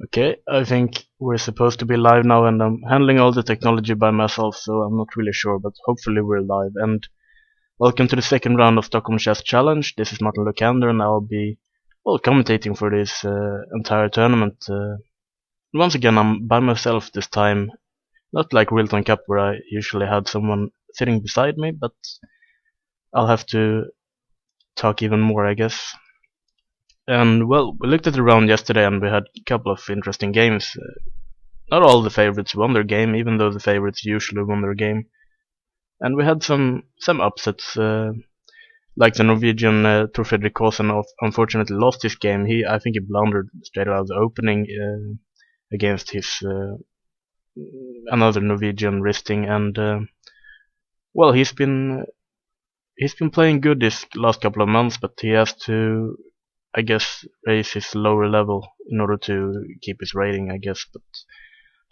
Okay, I think we're supposed to be live now, and I'm handling all the technology by myself, so I'm not really sure, but hopefully we're live. And welcome to the second round of Stockholm Chess Challenge. This is Martin Lukander, and I'll be, commentating for this entire tournament. Once again, I'm by myself this time, not like Wilton Cup where I usually had someone sitting beside me, but I'll have to talk even more, I guess. And well, we looked at the round yesterday, and we had a couple of interesting games. Not all the favorites won their game, even though the favorites usually won their game. And we had some upsets, like the Norwegian Tor Fredrik Kosen unfortunately lost his game. I think he blundered straight out of the opening against his another Norwegian wristing, and well, he's been playing good this last couple of months, but he has to, I guess, raise his lower level in order to keep his rating, I guess. But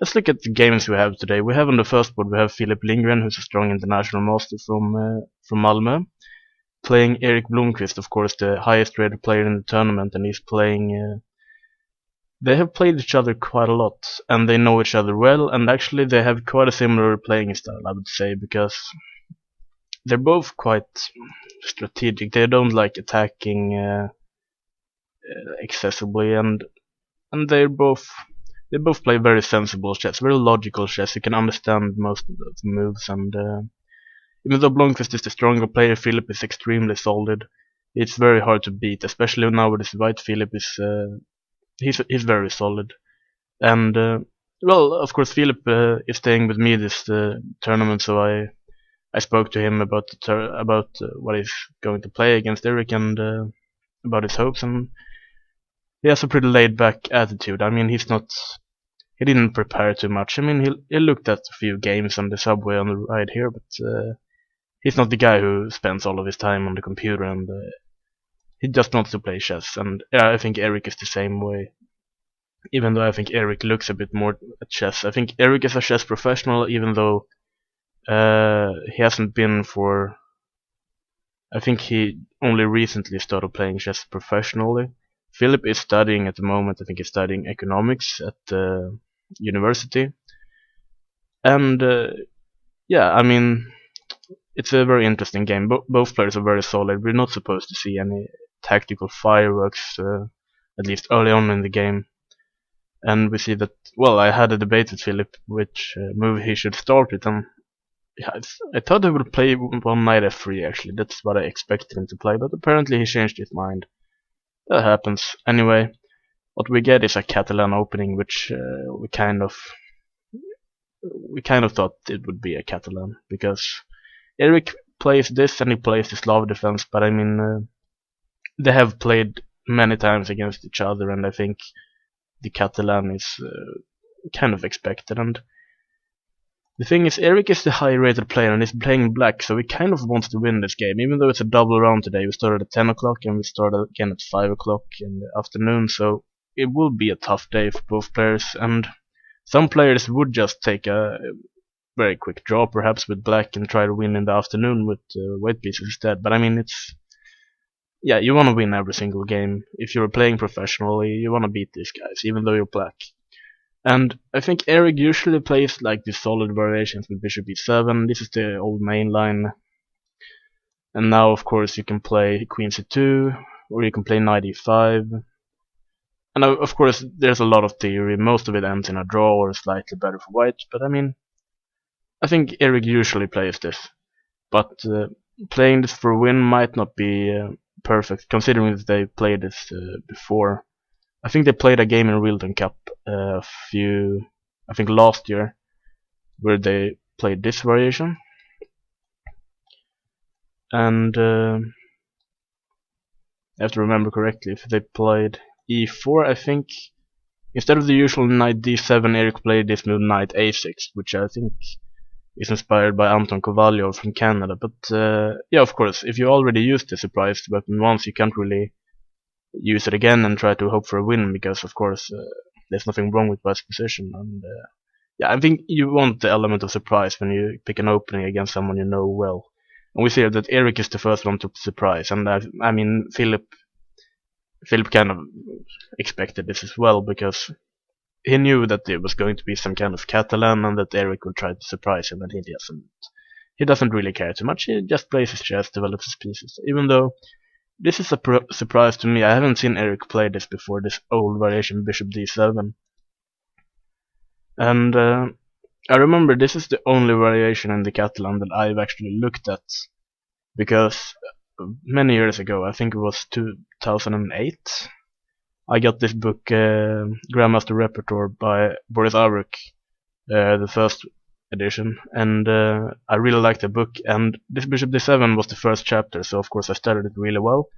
let's look at the games we have today. We have on the first board we have Philip Lindgren, who's a strong international master from Malmö, playing Erik Blomqvist, of course, the highest rated player in the tournament, and he's playing. They have played each other quite a lot, and they know each other well, and actually they have quite a similar playing style, I would say, because they're both quite strategic. They don't like attacking excessively, and they both play very sensible chess, very logical chess. You can understand most of the moves, and even though Blomqvist is the stronger player, Philip is extremely solid. It's very hard to beat, especially now with his white. Philip is he's very solid, and well, of course, Philip is staying with me this tournament, so I spoke to him about what he's going to play against Eric, and about his hopes, and he has a pretty laid back attitude. I mean, he didn't prepare too much. I mean, he looked at a few games on the subway on the ride here, but he's not the guy who spends all of his time on the computer, and he just wants to play chess. And yeah, I think Eric is the same way. Even though I think Eric looks a bit more at chess, I think Eric is a chess professional, even though he hasn't been for. I think he only recently started playing chess professionally. Philip is studying at the moment. I think he's studying economics at university, and yeah, I mean, it's a very interesting game. Both players are very solid. We're not supposed to see any tactical fireworks, at least early on in the game. And we see that. Well, I had a debate with Philip which move he should start with, and yeah, I thought he would play one knight f3. Actually, that's what I expected him to play, but apparently he changed his mind. That happens. Anyway, what we get is a Catalan opening, which we kind of thought it would be a Catalan, because Eric plays this and he plays the Slav defense, but I mean, they have played many times against each other, and I think the Catalan is kind of expected. And the thing is, Eric is the high-rated player and he's playing black, so he kind of wants to win this game, even though it's a double round today. We started at 10 o'clock and we started again at 5 o'clock in the afternoon, so it will be a tough day for both players, and some players would just take a very quick draw, perhaps with black, and try to win in the afternoon with white pieces instead. But I mean, yeah, you want to win every single game. If you're playing professionally, you want to beat these guys, even though you're black. And I think Eric usually plays like the solid variations with bishop e7. This is the old main line. And now, of course, you can play queen c2, or you can play knight e5. And of course, there's a lot of theory. Most of it ends in a draw or slightly better for white. But I mean, I think Eric usually plays this. But playing this for a win might not be perfect, considering that they played this before. I think they played a game in Wilton Cup I think last year, where they played this variation. And I have to remember correctly, if they played e4, I think instead of the usual knight d7, Eric played this move knight a6, which I think is inspired by Anton Kovalyov from Canada. But yeah, of course, if you already used the surprise weapon once, you can't really use it again and try to hope for a win, because of course there's nothing wrong with white's position. And yeah, I think you want the element of surprise when you pick an opening against someone you know well. And we see that Eric is the first one to surprise, and I mean, Philip kind of expected this as well, because he knew that there was going to be some kind of Catalan and that Eric would try to surprise him, and he doesn't really care too much. He just plays his chess, develops his pieces. Even though this is a surprise to me, I haven't seen Eric play this before, this old variation Bishop d7. And I remember this is the only variation in the Catalan that I've actually looked at, because many years ago, I think it was 2008, I got this book, Grandmaster Repertoire by Boris Aruk, the first edition, and I really liked the book, and this Bishop d7 was the first chapter, so of course I studied it really well.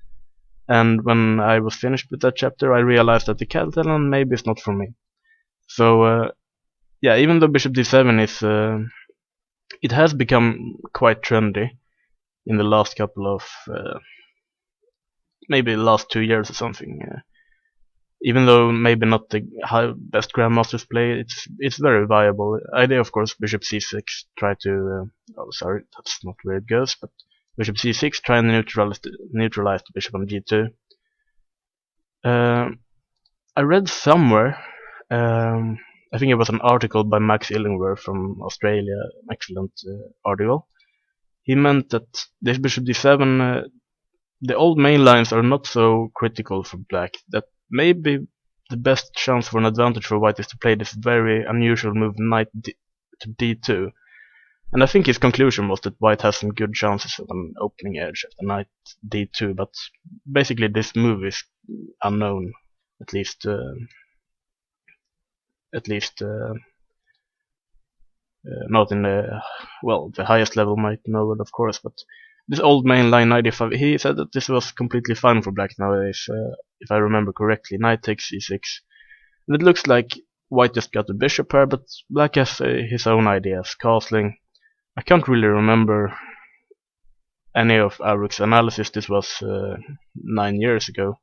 And when I was finished with that chapter, I realized that the Catalan maybe is not for me. So yeah, even though Bishop d7 is, it has become quite trendy in the last couple of, maybe the last 2 years or something. Even though maybe not the best grandmasters play, it's very viable. Idea, of course, Bishop c6, try to, oh sorry, that's not where it goes, but Bishop c6, try and neutralize the bishop on g2. I read somewhere, I think it was an article by Max Illingworth from Australia, excellent article. He meant that this Bishop d7, the old main lines are not so critical for black, that maybe the best chance for an advantage for white is to play this very unusual move, knight to d2. And I think his conclusion was that white has some good chances of an opening edge after knight d2, but basically this move is unknown, at least not in the, well, the highest level might know it, of course, but this old main line knight e5, he said that this was completely fine for black nowadays, if I remember correctly. Knight takes c6, and it looks like white just got the bishop here, but black has his own ideas, castling. I can't really remember any of Aruk's analysis. This was 9 years ago.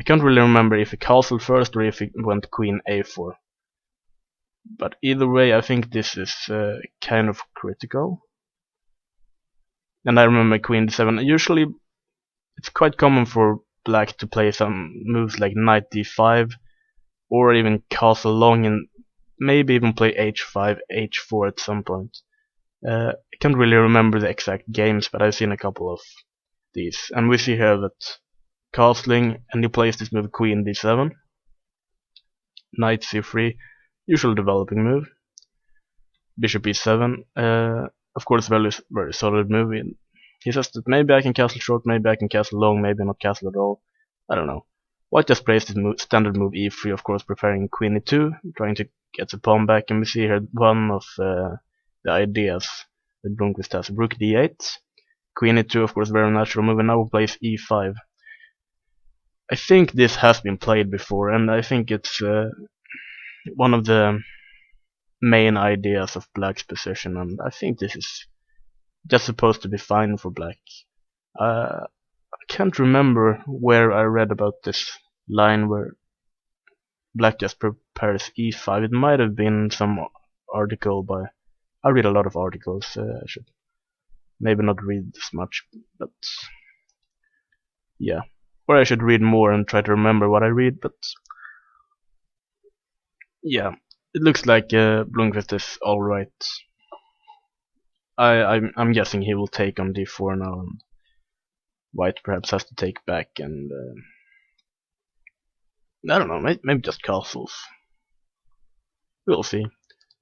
I can't really remember if he castled first or if he went queen a4. But either way, I think this is kind of critical. And I remember queen d7. Usually, it's quite common for black to play some moves like knight d5, or even castle long, and maybe even play h5, h4 at some point. I can't really remember the exact games, but I've seen a couple of these. And we see here that castling, and he plays this move queen d7, knight c3, usual developing move, bishop e7, of course very solid move. He says that maybe I can castle short, maybe I can castle long, maybe not castle at all, I don't know. White just plays this standard move e3, of course, preparing queen e2, trying to get the pawn back, and we see here one of the ideas that Blomqvist has. Rook d8, queen e2, of course, very natural move, and now he plays e5. I think this has been played before, and I think it's one of the main ideas of black's position, and I think this is just supposed to be fine for black. I can't remember where I read about this line where black just prepares e5. It might have been some article by... I read a lot of articles, I should maybe not read this much, but yeah. Or I should read more and try to remember what I read, but yeah. It looks like Blomqvist is alright. I'm guessing he will take on d4 now, and white perhaps has to take back, and I don't know, maybe just castles. We'll see.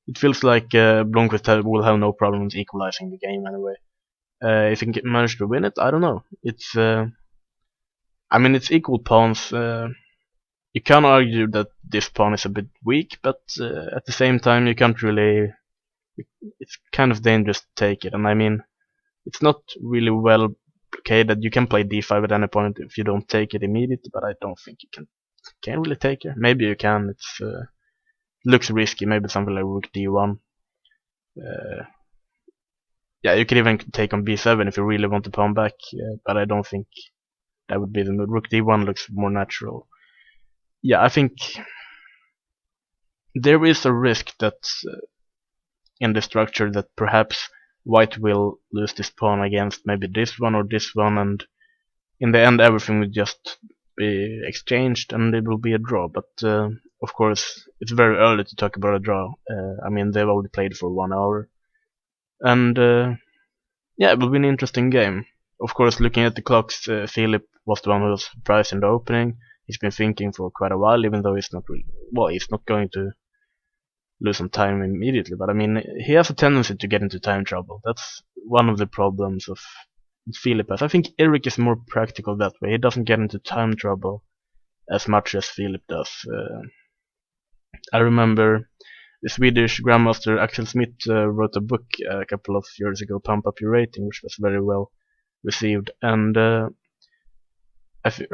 It feels like Blomqvist will have no problems equalizing the game anyway. If he can manage to win it, I don't know. It's I mean, it's equal pawns. You can argue that this pawn is a bit weak, but at the same time you can't really... It's kind of dangerous to take it, and I mean, it's not really well blockaded. You can play d5 at any point if you don't take it immediately, but I don't think you can really take it. Maybe you can. It's looks risky. Maybe something like rook d1. Yeah, you could even take on b7 if you really want the pawn back, but I don't think that would be the move. Rook d1 looks more natural. Yeah, I think there is a risk that in the structure that perhaps white will lose this pawn against maybe this one or this one, and in the end everything will just be exchanged and it will be a draw. But of course, it's very early to talk about a draw. I mean, they've only played for 1 hour, and yeah, it will be an interesting game. Of course, looking at the clocks, Philip was the one who was surprised in the opening. He's been thinking for quite a while, even though he's not really, well, he's not going to lose some time immediately. But I mean, he has a tendency to get into time trouble. That's one of the problems of Philip. I think Eric is more practical that way. He doesn't get into time trouble as much as Philip does. I remember the Swedish grandmaster Axel Smith wrote a book a couple of years ago, Pump Up Your Rating, which was very well received. And I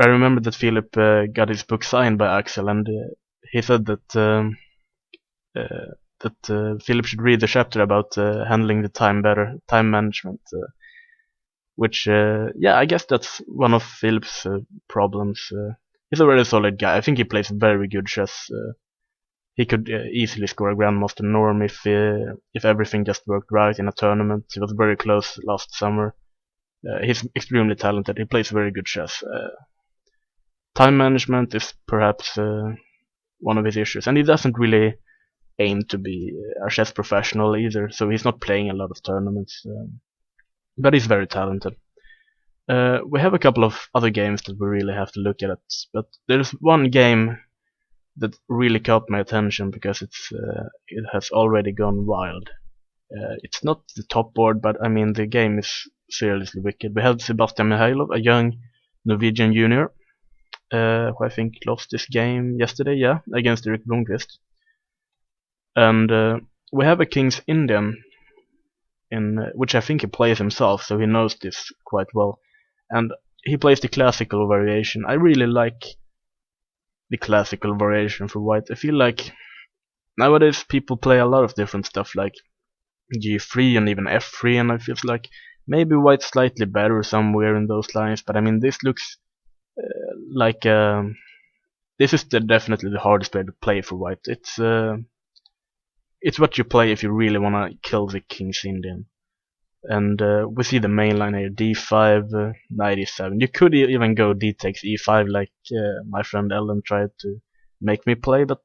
remember that Philip got his book signed by Axel, and he said that Philip should read the chapter about handling the time better, time management. Which, yeah, I guess that's one of Philip's problems. He's a very solid guy. I think he plays very good chess. He could easily score a Grandmaster norm if everything just worked right in a tournament. He was very close last summer. He's extremely talented. He plays very good chess. Time management is perhaps one of his issues, and he doesn't really aim to be a chess professional either. So he's not playing a lot of tournaments, but he's very talented. We have a couple of other games that we really have to look at, but there's one game that really caught my attention because it has already gone wild. It's not the top board, but I mean the game is seriously wicked. We have Sebastian Mihailov, a young Norwegian junior, who I think lost this game yesterday, yeah, against Erik Blomqvist. And we have a King's Indian, which I think he plays himself, so he knows this quite well. And he plays the classical variation. I really like the classical variation for white. I feel like nowadays people play a lot of different stuff like G3 and even F3, and I feel like maybe white's slightly better somewhere in those lines, but I mean this looks like this is definitely the hardest way to play for white. It's what you play if you really wanna kill the King's Indian. And we see the main line here, d5, knight e7. You could even go d takes e5 like my friend Ellen tried to make me play, but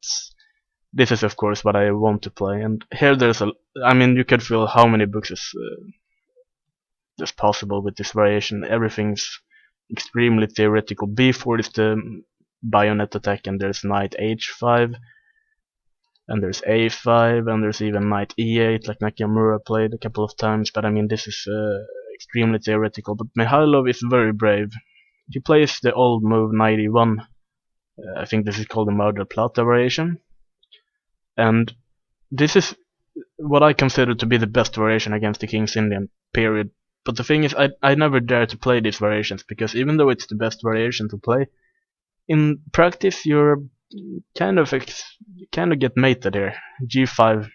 this is of course what I want to play. And here I mean you could fill how many books is possible with this variation. Everything's extremely theoretical. b4 is the bayonet attack, and there's knight h5, and there's a5, and there's even knight e8 like Nakamura played a couple of times, but I mean this is extremely theoretical. But Mihailov is very brave. He plays the old move knight e1. I think this is called the Mar del Plata variation, and this is what I consider to be the best variation against the King's Indian, period. But the thing is, I never dare to play these variations, because even though it's the best variation to play, in practice you're kind of get mated here. G5.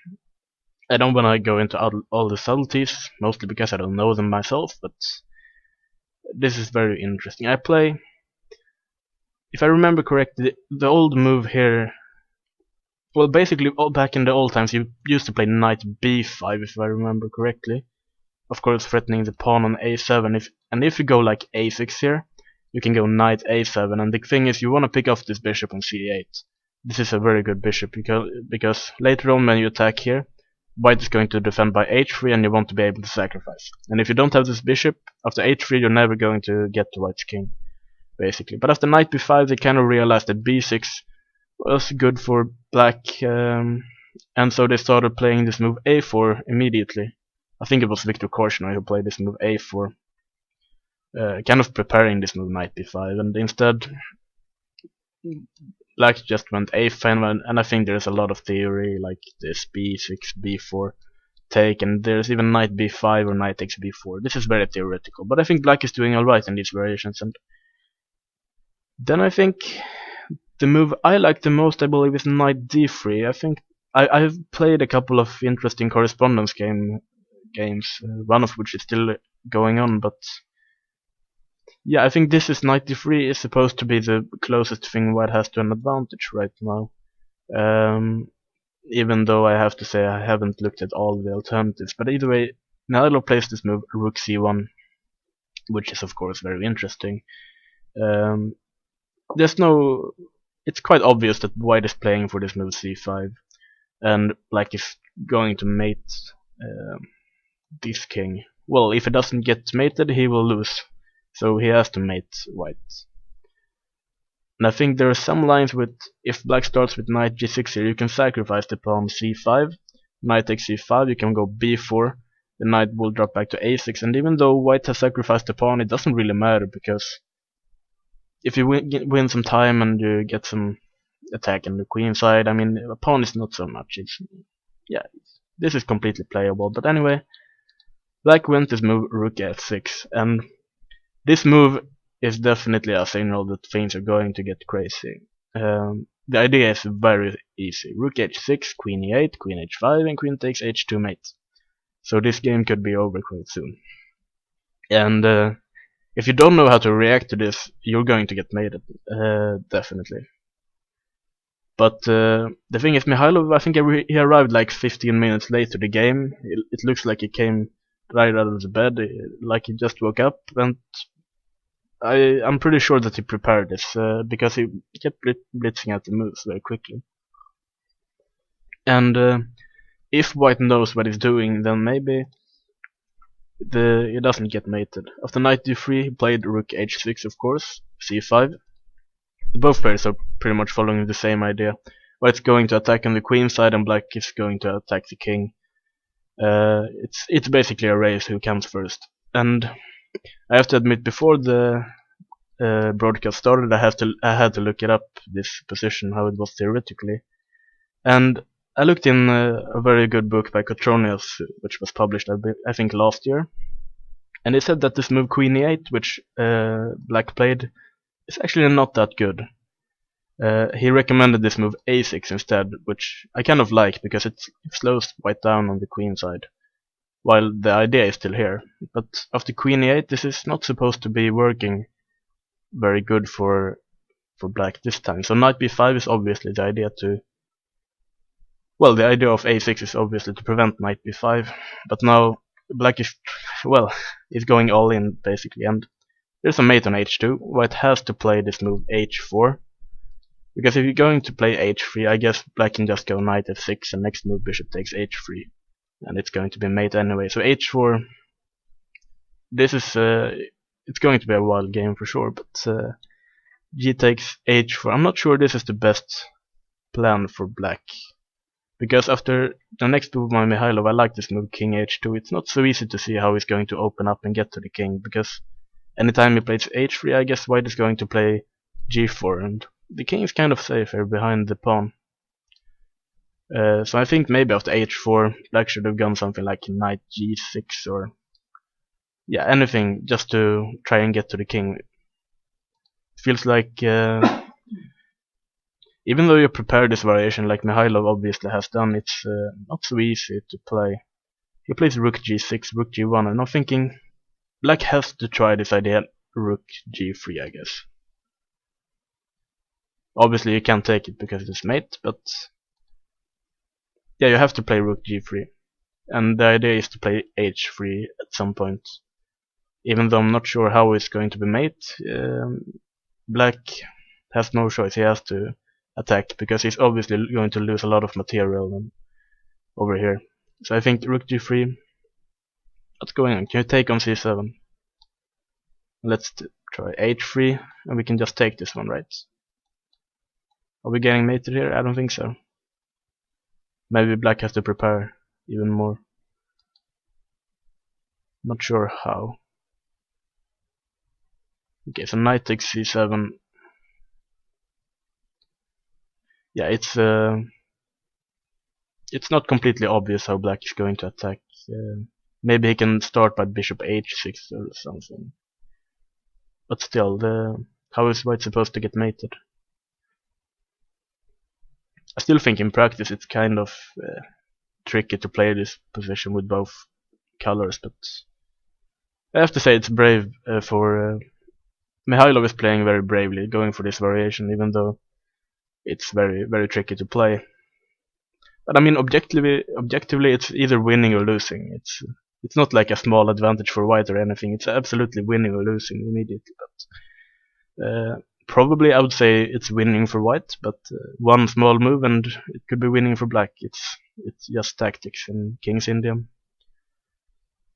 I don't want to go into all the subtleties, mostly because I don't know them myself, but this is very interesting. I play, if I remember correctly, the old move here. Well, basically, back in the old times, you used to play knight b5, if I remember correctly. Of course, threatening the pawn on a7. If you go like a6 here, you can go knight a7, and the thing is, you want to pick off this bishop on c8. This is a very good bishop, because later on when you attack here, white is going to defend by h3, and you want to be able to sacrifice. And if you don't have this bishop, after h3 you're never going to get to white's king, basically. But after knight b5 they kind of realized that b6 was good for black, and so they started playing this move a4 immediately. I think it was Viktor Korchnoi who played this move a4. Kind of preparing this move knight b5, and instead black just went a5, and I think there's a lot of theory like this b6, b4 take, and there's even knight b5 or knight takes b4. This is very theoretical, but I think black is doing alright in these variations. And then I think the move I like the most, I believe, is knight d3. I think I've played a couple of interesting correspondence games, one of which is still going on, but yeah, I think this is knight d3 is supposed to be the closest thing white has to an advantage right now. Even though I have to say I haven't looked at all the alternatives. But either way, Mihailov plays this move rook c1, which is of course very interesting. There's no it's quite obvious that white is playing for this move c5, and black is going to mate this king. Well, if he doesn't get mated, he will lose, so he has to mate white. And I think there are some lines with, if black starts with knight g6 here, you can sacrifice the pawn c5, knight takes c5, you can go b4, the knight will drop back to a6, and even though white has sacrificed the pawn, it doesn't really matter, because if you win some time and you get some attack on the queen side, I mean, a pawn is not so much. Yeah, this is completely playable. But anyway, black went this move rook f6, and this move is definitely a signal that things are going to get crazy. The idea is very easy. Rook h6, queen e8, queen h5, and queen takes h2 mate. So this game could be over quite soon. And if you don't know how to react to this, you're going to get mated, definitely. But the thing is, Mikhailov, I think he arrived like 15 minutes late to the game. It looks like he came right out of the bed, like he just woke up, and I'm pretty sure that he prepared this, because he kept blitzing out the moves very quickly. And if white knows what he's doing, then maybe he doesn't get mated. After knight d3, he played rook h6, of course, c5. Both players are pretty much following the same idea. White's going to attack on the queen side, and black is going to attack the king. It's basically a race who comes first. And I have to admit, before the broadcast started, I had to look it up, this position, how it was theoretically. And I looked in a very good book by Cotronius, which was published I think last year, and it said that this move queen e8, which black played, is actually not that good. He recommended this move a6 instead, which I kind of like because it slows white down on the queen side, while the idea is still here. But after queen e8, this is not supposed to be working very good for black this time. So knight b5 is obviously the idea to... Well, the idea of a6 is obviously to prevent knight b5, but now black is, well, is going all in basically, and there's a mate on h2. White has to play this move h4, because if you're going to play h3, I guess black can just go knight f6 and next move bishop takes h3, and it's going to be mate anyway. So h4, this is it's going to be a wild game for sure, but g takes h4. I'm not sure this is the best plan for black, because after the next move by Mikhailov, I like this move king h2. It's not so easy to see how he's going to open up and get to the king, because anytime he plays h3, I guess white is going to play g4, and the king is kind of safe here behind the pawn. So I think maybe after h4, black should have gone something like knight g6, or yeah, anything just to try and get to the king. It feels like even though you prepare this variation like Mikhailov obviously has done, it's not so easy to play. He plays rook g6, rook g1, and I'm thinking black has to try this idea rook g3, I guess. Obviously you can't take it because it's mate, but yeah, you have to play rook g3, and the idea is to play h3 at some point. Even though I'm not sure how it's going to be mate, black has no choice. He has to attack because he's obviously going to lose a lot of material over here. So I think rook g3. What's going on? Can you take on c7? Let's try h3, and we can just take this one, right? Are we getting mated here? I don't think so. Maybe black has to prepare even more. Not sure how. Okay, so knight takes c7. Yeah, it's not completely obvious how black is going to attack. Maybe he can start by bishop h6 or something. But still, how is white supposed to get mated? I still think in practice it's kind of tricky to play this position with both colors, but I have to say it's brave for Mikhailov is playing very bravely, going for this variation, even though it's very, very tricky to play. But I mean, objectively, it's either winning or losing. It's not like a small advantage for white or anything. It's absolutely winning or losing immediately. But probably I would say it's winning for white, but one small move and it could be winning for black. It's just tactics and King's Indian.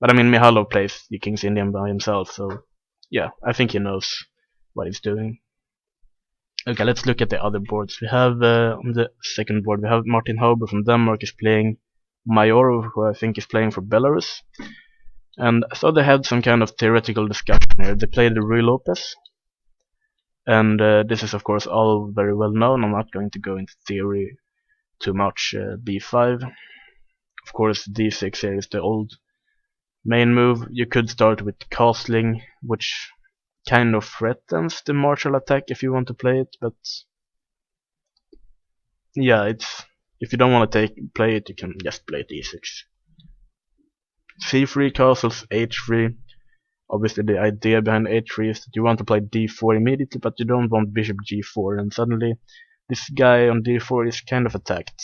But I mean, Mihailo plays the King's Indian by himself, so yeah, I think he knows what he's doing. Okay, let's look at the other boards. We have on the second board, we have Martin Hauber from Denmark is playing Mayor, who I think is playing for Belarus. And so they had some kind of theoretical discussion here. They played the Rui Lopez, and this is of course all very well known. I'm not going to go into theory too much. B5, of course D6 here is the old main move. You could start with castling, which kind of threatens the martial attack if you want to play it, but yeah, it's if you don't want to play it, you can just play d6. C3 castles h3. Obviously the idea behind h3 is that you want to play d4 immediately, but you don't want bishop g4, and suddenly this guy on d4 is kind of attacked.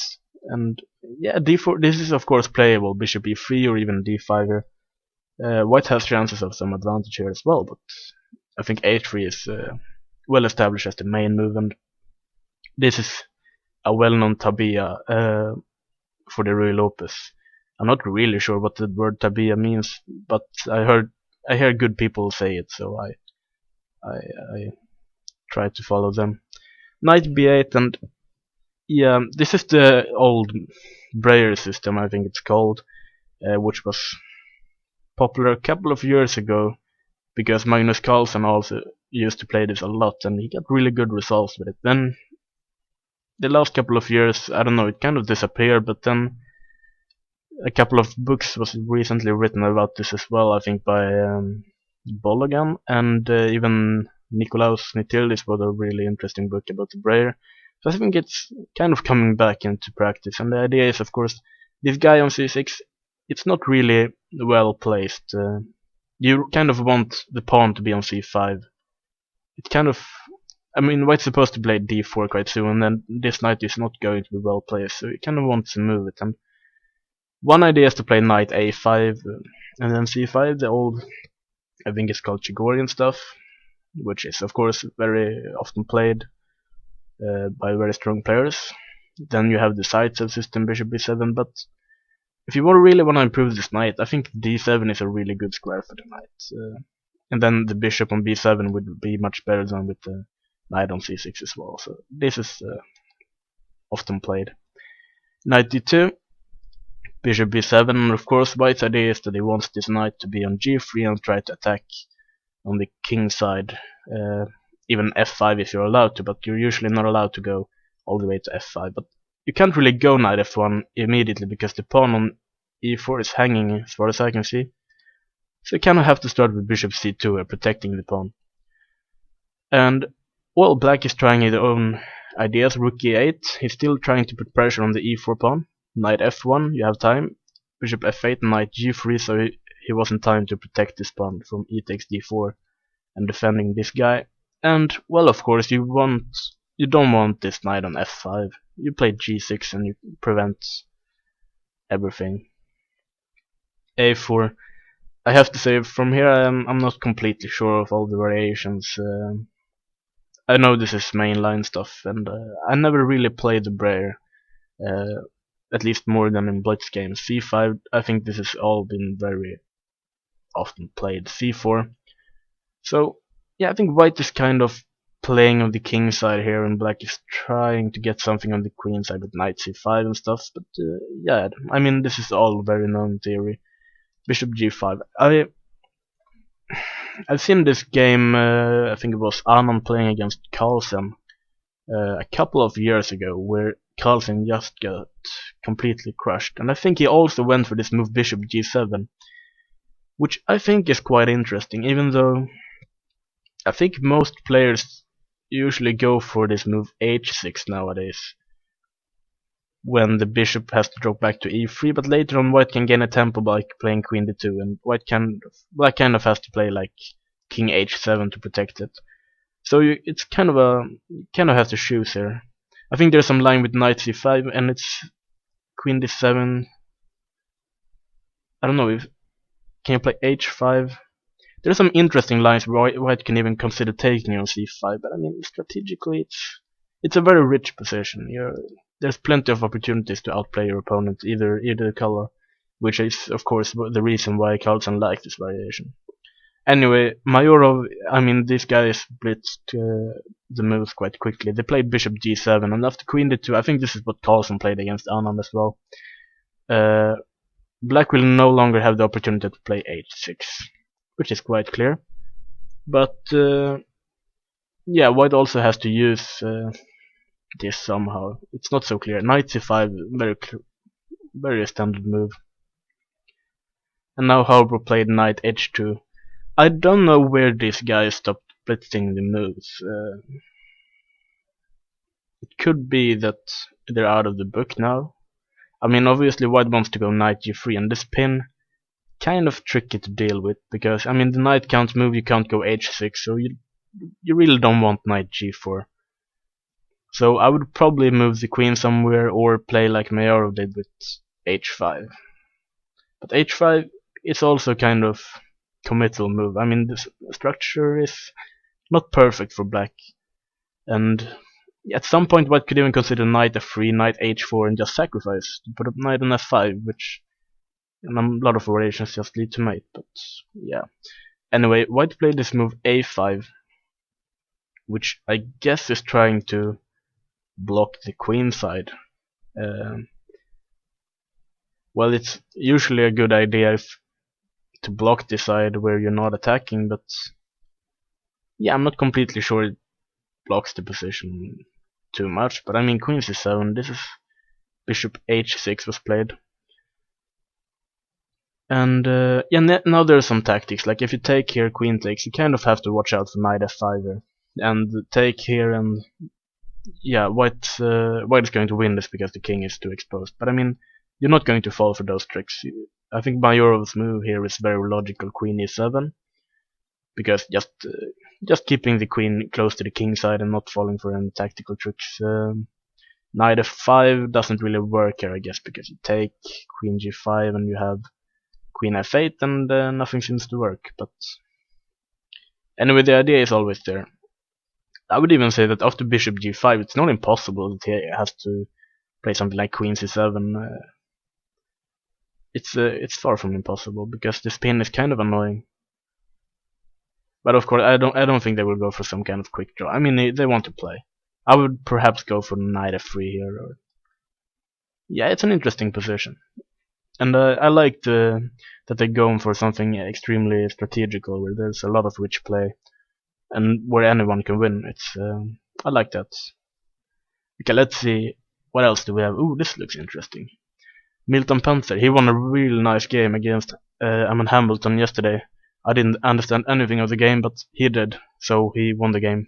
And yeah, d4, this is of course playable, bishop e3 or even d5 here. White has chances of some advantage here as well, but I think h3 is well established as the main move, and this is a well-known tabia for the Rui Lopez. I'm not really sure what the word tabia means, but I hear good people say it, so I try to follow them. Knight b8, and yeah, this is the old Breyer system, I think it's called, which was popular a couple of years ago because Magnus Carlsen also used to play this a lot, and he got really good results with it. Then the last couple of years, I don't know, it kind of disappeared, but then a couple of books was recently written about this as well, I think by Bologan, and even Nikolaus Nitildis wrote a really interesting book about the Breyer. So I think it's kind of coming back into practice, and the idea is, of course, this guy on c6, it's not really well placed. You kind of want the pawn to be on c5. It kind of, I mean, white's supposed to play d4 quite soon, and then this knight is not going to be well placed, so you kind of want to move it. And one idea is to play knight a5 and then c5, the old, I think it's called Chigorian stuff, which is of course very often played by very strong players. Then you have the Zaitsev system, bishop b7, but if you really want to improve this knight, I think d7 is a really good square for the knight. And then the bishop on b7 would be much better than with the knight on c6 as well. So this is often played. Knight d2, bishop b7, and of course white's idea is that he wants this knight to be on g3 and try to attack on the king side. Even f5 if you're allowed to, but you're usually not allowed to go all the way to f5. But you can't really go knight f1 immediately because the pawn on e4 is hanging as far as I can see. So you kind of have to start with bishop c2 protecting the pawn. And while black is trying his own ideas, rook e8, he's still trying to put pressure on the e4 pawn. Knight f1, you have time. Bishop f8, knight g3, so he wasn't time to protect this pawn from e takes d4 and defending this guy. And well, of course, you don't want this knight on f5. You play g6 and you prevent everything. a4. I have to say, from here I'm not completely sure of all the variations. I know this is mainline stuff, and I never really played the Breyer, at least more than in blitz games. c5, I think this has all been very often played. c4. So yeah, I think white is kind of playing on the king side here, and black is trying to get something on the queen side with knight c5 and stuff. But yeah, I mean, this is all very known theory. Bishop g5. I've seen this game, I think it was Arnon playing against Carlsen a couple of years ago, where Carlsen just got completely crushed. And I think he also went for this move bishop g7, which I think is quite interesting, even though I think most players usually go for this move h6 nowadays, when the bishop has to drop back to e3, but later on white can gain a tempo by playing queen d2, and black kind of has to play like king h7 to protect it. So it's kind of you kind of have to choose here. I think there's some line with knight c5, and it's queen d7. I don't know, if can you play h5? There's some interesting lines where White can even consider taking on c5, but I mean strategically it's a very rich position. There's plenty of opportunities to outplay your opponent, either color, which is of course the reason why Carlsen likes this variation. Anyway, Mayorov, I mean these guys blitzed the moves quite quickly. They played bishop g7 and after queen d2, I think this is what Carlsen played against Anand as well. Black will no longer have the opportunity to play h6, which is quite clear. But yeah, White also has to use this somehow. It's not so clear. Knight c5, very standard move. And now Harbour played knight h2. I don't know where these guys stopped blitzing the moves. It could be that they're out of the book now. I mean, obviously White wants to go knight g3, and this pin kind of tricky to deal with because I mean the knight can't move, you can't go h6, so you really don't want knight g4. So I would probably move the queen somewhere or play like Mayorov did with h5. But h5 is also kind of committal move. I mean the structure is not perfect for black, and at some point White could even consider knight f3, knight h4 and just sacrifice to put up knight on f5, which in a lot of variations just lead to mate, but yeah. Anyway, White played this move a5, which I guess is trying to block the queen side. Well, it's usually a good idea to block the side where you're not attacking, but yeah, I'm not completely sure it blocks the position too much. But I mean, queen c7, this is bishop h6 was played. And yeah, now there's some tactics, like if you take here, queen takes, you kind of have to watch out for knight f5 here. And take here, and yeah, White is going to win this because the king is too exposed. But I mean, you're not going to fall for those tricks. I think Mayorov's move here is very logical, queen e7, because just keeping the queen close to the king side and not falling for any tactical tricks. Knight f5 doesn't really work here, I guess, because you take queen g5 and you have queen f8 and nothing seems to work. But anyway, the idea is always there. I would even say that after bishop g5, it's not impossible that he has to play something like queen c7. It's far from impossible because this pin is kind of annoying. But of course, I don't think they will go for some kind of quick draw. I mean, they want to play. I would perhaps go for knight f3 here. Or yeah, it's an interesting position, and I like that they're going for something extremely strategical, where there's a lot of rich play, and where anyone can win. I like that. Okay, let's see. What else do we have? Ooh, this looks interesting. Milton Panther, he won a really nice game against Eamon Hamilton yesterday. I didn't understand anything of the game, but he did, so he won the game.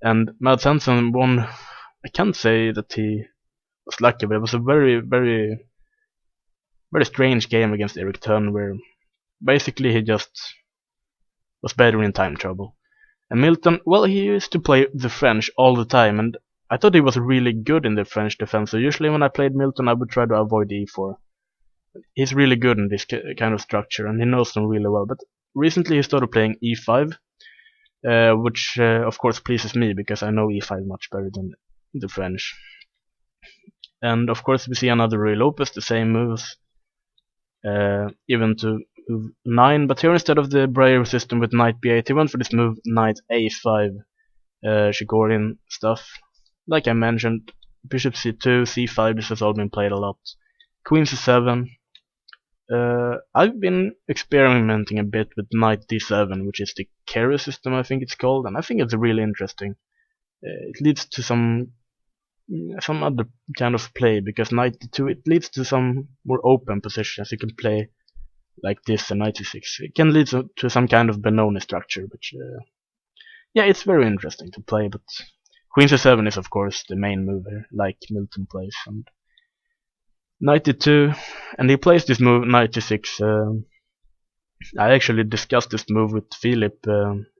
And Mads Hansen won. I can't say that he was lucky, but it was a very, very, very strange game against Erik Thurn, where basically he just was better in time trouble. And Milton, well, he used to play the French all the time, and I thought he was really good in the French defense, so usually when I played Milton I would try to avoid e4. He's really good in this kind of structure, and he knows them really well, but recently he started playing e5, which of course pleases me, because I know e5 much better than the French. And of course we see another Ruy Lopez, the same moves, even to move 9, but here instead of the Breyer system with knight b8, he went for this move knight a5, Shigorian stuff. Like I mentioned, bishop c2, c5, this has all been played a lot. Queen c7. I've been experimenting a bit with knight d7, which is the carry system, I think it's called, and I think it's really interesting. It leads to some other kind of play, because knight d2, it leads to some more open positions. You can play like this and knight c6. It can lead to some kind of Benoni structure, which yeah, it's very interesting to play, but queen c7 is of course the main move here, like Milton plays. And knight d2, and he plays this move knight d6. I actually discussed this move with Philip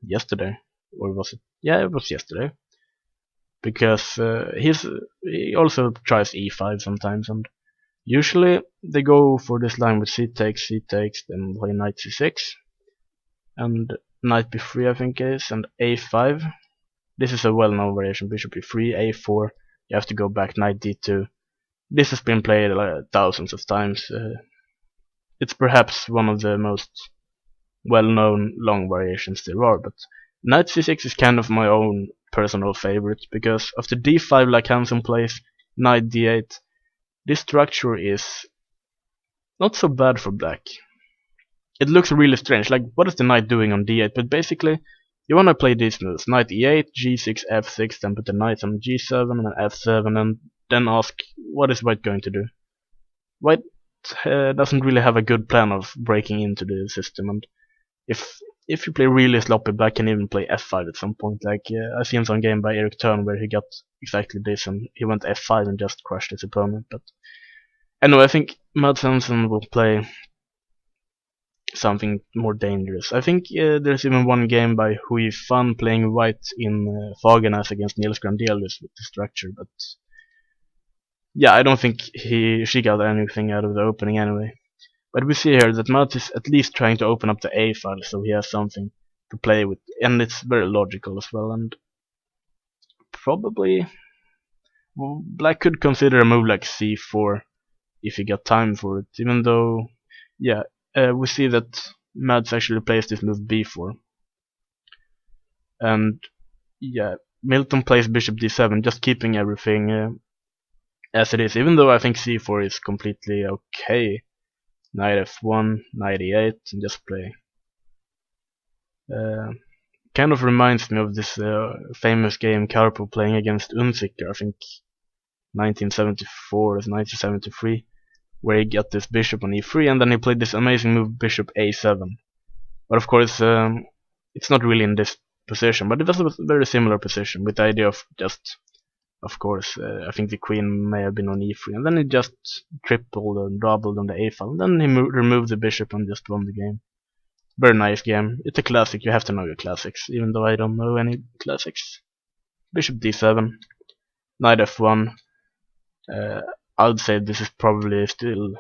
yesterday, or was it? Yeah, it was yesterday, because he also tries e5 sometimes, and usually they go for this line with c takes, then play knight c6, and knight b3 I think is, and a5. This is a well-known variation. Bishop e3, a4. You have to go back, knight d2. This has been played thousands of times. It's perhaps one of the most well-known long variations there are, but knight c6 is kind of my own personal favorite, because after d5 like Hansen plays, knight d8, this structure is not so bad for black. It looks really strange, like what is the knight doing on d8, but basically you wanna play these moves, knight e8, g6, f6, then put the knight on g7 and f7, and then ask, what is white going to do? White doesn't really have a good plan of breaking into the system, and if you play really sloppy, black can even play f5 at some point. Like I've seen some game by Eric Turn where he got exactly this, and he went f5 and just crushed his opponent. But anyway, I think Mads Hansen will play something more dangerous. I think there's even one game by Hui Fan playing white in Fagernes against Niels Grandelius with the structure, but yeah, I don't think she got anything out of the opening anyway. But we see here that Mads is at least trying to open up the A file, so he has something to play with, and it's very logical as well. And probably black could consider a move like c4 if he got time for it, even though, yeah, we see that Mads actually plays this move b4. And yeah, Milton plays bishop d7, just keeping everything as it is, even though I think c4 is completely okay. Knight f1, knight e8, and just play. Kind of reminds me of this famous game Karpov playing against Unzicker, I think 1974 or 1973, where he got this bishop on e3, and then he played this amazing move bishop a7. But of course, it's not really in this position, but it was a very similar position, with the idea of just, of course, I think the queen may have been on e3, and then he just tripled and doubled on the a file, and then he removed the bishop and just won the game. Very nice game. It's a classic, you have to know your classics, even though I don't know any classics. Bishop d7, knight f1. I would say this is probably still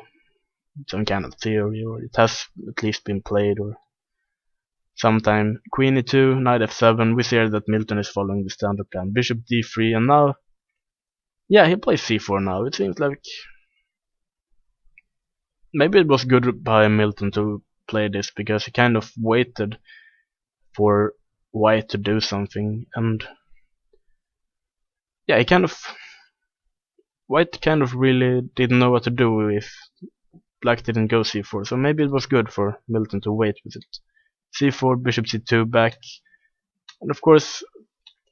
some kind of theory, or it has at least been played, or sometime. Queen e2, knight f7. We see here that Milton is following the standard plan. Bishop d3, and now, yeah, he plays c4 now. It seems like maybe it was good by Milton to play this, because he kind of waited for white to do something, and yeah, white kind of really didn't know what to do if black didn't go c4, so maybe it was good for Milton to wait with it. c4, bishop c2 back, and of course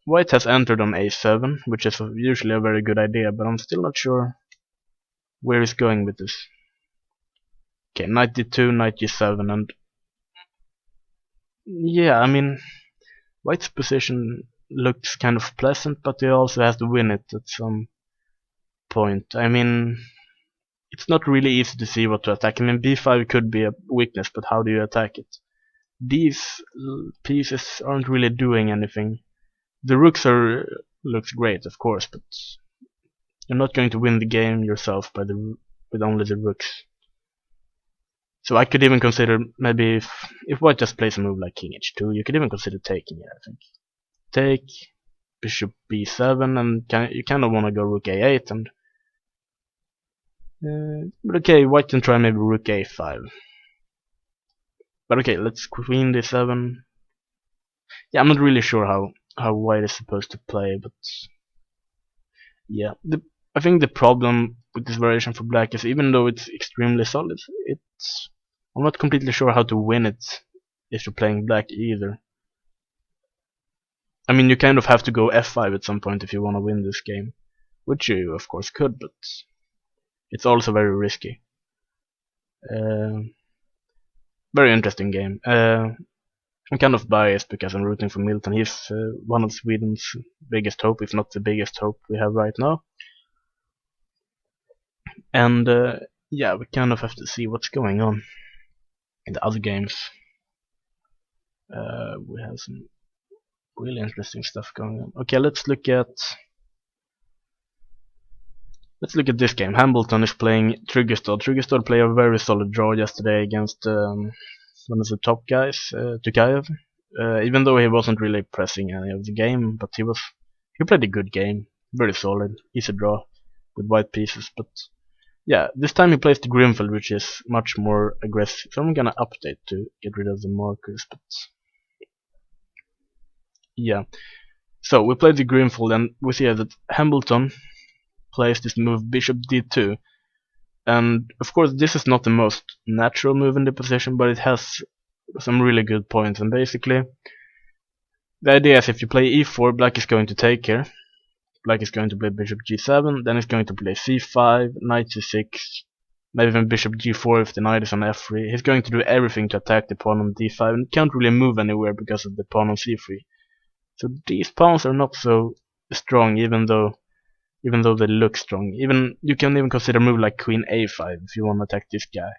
white has entered on a7, which is usually a very good idea, but I'm still not sure where he's going with this. Okay, knight d2, knight g7, and yeah, I mean, white's position looks kind of pleasant, but he also has to win it at some point. I mean, it's not really easy to see what to attack. I mean, b5 could be a weakness, but how do you attack it? These pieces aren't really doing anything. The rooks looks great, of course, but you're not going to win the game yourself with only the rooks. So I could even consider, maybe if white just plays a move like king h2, you could even consider taking it, I think. Take, bishop b7, and you kind of want to go rook a8, and but okay, white can try maybe rook a5. But okay, let's queen d7. Yeah, I'm not really sure how white is supposed to play, but yeah, I think the problem with this variation for black is, even though it's extremely solid, I'm not completely sure how to win it if you're playing black either. I mean, you kind of have to go f5 at some point if you want to win this game, which you of course could, but it's also very risky. Very interesting game. I'm kind of biased because I'm rooting for Milton. He's one of Sweden's biggest hope, if not the biggest hope we have right now. And yeah, we kind of have to see what's going on in the other games. We have some really interesting stuff going on. Okay, let's look at this game. Hambleton is playing Tryggestad. Tryggestad played a very solid draw yesterday against one of the top guys, Tukayev. Even though he wasn't really pressing any of the game, but he played a good game, very solid, easy draw with white pieces. But yeah, this time he plays the Grimfield, which is much more aggressive. So I'm gonna update to get rid of the markers. But yeah, so we played the Grimfield, and we see that Hambleton plays this move Bishop D2. And of course, this is not the most natural move in the position, but it has some really good points. And basically, the idea is if you play e4, black is going to take here. Black is going to play bishop g7, then it's going to play c5, knight c6, maybe even bishop g4 if the knight is on f3. He's going to do everything to attack the pawn on d5 and can't really move anywhere because of the pawn on c3. So these pawns are not so strong, even though they look strong. You can even consider a move like queen a5 if you want to attack this guy.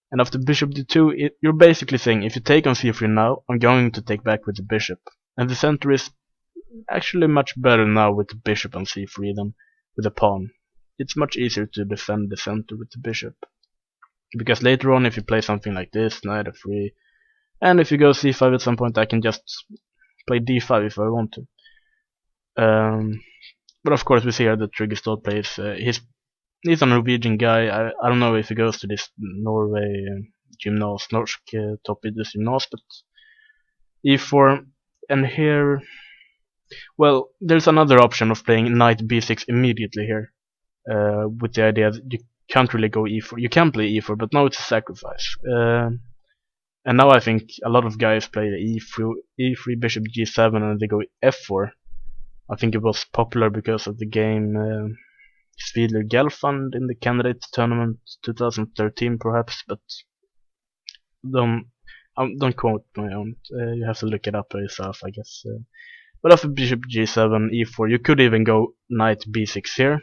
And after bishop d2, you're basically saying if you take on c3 now, I'm going to take back with the bishop. And the center is actually much better now with the bishop on c3 than with the pawn. It's much easier to defend the center with the bishop. Because later on, if you play something like this, knight f3, and if you go c5 at some point, I can just play d5 if I want to. But of course, we see here that Tryggestad plays. He's a Norwegian guy. I don't know if he goes to this Norway gymnas, norsk toppidrettsgymnas, but e4, and here, well, there's another option of playing knight b6 immediately here, with the idea that you can't really go e4. You can play e4, but now it's a sacrifice. And now I think a lot of guys play e3 bishop g7 and they go f4. I think it was popular because of the game Svidler Gelfand in the candidate tournament 2013 perhaps, but don't quote me on it. You have to look it up yourself, I guess. But after bishop g7, e4, you could even go knight b6 here,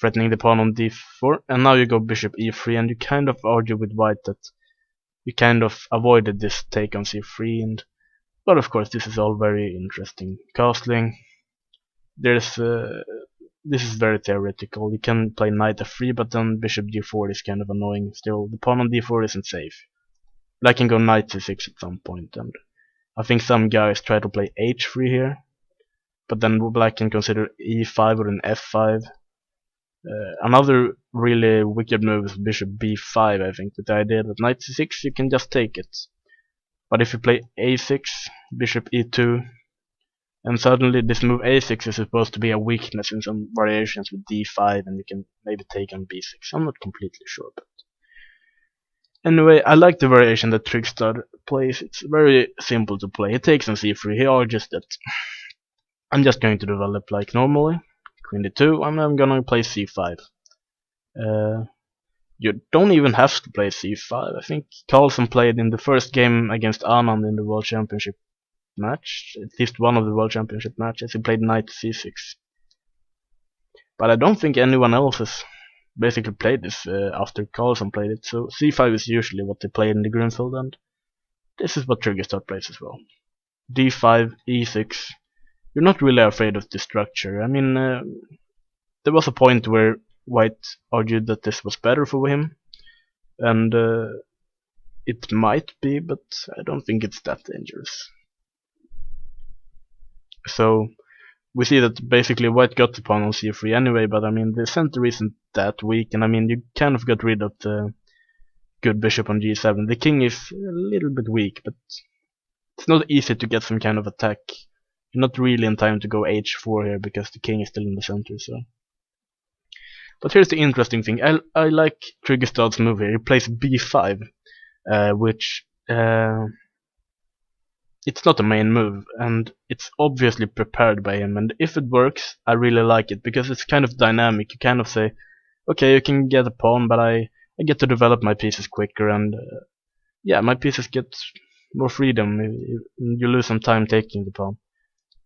threatening the pawn on d4, and now you go bishop e3, and you kind of argue with white that you kind of avoided this take on c3, but of course this is all very interesting. Castling, this is very theoretical. You can play knight f3, but then bishop d4 is kind of annoying still. The pawn on d4 isn't safe. Black can go knight c6 at some point, and I think some guys try to play h3 here, but then black can consider e5 or an f5. Another really wicked move is bishop b5, I think, with the idea that knight c6 you can just take it. But if you play a6, bishop e2, and suddenly this move a6 is supposed to be a weakness in some variations with d5, and you can maybe take on b6. I'm not completely sure, but anyway, I like the variation that Tryggestad plays. It's very simple to play. He takes on c3, he argues that I'm just going to develop like normally, queen d2, and I'm gonna play c5. You don't even have to play c5. I think Carlsen played in the first game against Anand in the World Championship match, at least one of the World Championship matches. He played knight c6. But I don't think anyone else has basically played this after Carlsen played it, so c5 is usually what they play in the Grunfeld, and this is what Tryggestad plays as well. d5, e6. You're not really afraid of the structure. I mean, there was a point where white argued that this was better for him, and it might be, but I don't think it's that dangerous. So we see that basically white got the pawn on c3 anyway, but I mean the center isn't that weak, and I mean you kind of got rid of the good bishop on g7. The king is a little bit weak, but it's not easy to get some kind of attack. You're not really in time to go h4 here because the king is still in the center. So, but here's the interesting thing. I like Tryggestad's move here. He plays b5, which it's not a main move, and it's obviously prepared by him, and if it works, I really like it, because it's kind of dynamic. You kind of say, okay, you can get a pawn, but I get to develop my pieces quicker, and yeah, my pieces get more freedom. You lose some time taking the pawn.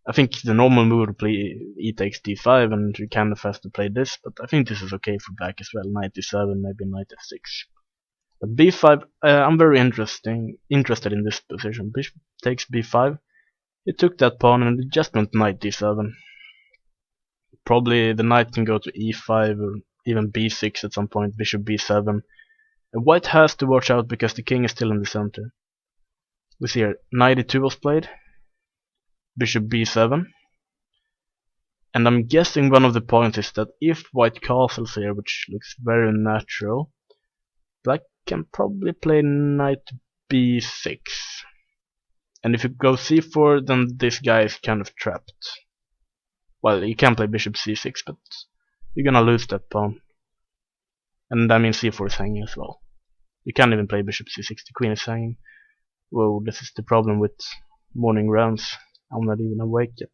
I think the normal move would play e takes d5, and you kind of have to play this, but I think this is okay for black as well. Knight d7, maybe knight f6. But b5, I'm very interested in this position. Bishop takes b5. He took that pawn and it just went knight d7. Probably the knight can go to e5 or even b6 at some point. Bishop b7. White has to watch out because the king is still in the center. We see here, knight e2 was played, bishop b7, and I'm guessing one of the points is that if white castles here, which looks very natural, black can probably play knight b6. And if you go c4, then this guy is kind of trapped. Well, you can play bishop c6, but you're gonna lose that pawn. And I mean c4 is hanging as well. You can't even play bishop c6, the queen is hanging. Whoa, this is the problem with morning rounds. I'm not even awake yet.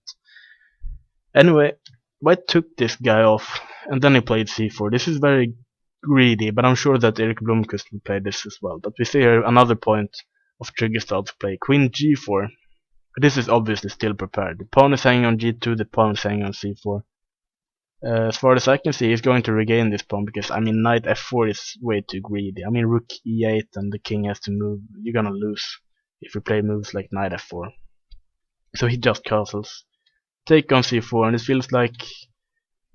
Anyway, white took this guy off, and then he played c4. This is very greedy, but I'm sure that Erik Blomqvist will play this as well. But we see here another point of Tryggestav's play, queen g4. This is obviously still prepared. The pawn is hanging on g2, the pawn is hanging on c4. As far as I can see, he's going to regain this pawn because, I mean, knight f4 is way too greedy. I mean, rook e8 and the king has to move. You're gonna lose if you play moves like knight f4. So he just castles. Take on c4, and it feels like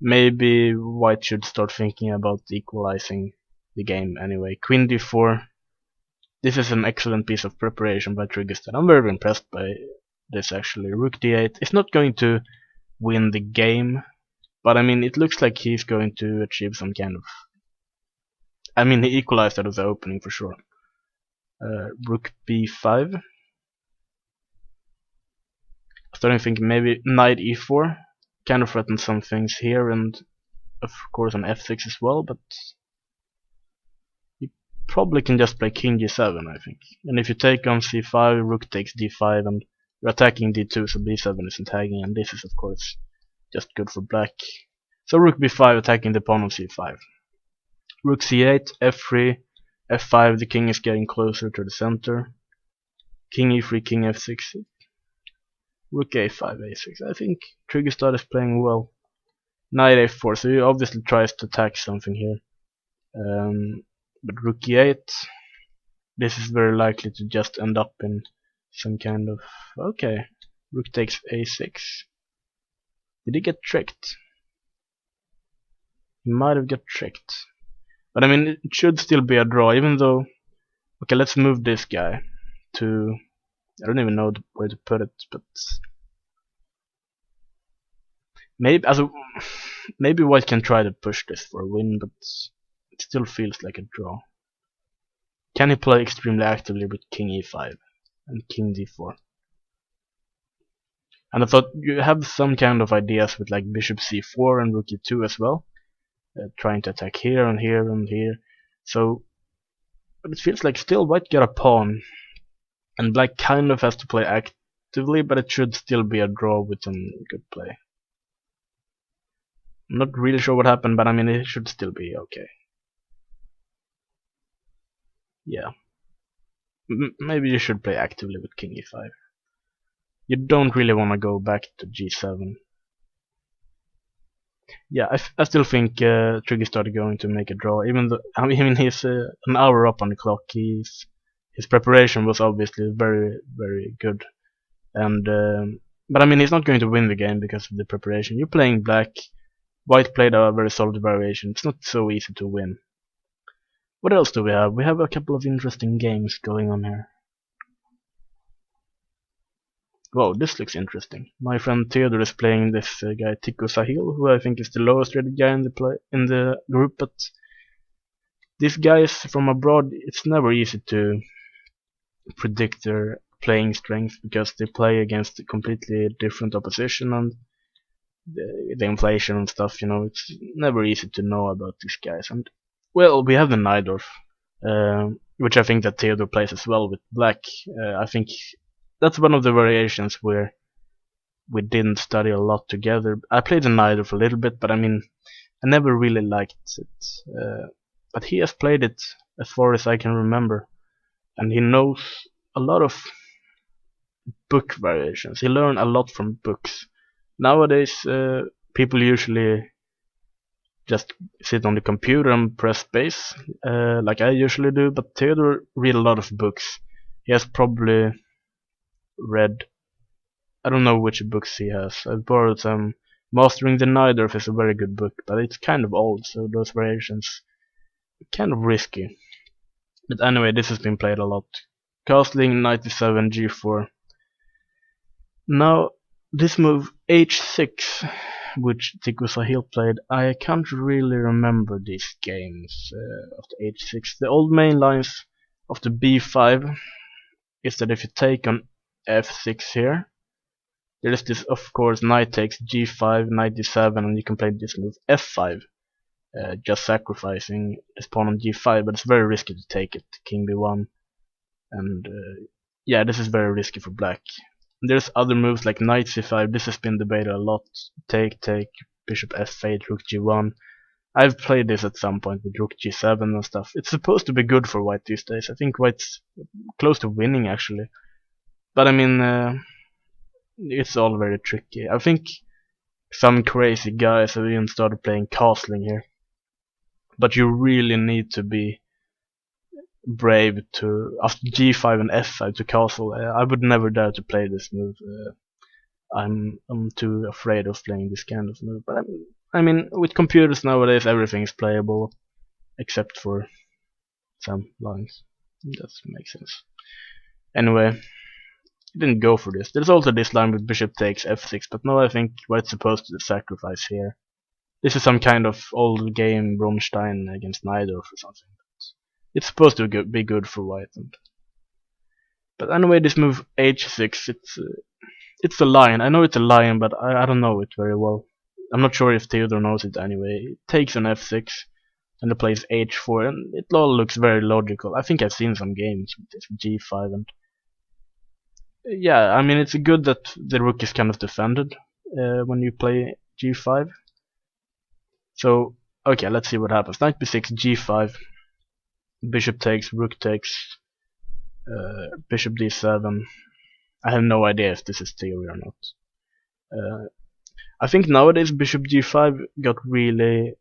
maybe white should start thinking about equalizing the game anyway. Queen d4. This is an excellent piece of preparation by Tryggestad. I'm very impressed by this actually. Rook d8. It's not going to win the game, but I mean, it looks like he's going to achieve some kind of... I mean, he equalized out of the opening for sure. Rook b5. Starting to think maybe knight e4. Kind of threatens some things here, and of course on f6 as well, but you probably can just play king g7, I think. And if you take on c5, rook takes d5, and you're attacking d2, so b7 isn't hanging, and this is of course just good for black. So rook b5 attacking the pawn on c5. Rook c8, f3, f5, the king is getting closer to the center. King e3, king f6. Rook a5, a6. I think Tryggestad is playing well. Knight a4, so he obviously tries to attack something here. But rook e8, this is very likely to just end up in some kind of... Okay, rook takes a6. Did he get tricked? He might have got tricked. But I mean, it should still be a draw, even though... Okay, let's move this guy to... I don't even know where to put it, but... Maybe white can try to push this for a win, but it still feels like a draw. Can he play extremely actively with king e5 and king d4? And I thought you have some kind of ideas with like bishop c4 and rook e2 as well, trying to attack here and here and here. So, but it feels like still white got a pawn, and black kind of has to play actively, but it should still be a draw with some good play. I'm not really sure what happened, but I mean it should still be okay. Yeah. Maybe you should play actively with king e5. You don't really want to go back to g7. Yeah, I still think Tryggestad is going to make a draw, even though I mean he's an hour up on the clock. His preparation was obviously very, very good, and but I mean he's not going to win the game because of the preparation. You're playing black. White played a very solid variation. It's not so easy to win. What else do we have? We have a couple of interesting games going on here. Whoa, this looks interesting. My friend Theodore is playing this guy Tico Sahil, who I think is the lowest rated guy in the group, but these guys from abroad, it's never easy to predict their playing strength because they play against a completely different opposition, and the inflation and stuff, you know, it's never easy to know about these guys. And well, we have the Najdorf, which I think that Theodore plays as well with black. I think that's one of the variations where we didn't study a lot together. I played the Najdorf a little bit, but I mean, I never really liked it. But he has played it as far as I can remember, and he knows a lot of book variations. He learned a lot from books. Nowadays, people usually just sit on the computer and press space, like I usually do, but Theodore read a lot of books. He has probably read, I don't know which books he has. I've borrowed some. Mastering the Najdorf is a very good book, but it's kind of old, so those variations are kind of risky. But anyway, this has been played a lot. Castling, knight d7, g4. Now, this move h6, which Tiku Sahil played, I can't really remember these games of the h6. The old main lines of the b5 is that if you take on f6 here, there is this, of course, knight takes g5, knight d7, and you can play this move f5, just sacrificing this pawn on g5, but it's very risky to take it, king b1, and yeah, this is very risky for black. There's other moves like knight c5, this has been debated a lot, take, bishop f8, rook g1. I've played this at some point with rook g7 and stuff. It's supposed to be good for white these days. I think white's close to winning actually. But I mean, it's all very tricky. I think some crazy guys have even started playing castling here. But you really need to be brave to, after g5 and f5 to castle. I would never dare to play this move. I'm too afraid of playing this kind of move. But I mean, with computers nowadays, everything is playable except for some lines. That makes sense. Anyway, didn't go for this. There's also this line with bishop takes f6, but no, I think white's supposed to sacrifice here. This is some kind of old game Bronstein against Najdorf or something. It's supposed to be good for white. But anyway, this move h6, it's a line. I know it's a line, but I don't know it very well. I'm not sure if Theodore knows it anyway. It takes an f6 and it plays h4, and it all looks very logical. I think I've seen some games with this g5, and yeah, I mean, it's good that the rook is kind of defended when you play g5. So, okay, let's see what happens. Knight b6, g5, bishop takes, rook takes, bishop d7. I have no idea if this is theory or not. I think nowadays bishop g5 got really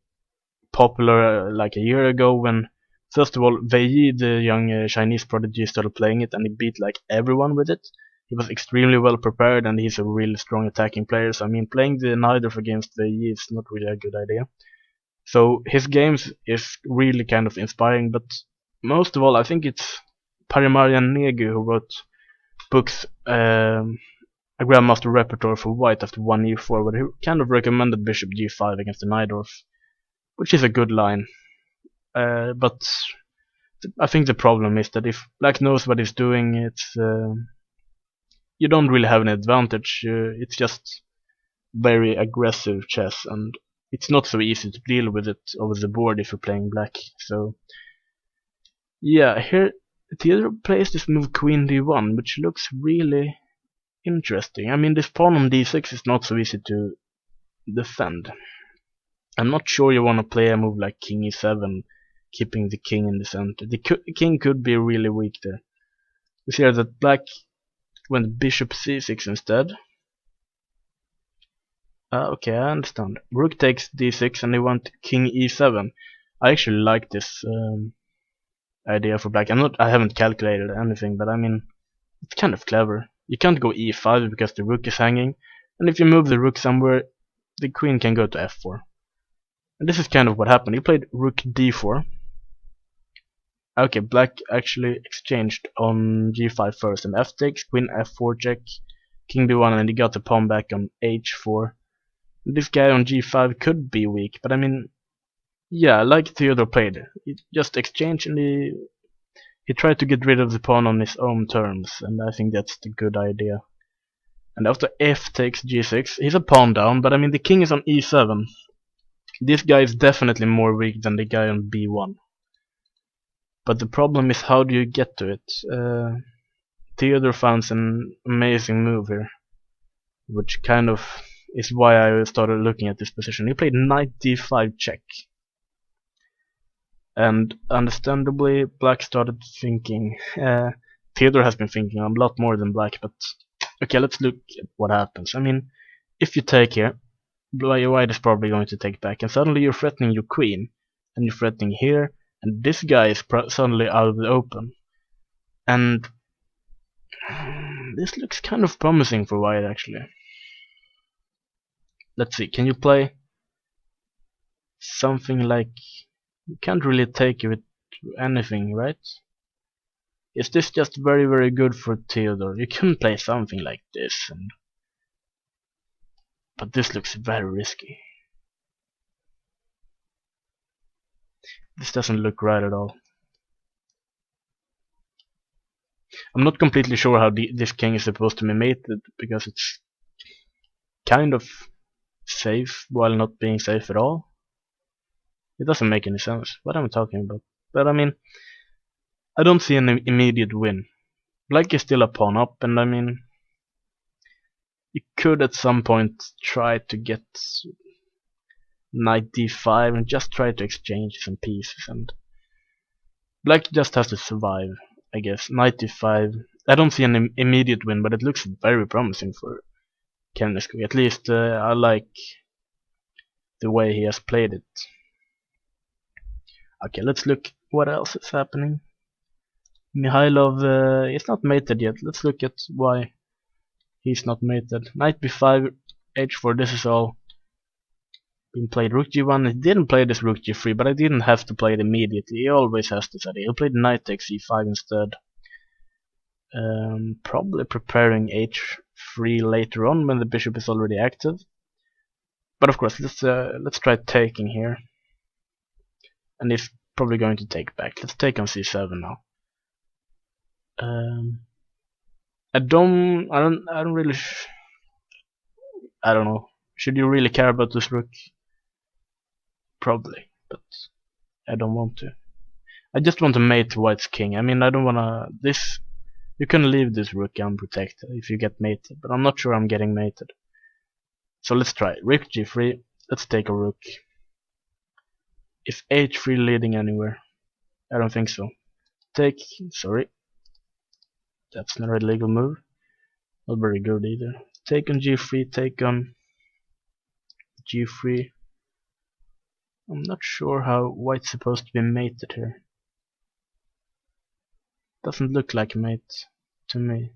popular like a year ago when, first of all, Wei Yi, the young Chinese prodigy, started playing it, and he beat like everyone with it. He was extremely well prepared, and he's a really strong attacking player. So I mean, playing the Najdorf against Wei Yi is not really a good idea. So his games is really kind of inspiring, but most of all, I think it's Parimarian Negu who wrote books, a Grandmaster repertoire for white after 1e4, where he kind of recommended bishop g5 against the Najdorf, which is a good line. But I think the problem is that if black knows what he's doing, it's you don't really have an advantage. It's just very aggressive chess, and it's not so easy to deal with it over the board if you're playing black. So yeah, here Theodore plays this move queen d1, which looks really interesting. I mean, this pawn on d6 is not so easy to defend. I'm not sure you want to play a move like king e7, keeping the king in the center. The king could be really weak there. We see here that black went bishop c6 instead. Okay, I understand. Rook takes d6 and they want king e7. I actually like this idea for black. I haven't calculated anything, but I mean, it's kind of clever. You can't go e5 because the rook is hanging, and if you move the rook somewhere, the queen can go to f4. And this is kind of what happened. He played rook d4. Okay, black actually exchanged on g5 first, and f takes, queen f4 check, king b1, and he got the pawn back on h4. This guy on g5 could be weak, but I mean, yeah, like Theodore played. He just exchanged, and he tried to get rid of the pawn on his own terms, and I think that's the good idea. And after f takes g6, he's a pawn down, but I mean, the king is on e7. This guy is definitely more weak than the guy on b1. But the problem is, how do you get to it? Theodore found an amazing move here, which kind of is why I started looking at this position. He played knight d5 check. And understandably, black started thinking. Theodore has been thinking a lot more than black, but okay, let's look at what happens. I mean, if you take here, white is probably going to take back, and suddenly you're threatening your queen, and you're threatening here, and this guy is suddenly out of the open. And this looks kind of promising for white, actually. Let's see, can you play something like... You can't really take with anything, right? Is this just very, very good for Theodore? You can play something like this, but this looks very risky. This doesn't look right at all. I'm not completely sure how this king is supposed to be mated, because it's kind of safe while not being safe at all. It doesn't make any sense. What am I talking about? But I mean, I don't see an immediate win. Black is still a pawn up, and I mean, you could at some point try to get knight d5 and just try to exchange some pieces, and black just has to survive, I guess. Knight d5. I don't see an immediate win, but it looks very promising for Kennesko. At least I like the way he has played it. Okay, let's look what else is happening. Mihailov is not mated yet. Let's look at why he's not mated. Knight b5, h4, this is all been played. Rook g1, he didn't play this rook g3, but I didn't have to play it immediately. He always has this idea. He played knight takes e5 instead. Probably preparing h3 later on when the bishop is already active. But of course, let's try taking here. And he's probably going to take back. Let's take on c7 now. I don't really. I don't know. Should you really care about this rook? Probably, but I don't want to. I just want to mate white's king. I mean, I don't wanna. This. You can leave this rook unprotected if you get mated, but I'm not sure I'm getting mated. So let's try. Rook g3. Let's take a rook. Is h3 leading anywhere? I don't think so. Take. Sorry. That's not a legal move. Not very good either. Take on g3, take on g3. I'm not sure how white's supposed to be mated here. Doesn't look like a mate to me.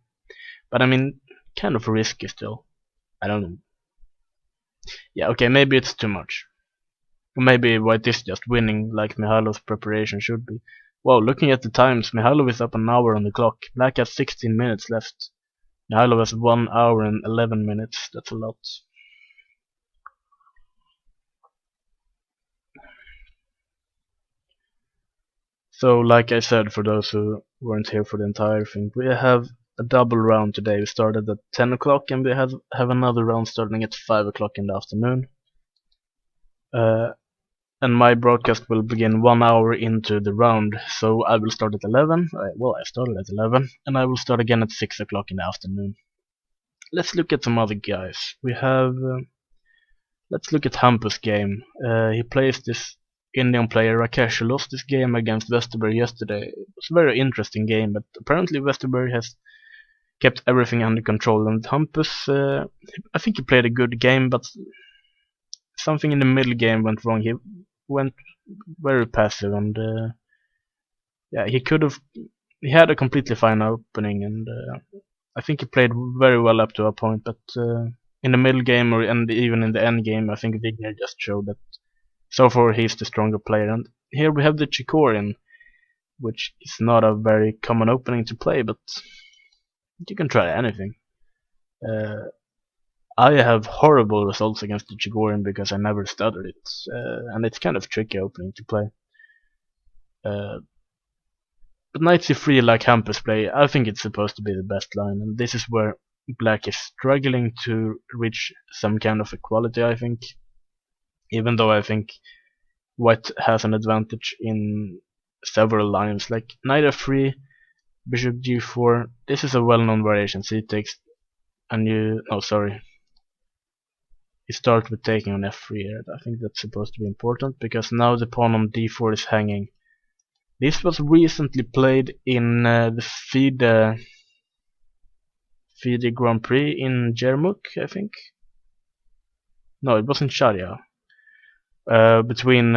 But I mean, kind of risky still. I don't know. Yeah, okay, maybe it's too much. Maybe white is just winning like Mihailov's preparation should be. Wow, looking at the times, Mihailov is up an hour on the clock. Black has 16 minutes left. Mihailov has 1 hour and 11 minutes. That's a lot. So, like I said, for those who weren't here for the entire thing, we have a double round today. We started at 10 o'clock and we have another round starting at 5 o'clock in the afternoon. And my broadcast will begin 1 hour into the round, so I will start at 11. Well, I started at 11, and I will start again at 6 o'clock in the afternoon. Let's look at some other guys. We have. Let's look at Hampus' game. He plays this Indian player Rakesh, who lost this game against Westerberg yesterday. It was a very interesting game, but apparently Westerberg has kept everything under control, and Hampus, I think he played a good game, but something in the middle game went wrong. He went very passive, and yeah, he had a completely fine opening, and I think he played very well up to a point, but in the middle game and even in the end game, I think Wigner just showed that so far he's the stronger player. And here we have the Chikorin, which is not a very common opening to play, but you can try anything. I have horrible results against the Chikorin because I never studied it, and it's kind of tricky opening to play. But knight c3, like Hampus play, I think it's supposed to be the best line, and this is where black is struggling to reach some kind of equality, I think. Even though I think white has an advantage in several lines, like knight f3, bishop g4. This is a well-known variation. C takes, and you start with taking on f3 here. I think that's supposed to be important because now the pawn on d4 is hanging. This was recently played in the FIDE Grand Prix in Jermuk, I think. No, it was in Sharia. Between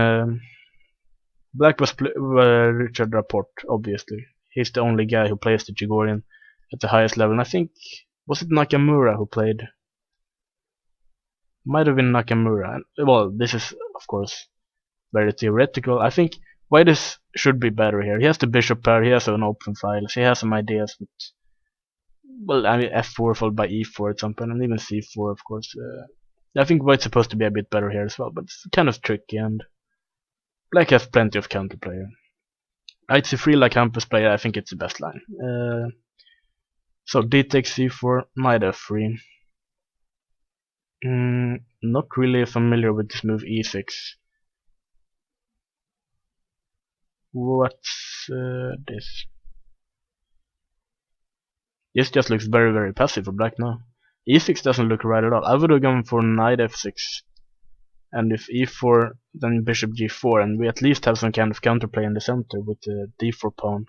black was Richard Rapport, obviously. He's the only guy who plays the Chigorian at the highest level. And I think, was it Nakamura who played? Might have been Nakamura. Well, this is of course very theoretical. I think White should be better here. He has the bishop pair, he has an open file, he has some ideas with, well, I mean, f4 followed by e4 at some point, and even c4, of course. I think White's supposed to be a bit better here as well, but it's kind of tricky, and Black has plenty of counterplay here. Knight c3, like Hampus play, I think it's the best line. So d takes c4, knight f3. Not really familiar with this move e6. What's this? This just looks very, very passive for black now. e6 doesn't look right at all. I would have gone for knight f6. And if e4, then bishop g4, and we at least have some kind of counterplay in the center with the d4 pawn.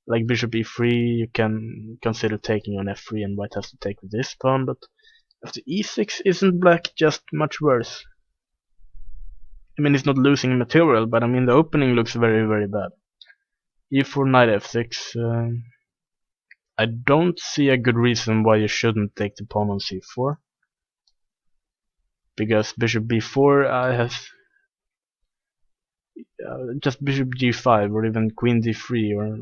Like bishop e3, you can consider taking on f3, and white has to take with this pawn, but after e6, isn't black just much worse? I mean, it's not losing material, but I mean, the opening looks very, very bad. e4, knight f6. I don't see a good reason why you shouldn't take the pawn on c4. Because bishop b4 has just bishop g5 or even queen d3, or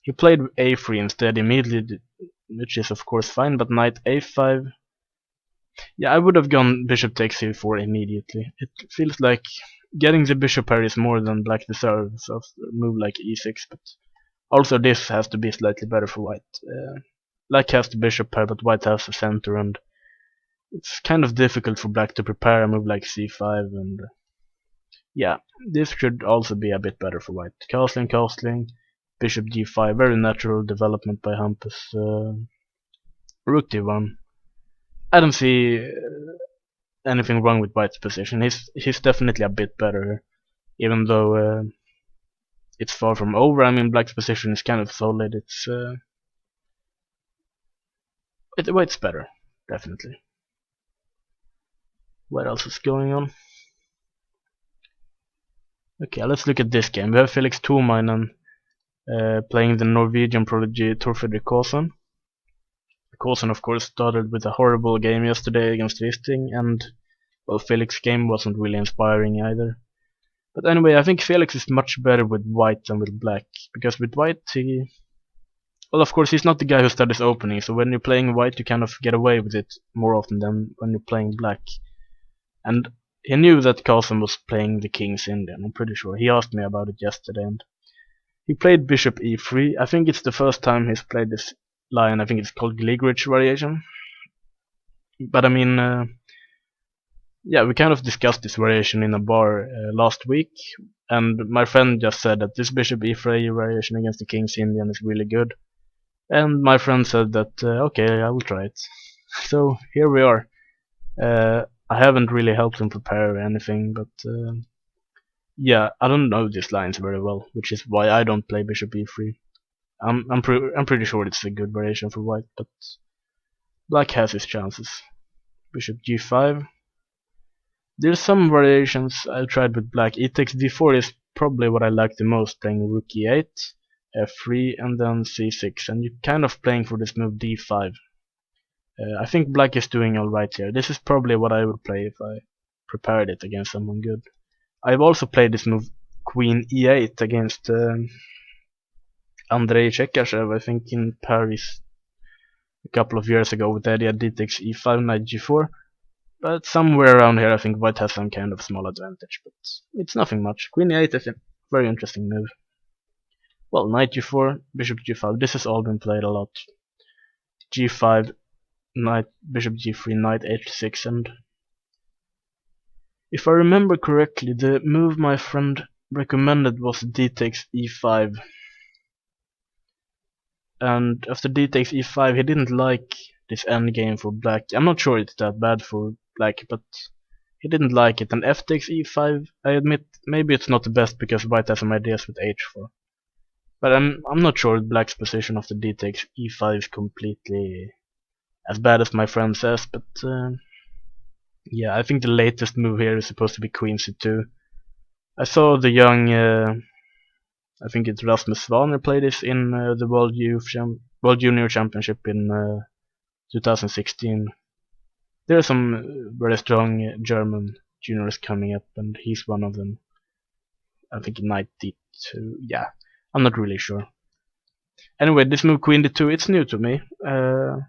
he played a3 instead immediately, which is of course fine, but knight a5. Yeah, I would have gone bishop takes c4 immediately. It feels like getting the bishop pair is more than black deserves of a move like e6, but also this has to be slightly better for white. Black has the bishop pair, but white has the center, and it's kind of difficult for black to prepare a move like c5, and yeah, this should also be a bit better for white. Castling, bishop g5, very natural development by Hampus. Rook d1. I don't see anything wrong with white's position. He's definitely a bit better, even though it's far from over. I mean, black's position is kind of solid. White's better, definitely. What else is going on? Okay, let's look at this game. We have Felix Tuomainen playing the Norwegian prodigy Torfredrik Kaasen. Kaasen, of course, started with a horrible game yesterday against Wisting, and well, Felix's game wasn't really inspiring either. But anyway, I think Felix is much better with white than with black, because with white well, of course, he's not the guy who studies opening, so when you're playing white, you kind of get away with it more often than when you're playing black. And he knew that Kaasen was playing the King's Indian, I'm pretty sure. He asked me about it yesterday, and he played bishop e3. I think it's the first time he's played this line. I think it's called Gligrich variation. But I mean, yeah, we kind of discussed this variation in a bar last week, and my friend just said that this bishop e3 variation against the King's Indian is really good. And my friend said that, okay, I will try it. So here we are. I haven't really helped him prepare anything, but yeah, I don't know these lines very well, which is why I don't play bishop e3. I'm pretty sure it's a good variation for white, but black has his chances. Bishop g5. There's some variations I've tried with black. E takes d4 is probably what I like the most, playing rook e8, f3, and then c6, and you're kind of playing for this move d5. I think black is doing alright here. This is probably what I would play if I prepared it against someone good. I've also played this move queen e8 against Andrei Chekashev, I think in Paris a couple of years ago, with the idea d takes e5, knight g4. But somewhere around here I think white has some kind of small advantage, but it's nothing much. Queen e8 is a very interesting move. Well, knight g4, bishop g5, this has all been played a lot. g5, knight, bishop g3, knight h6, and if I remember correctly, the move my friend recommended was d takes e5. And after d takes e5, he didn't like this endgame for black. I'm not sure it's that bad for black, but he didn't like it. And f takes e5, I admit, maybe it's not the best because white has some ideas with h4. But I'm not sure black's position after d takes e5 is completely as bad as my friend says, but yeah, I think the latest move here is supposed to be queen c2. I saw the young, I think it's Rasmus Svaner play this in the World Junior Championship in 2016. There are some very strong German juniors coming up, and he's one of them. I think knight d2. Yeah, I'm not really sure. Anyway, this move queen d2, it's new to me. I'm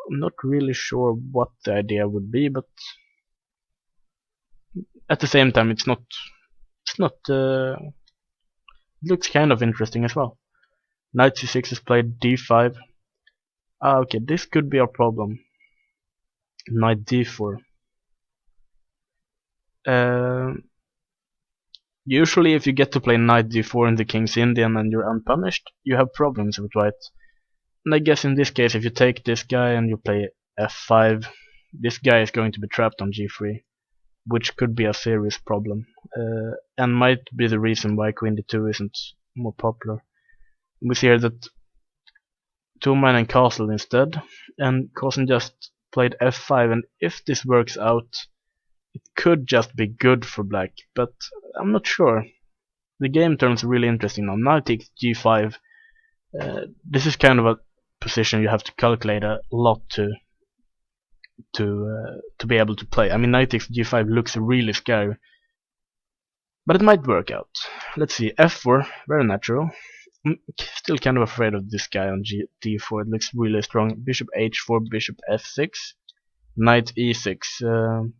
not really sure what the idea would be, but at the same time, it's not. It's not. It looks kind of interesting as well. Knight c6 is played d5. Ah, okay, this could be our problem. Knight d4. Usually, if you get to play knight d4 in the king's Indian and you're unpunished, you have problems with white. And I guess in this case, if you take this guy and you play f5, this guy is going to be trapped on g3, which could be a serious problem, and might be the reason why queen d2 isn't more popular. We see here that two-man and castle instead, and Carlsen just played f5, and if this works out, it could just be good for black, but I'm not sure. The game turns really interesting now. Knight takes g5. This is kind of a position you have to calculate a lot to be able to play. I mean, knight takes g5 looks really scary, but it might work out. Let's see, f4, very natural. I'm still kind of afraid of this guy on d4. It looks really strong. Bishop h4, bishop f6, knight e6.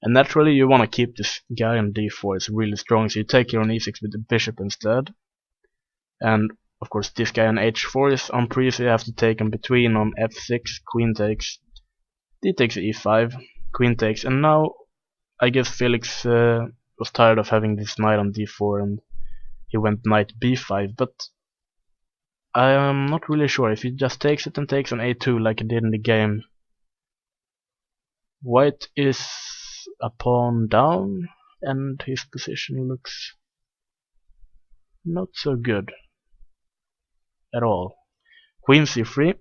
And naturally you want to keep this guy on d4, it's really strong, so you take here on e6 with the bishop instead. And of course this guy on h4 is on pre, so you have to take him between on f6, queen takes, d takes e5, queen takes, and now I guess Felix was tired of having this knight on d4 and he went knight b5, but I am not really sure. If he just takes it and takes on a2 like he did in the game, white is a pawn down and his position looks not so good at all. Queen c3.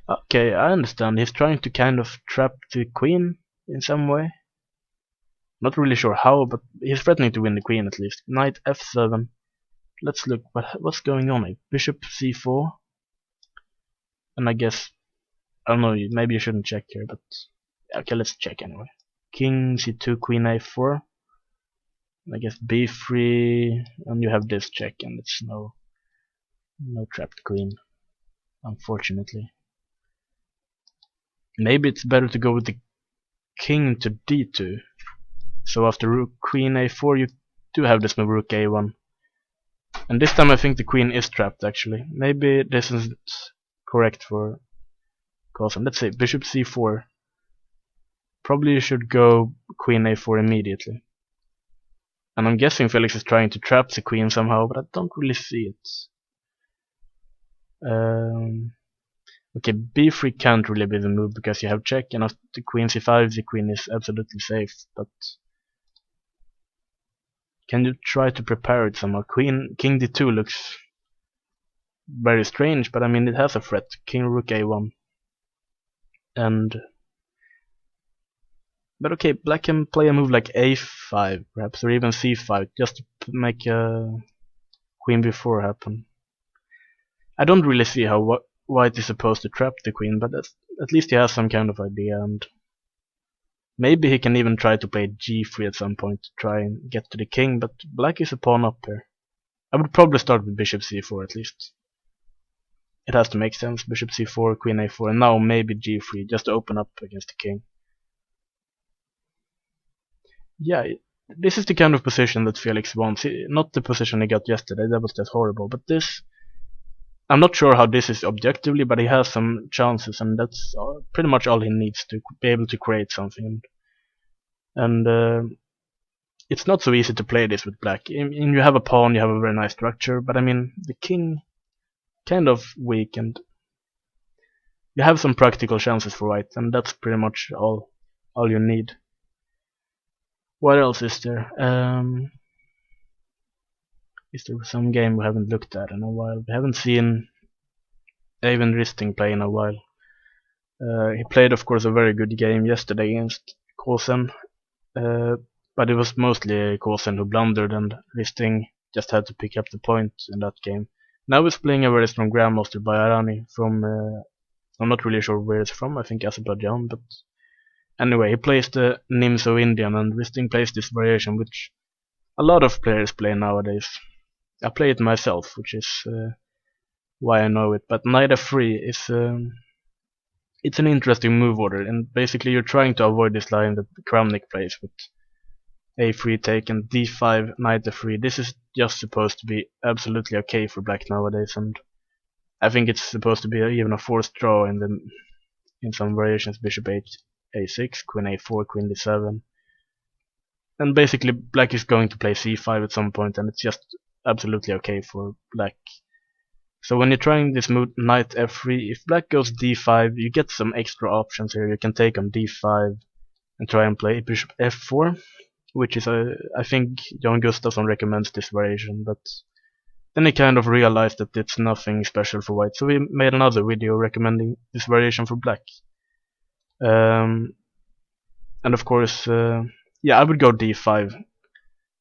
Okay, I understand. He's trying to kind of trap the queen in some way. Not really sure how, but he's threatening to win the queen at least. Knight f7. Let's look what's going on here. Bishop c4. And I guess, I don't know, maybe you shouldn't check here, but okay, let's check anyway. King c2, queen a4. I guess b3, and you have this check, and it's no trapped queen, unfortunately. Maybe it's better to go with the king to d2. So after rook queen a4, you do have this move rook a1. And this time I think the queen is trapped actually. Maybe this isn't correct for Carlsen. Let's say bishop c4. Probably you should go queen a4 immediately. And I'm guessing Felix is trying to trap the queen somehow, but I don't really see it. Okay, b3 can't really be the move because you have check, and after the queen c5 the queen is absolutely safe, but can you try to prepare it somehow? King d2 looks very strange, but I mean it has a threat. King rook a1. But okay, black can play a move like a5 perhaps, or even c5, just to make a queen b4 happen. I don't really see how white is supposed to trap the queen, but at least he has some kind of idea, and maybe he can even try to play g3 at some point to try and get to the king, but black is a pawn up here. I would probably start with bishop c4 at least. It has to make sense. Bishop c4, queen a4, and now maybe g3, just to open up against the king. Yeah, this is the kind of position that Felix wants. Not the position he got yesterday, that was just horrible, but this, I'm not sure how this is objectively, but he has some chances, and that's pretty much all he needs to be able to create something. And it's not so easy to play this with black. You have a pawn, you have a very nice structure, but I mean the king kind of weak, and you have some practical chances for white, and that's pretty much all you need. What else is there? Is there some game we haven't looked at in a while? We haven't seen Eivind Risting play in a while. He played, of course, a very good game yesterday against Carlsen, but it was mostly Carlsen who blundered, and Risting just had to pick up the point in that game. Now he's playing a very strong Grandmaster Bayarani from, I'm not really sure where it's from, I think Azerbaijan, but anyway, he plays the Nimzo Indian, and Risting plays this variation, which a lot of players play nowadays. I play it myself, which is why I know it. But knight f3 is it's an interesting move order, and basically you're trying to avoid this line that Kramnik plays with a3 take and d5 knight f3. This is just supposed to be absolutely okay for black nowadays, and I think it's supposed to be even a forced draw in some variations. Bishop a6, queen a4, queen d7, and basically black is going to play c5 at some point, and it's just absolutely okay for black. So when you're trying this move knight f3, if black goes d5, you get some extra options here. You can take on d5 and try and play bishop f4, which is I think Jan Gustafsson recommends this variation, but then he kind of realized that it's nothing special for white, so we made another video recommending this variation for black. And of course, yeah, I would go d5.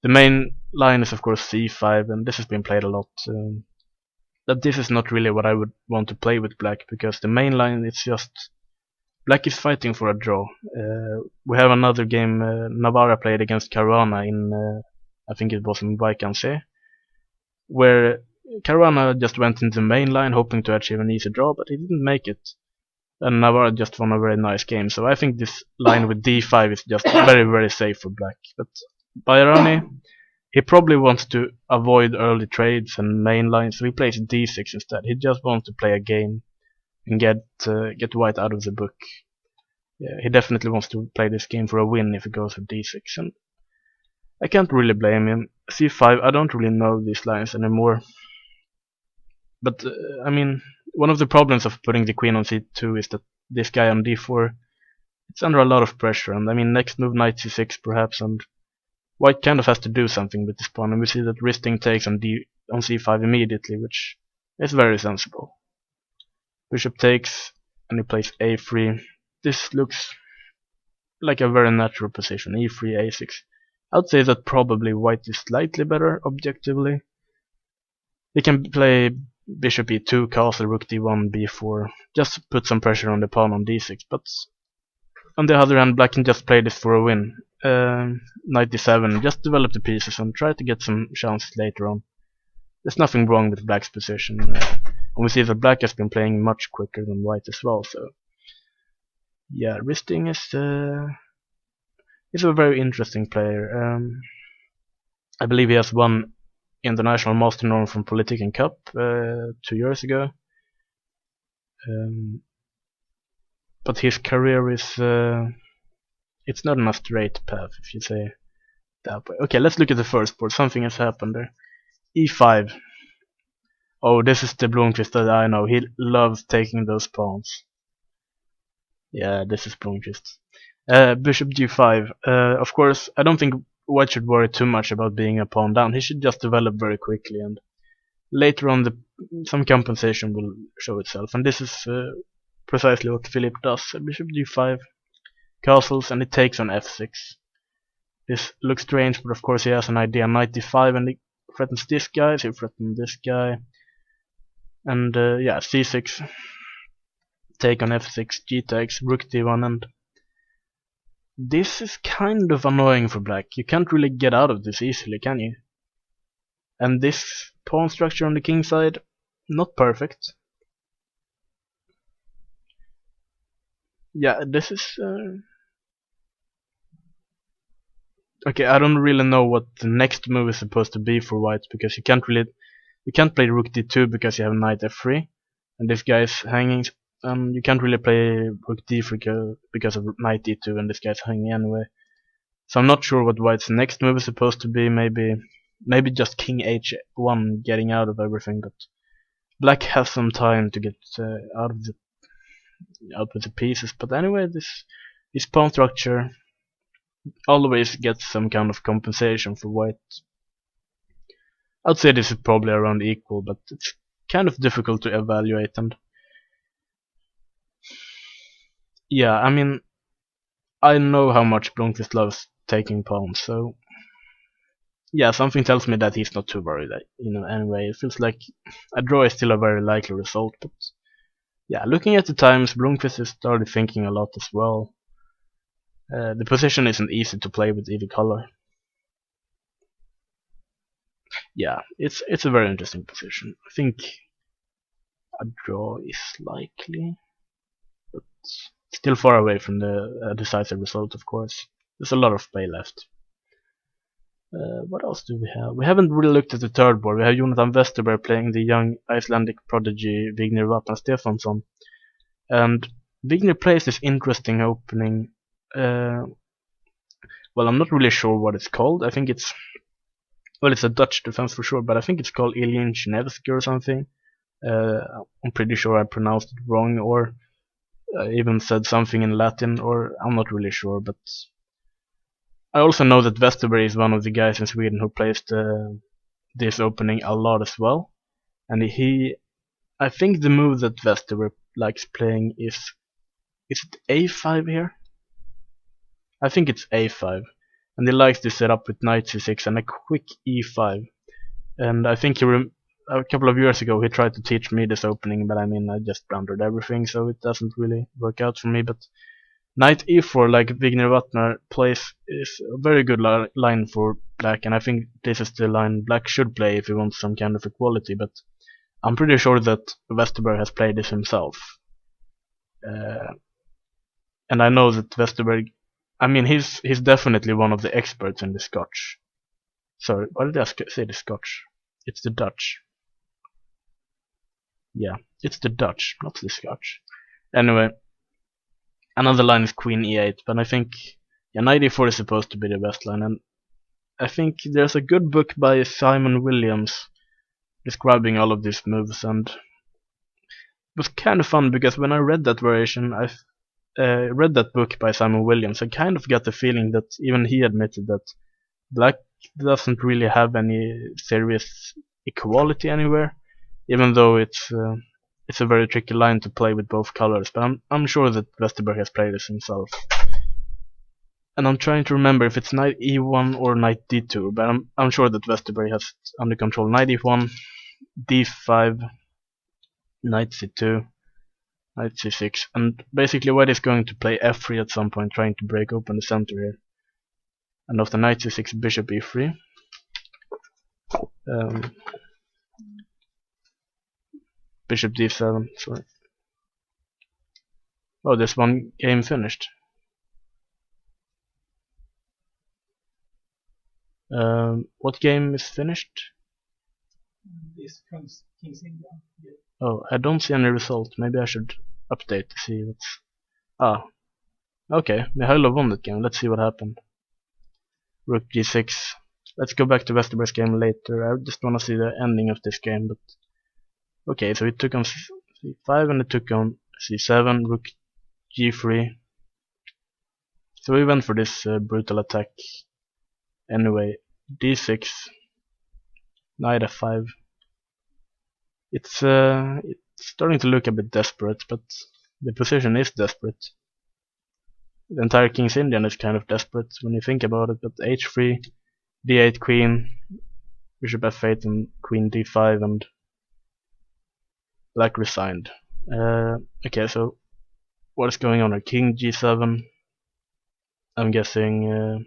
The main line is of course c5, and this has been played a lot. That this is not really what I would want to play with black, because the main line is just black is fighting for a draw. We have another game Navarra played against Caruana in I think it was in Vacancy, where Caruana just went into the main line hoping to achieve an easy draw, but he didn't make it, and Navarra just won a very nice game. So I think this line with d5 is just very safe for black. But Bayrani, he probably wants to avoid early trades and main lines, so he plays d6 instead. He just wants to play a game and get white out of the book. Yeah, he definitely wants to play this game for a win if he goes with d6, and I can't really blame him. c5, I don't really know these lines anymore. But I mean, one of the problems of putting the queen on c2 is that this guy on d4, it's under a lot of pressure, and I mean next move knight c6 perhaps, and white kind of has to do something with this pawn, and we see that Risting takes on c5 immediately, which is very sensible. Bishop takes, and he plays a3. This looks like a very natural position, e3, a6. I'd say that probably white is slightly better objectively. He can play bishop e2, castle, rook d1, b4, just to put some pressure on the pawn on d6, but on the other hand, black can just play this for a win. Knight d7, just develop the pieces and try to get some chances later on. There's nothing wrong with black's position. And we see that black has been playing much quicker than white as well, so yeah, Risting is a very interesting player. I believe he has won International Master Norm from Politiken Cup 2 years ago. But his career is it's not on a straight path, if you say that way. Okay, let's look at the first board. Something has happened there. e5. Oh, this is the Blomqvist that I know. He loves taking those pawns. Yeah, this is Blomqvist. Bishop g5. Of course, I don't think white should worry too much about being a pawn down. He should just develop very quickly, and later on some compensation will show itself. And this is precisely what Philip does. Bishop g5, castles, and it takes on f6. This looks strange, but of course he has an idea. Knight d5, and he threatens this guy, so he threatens this guy. And yeah, c6, take on f6, g takes, rook d1, and this is kind of annoying for black. You can't really get out of this easily, can you? And this pawn structure on the king side, not perfect. Yeah, this is okay. I don't really know what the next move is supposed to be for white, because you can't play rook d2 because you have knight f3, and this guy's hanging. You can't really play rook d3 because of knight d2, and this guy's hanging anyway. So I'm not sure what white's next move is supposed to be. Maybe just king h1, getting out of everything. But black has some time to get out with the pieces. But anyway, this pawn structure always gets some kind of compensation for white. I'd say this is probably around equal, but it's kind of difficult to evaluate. And yeah, I mean, I know how much Blomqvist loves taking pawns, so yeah, something tells me that he's not too worried. Anyway, it feels like a draw is still a very likely result. But yeah, looking at the times, Blomqvist has started thinking a lot as well. The position isn't easy to play with either color. yeah, it's a very interesting position. I think a draw is likely, but still far away from the decisive result, of course. There's a lot of play left. What else do we have? We haven't really looked at the third board. We have Jonathan Westerberg playing the young Icelandic prodigy Vignir Vatnar Stefansson. And Vignir plays this interesting opening. Well, I'm not really sure what it's called. I think it's a Dutch defense for sure, but I think it's called Ilyin Chinevsky or something. I'm pretty sure I pronounced it wrong, or even said something in Latin, or I'm not really sure. But I also know that Westerberg is one of the guys in Sweden who plays this opening a lot as well. And I think the move that Westerberg likes playing is it A5 here? I think it's A5. And he likes to set up with knight c6 and a quick e5. And I think a couple of years ago he tried to teach me this opening, but I mean I just blundered everything, so it doesn't really work out for me. But knight e4, like Vignir Vatnar plays, is a very good line for black, and I think this is the line black should play if he wants some kind of equality. But I'm pretty sure that Westerberg has played this himself. And I know that Westerberg, I mean, he's definitely one of the experts in the Scotch. Sorry, why did I say the Scotch? It's the Dutch. Yeah, it's the Dutch, not the Scotch. Anyway, another line is Queen e8, but I think knight e4 is supposed to be the best line, and I think there's a good book by Simon Williams describing all of these moves, and it was kind of fun because when I read that variation, I read that book by Simon Williams, I kind of got the feeling that even he admitted that black doesn't really have any serious equality anywhere, even though it's a very tricky line to play with both colors. But I'm sure that Westerberg has played this himself, and I'm trying to remember if it's knight e1 or knight d2. But I'm sure that Westerberg has under control knight e1, d5, knight c2, knight c6, and basically White is going to play f3 at some point, trying to break open the center here. And after knight c6, bishop e3. Bishop d7, sorry. Oh, there's one game finished. What game is finished? This King's India. Yeah. Oh, I don't see any result. Maybe I should update to see what's... Ah, okay, Mihailov won that game. Let's see what happened. Rook g6. Let's go back to Westerberg's game later. I just want to see the ending of this game. But okay, so it took on c5 and it took on c7, rook g3. So we went for this brutal attack. Anyway, d6, knight f5. It's starting to look a bit desperate, but the position is desperate. The entire King's Indian is kind of desperate when you think about it. But h3, d8 queen, bishop f8 and queen d5, and black resigned. Okay, so what is going on here? King g7. I'm guessing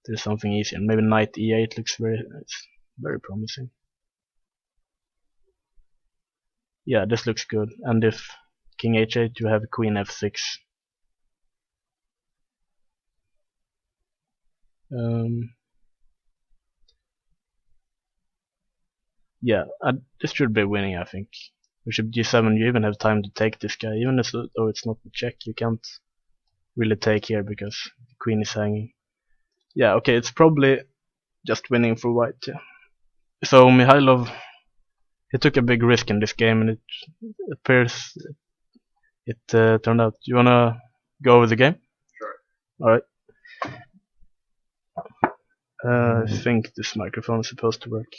there's something easier. Maybe knight e8 looks very promising. Yeah, this looks good. And if king h8, you have queen f6. Yeah, this should be winning, I think. Bishop g7, you even have time to take this guy. Even though it's not a check, you can't really take here because the queen is hanging. Yeah, okay, it's probably just winning for white. Yeah. So Mihailov, he took a big risk in this game, and it appears it turned out. You wanna go over the game? Sure. Alright. I think this microphone is supposed to work.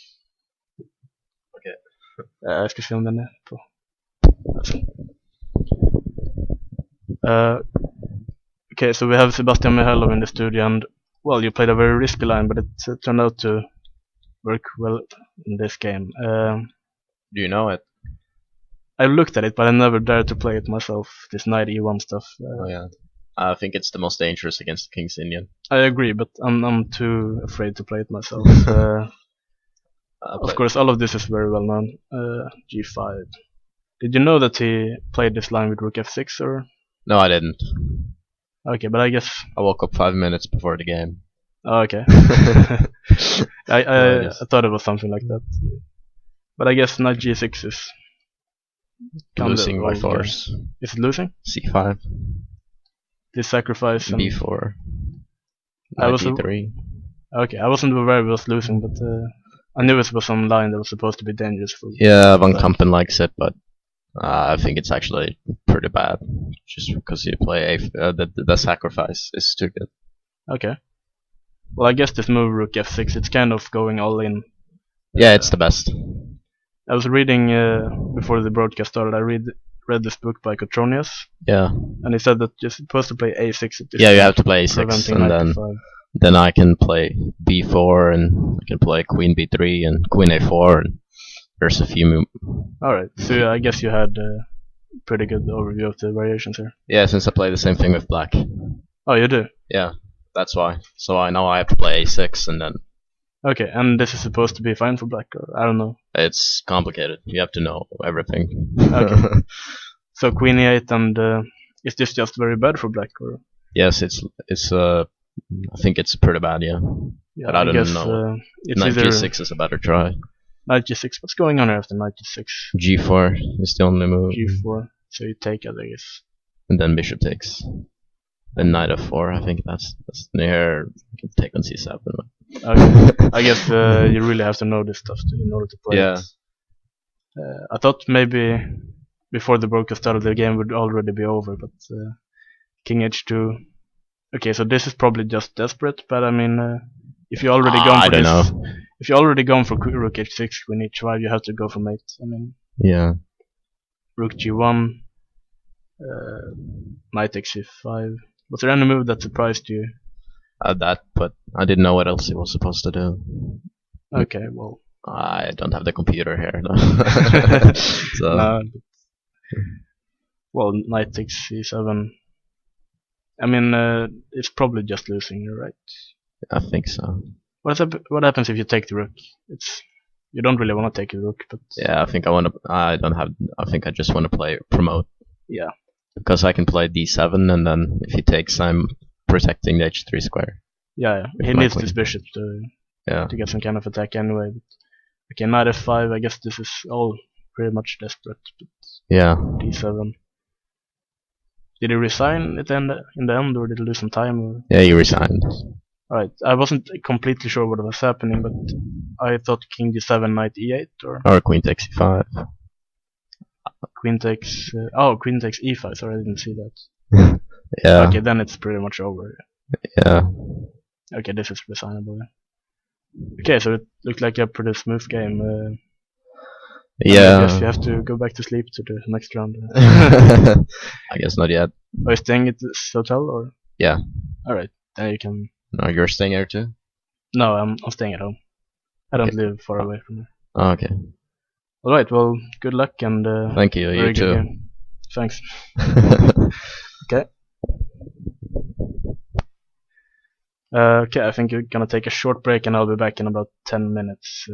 Okay. Jag ska se om den är på. Okay, so we have Sebastian Mihailov in the studio, and well, you played a very risky line, but it turned out to work well in this game. Do you know it? I looked at it, but I never dared to play it myself. This knight e1 stuff. Oh yeah. I think it's the most dangerous against King's Indian. I agree, but I'm too afraid to play it myself. Of course, all of this is very well known. G5. Did you know that he played this line with Rook F6 or? No, I didn't. Okay, but I guess. I woke up 5 minutes before the game. Oh, okay. I thought it was something like that. But I guess Knight G6 is Losing by force. Is it losing? C5. This sacrifice and B4. I was D3. okay. I wasn't aware it was losing, but I knew it was some line that was supposed to be dangerous for. Yeah, Van Kampen likes it, but I think it's actually pretty bad. Just because you play the sacrifice is too good. Okay. Well, I guess this move Rook F6, it's kind of going all in. Yeah, it's the best. I was reading before the broadcast started. I read this book by Cotronius. Yeah. And he said that you're supposed to play A6 at this Yeah, you have to play A6, and then I can play B4, and I can play Queen B3 and Queen A4, and there's a few. Alright, so I guess you had a pretty good overview of the variations here. Yeah, since I play the same thing with black. Oh, you do? Yeah, that's why. So I know I have to play A6, and then. Okay, and this is supposed to be fine for black, or I don't know. It's complicated. You have to know everything. Okay. So Queen E8, and is this just very bad for black, or? Yes, it's I think it's pretty bad, yeah. But I don't know. Knight G6 is a better try. Knight G6. What's going on here after Knight G6? G4 is the only move. G4. So you take it, I guess. And then Bishop takes. Then Knight F4. I think that's near. You can take on C7. Okay. I guess you really have to know this stuff in order to play it. I thought maybe before the broadcast started the game would already be over, but King H2. Okay, so this is probably just desperate, but I mean, if you already gone for this, if you already gone for Rook H6, Queen H5, you have to go for mate. I mean, yeah. Rook G1, Knight takes C5. Was there any move that surprised you? That, but I didn't know what else he was supposed to do. Okay, well. I don't have the computer here. So. No, well, Knight takes C7. I mean, it's probably just losing, you're right? I think so. What happens if you take the rook? You don't really want to take the rook, but yeah, I think I think I just want to promote. Yeah. Because I can play D7, and then if he takes, I'm protecting the H3 square. Yeah. He needs this bishop to get some kind of attack anyway. But, okay, Knight F5. I guess this is all pretty much desperate. But yeah. D7. Did he resign in the end, or did he lose some time? Or? Yeah, he resigned. Alright, I wasn't completely sure what was happening, but I thought King D7, Knight E8, or Queen takes E5. Queen takes Queen takes E5. Sorry, I didn't see that. Yeah. Okay, then it's pretty much over. Yeah. Okay, this is resignable. Okay, so it looked like a pretty smooth game. Yeah. I guess you have to go back to sleep to the next round. I guess not yet. Are you staying at this hotel, or? Yeah. Alright, then you can. No, you're staying here too? No, I'm staying at home. I don't live far away from here. Oh, okay. Alright, well, good luck and thank you, you too. Game. Thanks. Okay. Okay, I think you're gonna take a short break and I'll be back in about 10 minutes.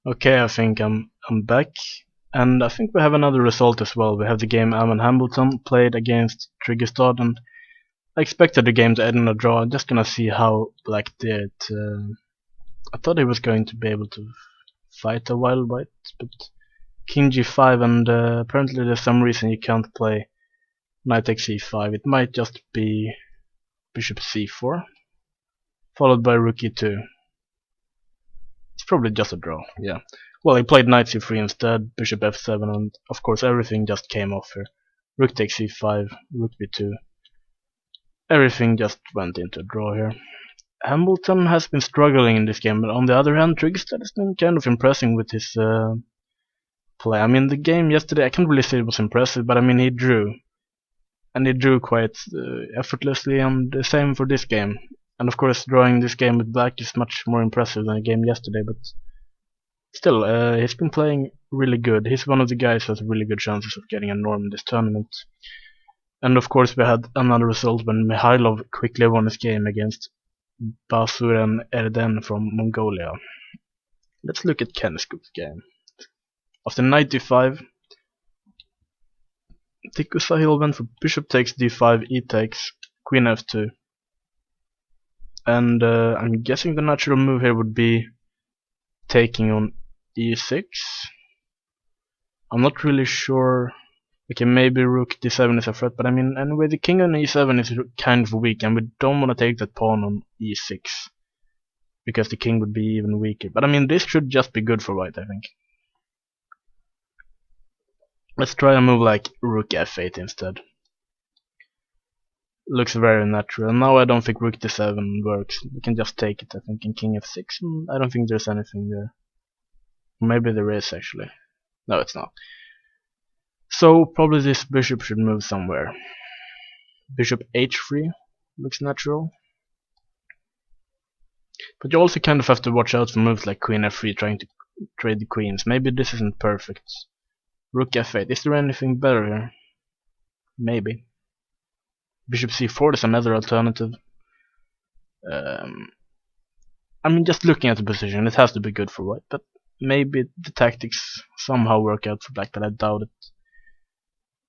Okay, I think I'm back, and I think we have another result as well. We have the game Alman Hamilton played against Triggerstad, and I expected the game to end in a draw. I'm just gonna see how Black did. I thought he was going to be able to fight a while white, but King G5, and apparently there's some reason you can't play Knight takes C5. It might just be Bishop C4, followed by Rook E2. It's probably just a draw, yeah. Well, he played Knight C3 instead, Bishop F7, and of course everything just came off here. Rook takes C5, Rook B2. Everything just went into a draw here. Hamilton has been struggling in this game, but on the other hand, Triggerstad has been kind of impressing with his play. I mean, the game yesterday, I can't really say it was impressive, but I mean, he drew. And he drew quite effortlessly, and the same for this game. And of course, drawing this game with Black is much more impressive than the game yesterday, but still, he's been playing really good. He's one of the guys who has really good chances of getting a norm in this tournament. And of course, we had another result when Mikhailov quickly won his game against Basuren Erden from Mongolia. Let's look at Kenskuk's game. After knight d5, Tikku Sahil went for bishop takes d5, e takes, queen f2. And I'm guessing the natural move here would be taking on e6. I'm not really sure. Okay, maybe rook d7 is a threat, but I mean, anyway, the king on e7 is kind of weak, and we don't want to take that pawn on e6, because the king would be even weaker. But I mean, this should just be good for white, I think. Let's try a move like rook f8 instead. Looks very natural. Now I don't think rook d7 works. We can just take it, I think, in king f6, and I don't think there's anything there. Maybe there is, actually. No, it's not. So probably this bishop should move somewhere. Bishop h3 looks natural. But you also kind of have to watch out for moves like queen f3 trying to trade the queens. Maybe this isn't perfect. Rook f8. Is there anything better here? Maybe. Bishop c4 is another alternative. I mean, just looking at the position, it has to be good for white, but maybe the tactics somehow work out for black, but I doubt it.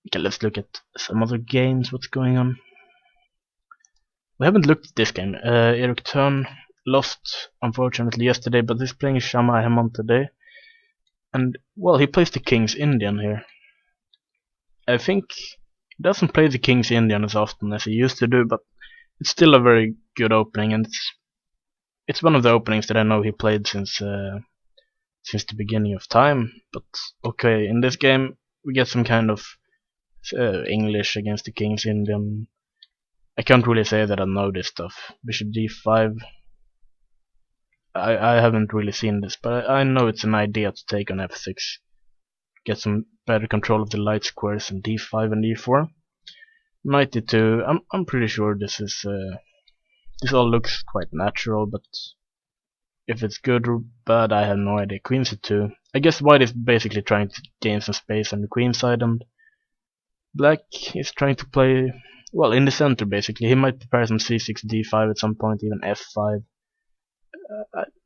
Okay, let's look at some other games, what's going on. We haven't looked at this game. Erik Thurn lost, unfortunately, yesterday, but he's playing Shama Hemon today. And, well, he plays the King's Indian here. I think he doesn't play the King's Indian as often as he used to do, but it's still a very good opening, and it's one of the openings that I know he played since the beginning of time. But okay, in this game we get some kind of English against the King's Indian. I can't really say that I know this stuff. Bishop d5. I haven't really seen this, but I know it's an idea to take on f6. Get some better control of the light squares in d5 and d4. Knight d2. I'm pretty sure this is this all looks quite natural, but if it's good or bad, I have no idea. Queen c2. I guess white is basically trying to gain some space on the queen side, and black is trying to play, well, in the center basically. He might prepare some c6, d5 at some point, even f5.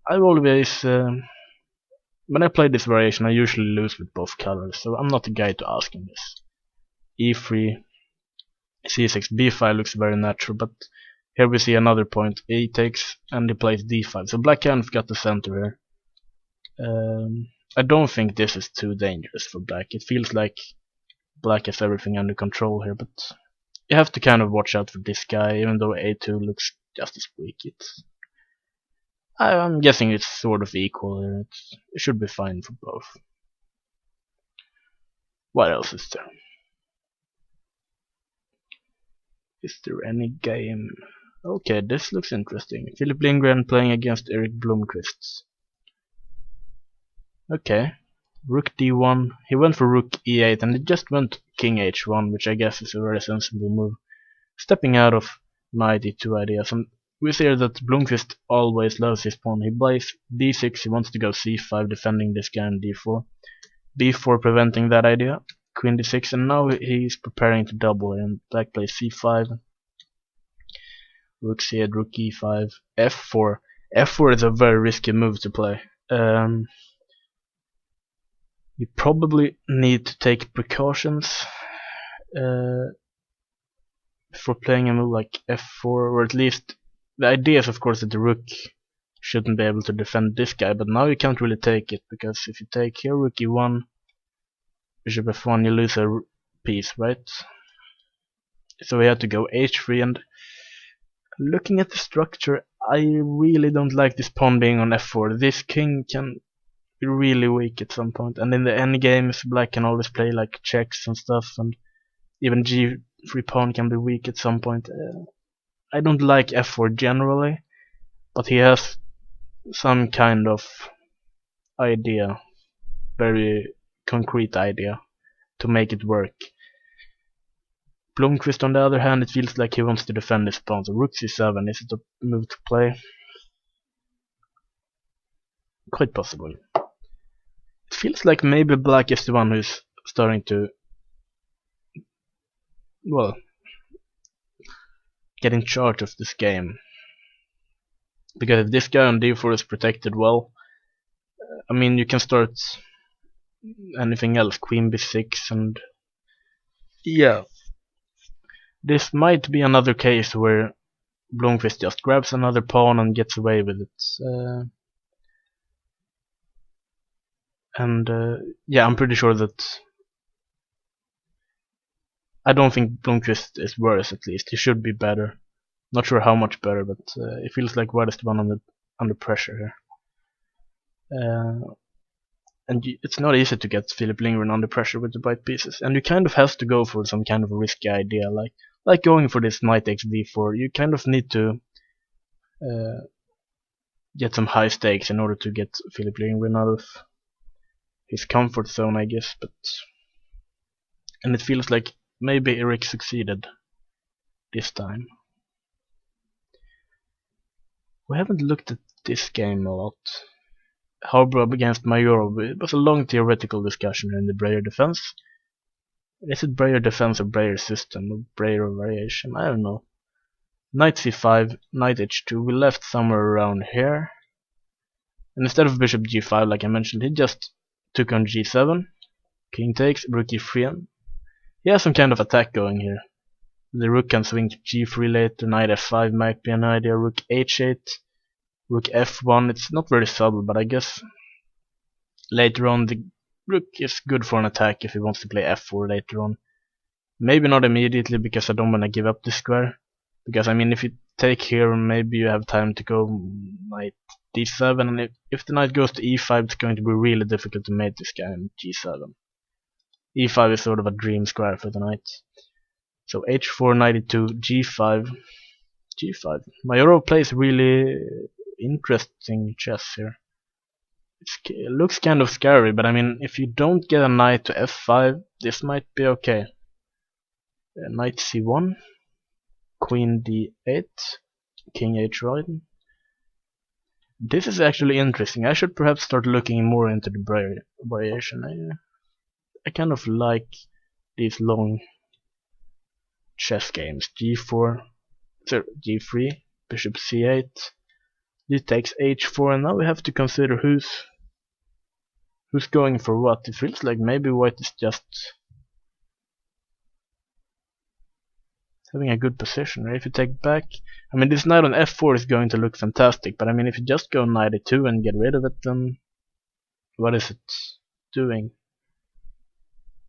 I always, when I play this variation, I usually lose with both colors, so I'm not the guy to ask in this. e3, c6, b5 looks very natural, but here we see another point. E takes, and he plays d5, so black kind of got the center here. I don't think this is too dangerous for black. It feels like black has everything under control here, but you have to kind of watch out for this guy, even though a2 looks just as weak. I'm guessing it's sort of equal here. It should be fine for both. What else is there? Is there any game? Okay, this looks interesting. Philip Lindgren playing against Erik Blomqvist. Okay. Rook d1. He went for rook e8, and he just went king h1, which I guess is a very sensible move. Stepping out of knight e2 ideas, and we see that Blomqvist always loves his pawn. He plays d6, he wants to go c5, defending this guy on d4. b4 preventing that idea. Queen d6, and now he's preparing to double, and black plays c5. Rook c8, rook e5, f4. f4 is a very risky move to play. You probably need to take precautions before playing a move like f4, or at least the idea is of course that the rook shouldn't be able to defend this guy, but now you can't really take it, because if you take here rook e1, bishop f1, you lose a piece, right? So we had to go h3, and looking at the structure, I really don't like this pawn being on f4. This king can be really weak at some point, and in the endgames black can always play like checks and stuff, and even g3 pawn can be weak at some point. I don't like f4 generally, but he has some kind of idea, very concrete idea, to make it work. Blomqvist, on the other hand, it feels like he wants to defend his pawn, so rook c7 is the move to play. Quite possible. It feels like maybe black is the one who's starting to, well, get in charge of this game. Because if this guy on d4 is protected well, I mean, you can start anything else, queen b6, and yeah. This might be another case where Blomqvist just grabs another pawn and gets away with it. Yeah, I'm pretty sure that... I don't think Blomqvist is worse, at least. He should be better. Not sure how much better, but it feels like White is the one under pressure here. And it's not easy to get Philip Lindgren under pressure with the white pieces, and you kind of have to go for some kind of a risky idea, like going for this knight x d4. You kind of need to get some high stakes in order to get Philip Lindgren out of his comfort zone, I guess. And it feels like maybe Eric succeeded this time. We haven't looked at this game a lot. Harbrob against Mayorov. It was a long theoretical discussion in the Breyer defense. Is it Breyer defense or Breyer system or Breyer variation? I don't know. Knight c5, knight h2. We left somewhere around here. And instead of bishop g5, like I mentioned, he just took on g7. King takes, rook e3. He has some kind of attack going here. The rook can swing to g3 later. Knight f5 might be an idea. Rook h8. Rook f1, it's not very subtle, but I guess later on the rook is good for an attack if he wants to play f4 later on. Maybe not immediately, because I don't want to give up this square. Because I mean, if you take here, maybe you have time to go knight d7, and if the knight goes to e5, it's going to be really difficult to mate this guy on g7. e5 is sort of a dream square for the knight. So h4, knight e2, g5, g5. Mayorov plays really interesting chess here. It looks kind of scary, but I mean, if you don't get a knight to f5, this might be okay. Knight c1, queen d8, king h1. This is actually interesting. I should perhaps start looking more into the variation. I kind of like these long chess games. g4, sorry, g3, bishop c8. This takes h4, and now we have to consider who's going for what. It feels like maybe white is just having a good position. Right? If you take back, I mean, this knight on f4 is going to look fantastic, but I mean, if you just go knight e2 and get rid of it, then what is it doing?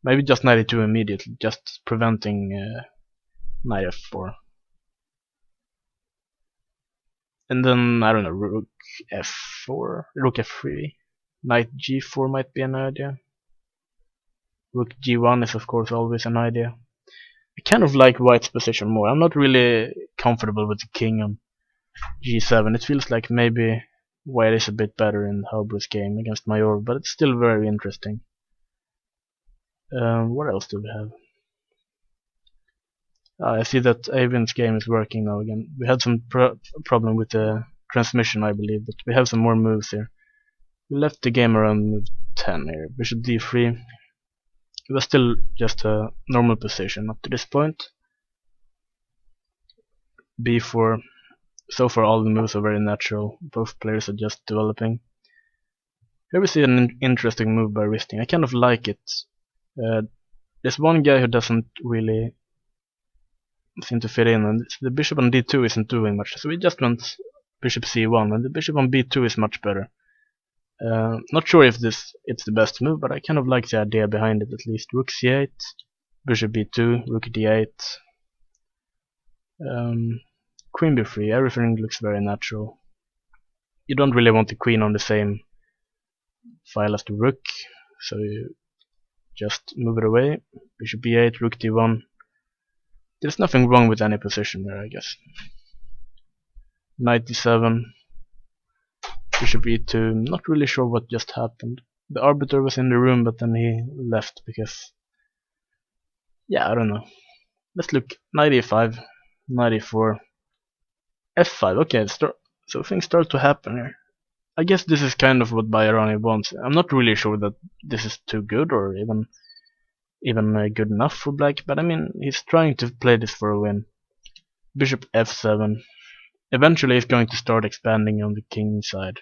Maybe just knight e2 immediately, just preventing knight f4. And then, I don't know, rook f4, rook f3, knight g4 might be an idea. Rook g1 is of course always an idea. I kind of like white's position more. I'm not really comfortable with the king on g7. It feels like maybe white is a bit better in Harbrou's game against Mayor, but it's still very interesting. What else do we have? I see that Avion's game is working now again. We had some problem with the transmission, I believe, but we have some more moves here. We left the game around move 10 here. Bishop d3. It was still just a normal position up to this point. b4. So far all the moves are very natural. Both players are just developing. Here we see an interesting move by Risting. I kind of like it. There's one guy who doesn't really seem to fit in, and the bishop on d2 isn't doing much, so we just went bishop c1, and the bishop on b2 is much better. Not sure if it's the best move, but I kind of like the idea behind it at least. Rook c8, bishop b2, rook d8, queen b3, everything looks very natural. You don't really want the queen on the same file as the rook, so you just move it away. Bishop b8, rook d1. There's nothing wrong with any position there, I guess. Knight d7, bishop e2. Not really sure what just happened. The arbiter was in the room, but then he left because, yeah, I don't know. Let's look. Knight e5, knight e4, f5. Okay, so things start to happen here. I guess this is kind of what Bajrani wants. I'm not really sure that this is too good or even good enough for black, but I mean, he's trying to play this for a win. Bishop f7. Eventually he's going to start expanding on the king side.